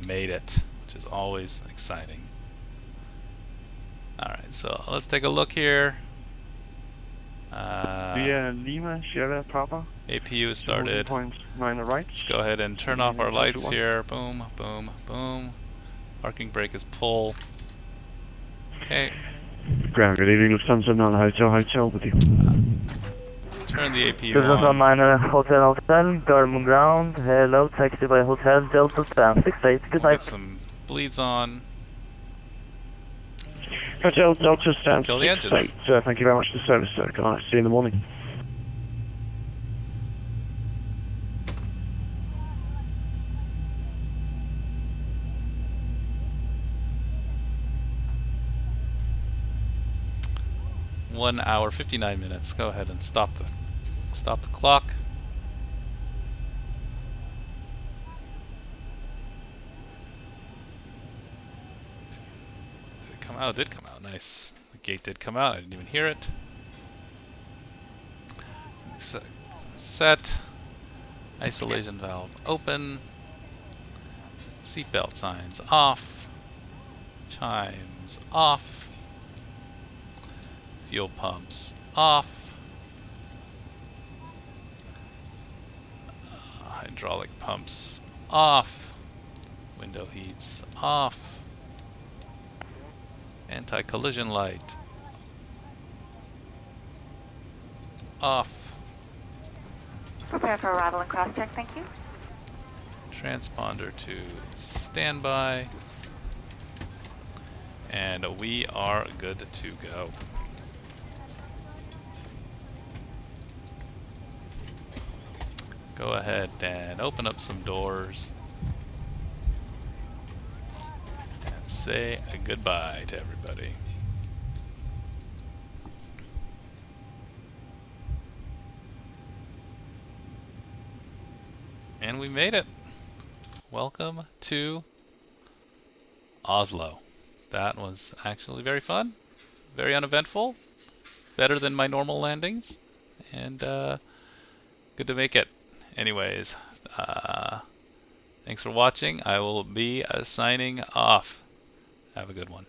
made it, which is always exciting. Alright, so let's take a look here. Lima Sierra Papa. APU is started. Point 9 right. Let's go ahead and turn off our lights here. Boom, boom, boom. Parking brake is pull. Okay. Ground, good evening, Lufthansa 9 Hotel with you. Turn the APU Lufthansa on. 9 Hotel, Garmin ground, hello, taxi by Hotel Delta Span 68, good night. Get some bleeds on. Hotel Delta Stan Kill the engines. Thank you very much for the service, sir. Can I see you in the morning? One hour, 59 minutes. Go ahead and stop the clock. Did it come out? It did come out. Nice. The gate did come out. I didn't even hear it. Set. Isolation valve open. Seatbelt signs off. Chimes off. Fuel pumps off. Hydraulic pumps off. Window heats off. Anti-collision light off. Prepare for arrival and cross-check, thank you. Transponder to standby. And we are good to go. Go ahead and open up some doors and say a goodbye to everybody. And we made it. Welcome to Oslo. That was actually very fun, very uneventful, better than my normal landings, and good to make it. Anyways, thanks for watching. I will be signing off. Have a good one.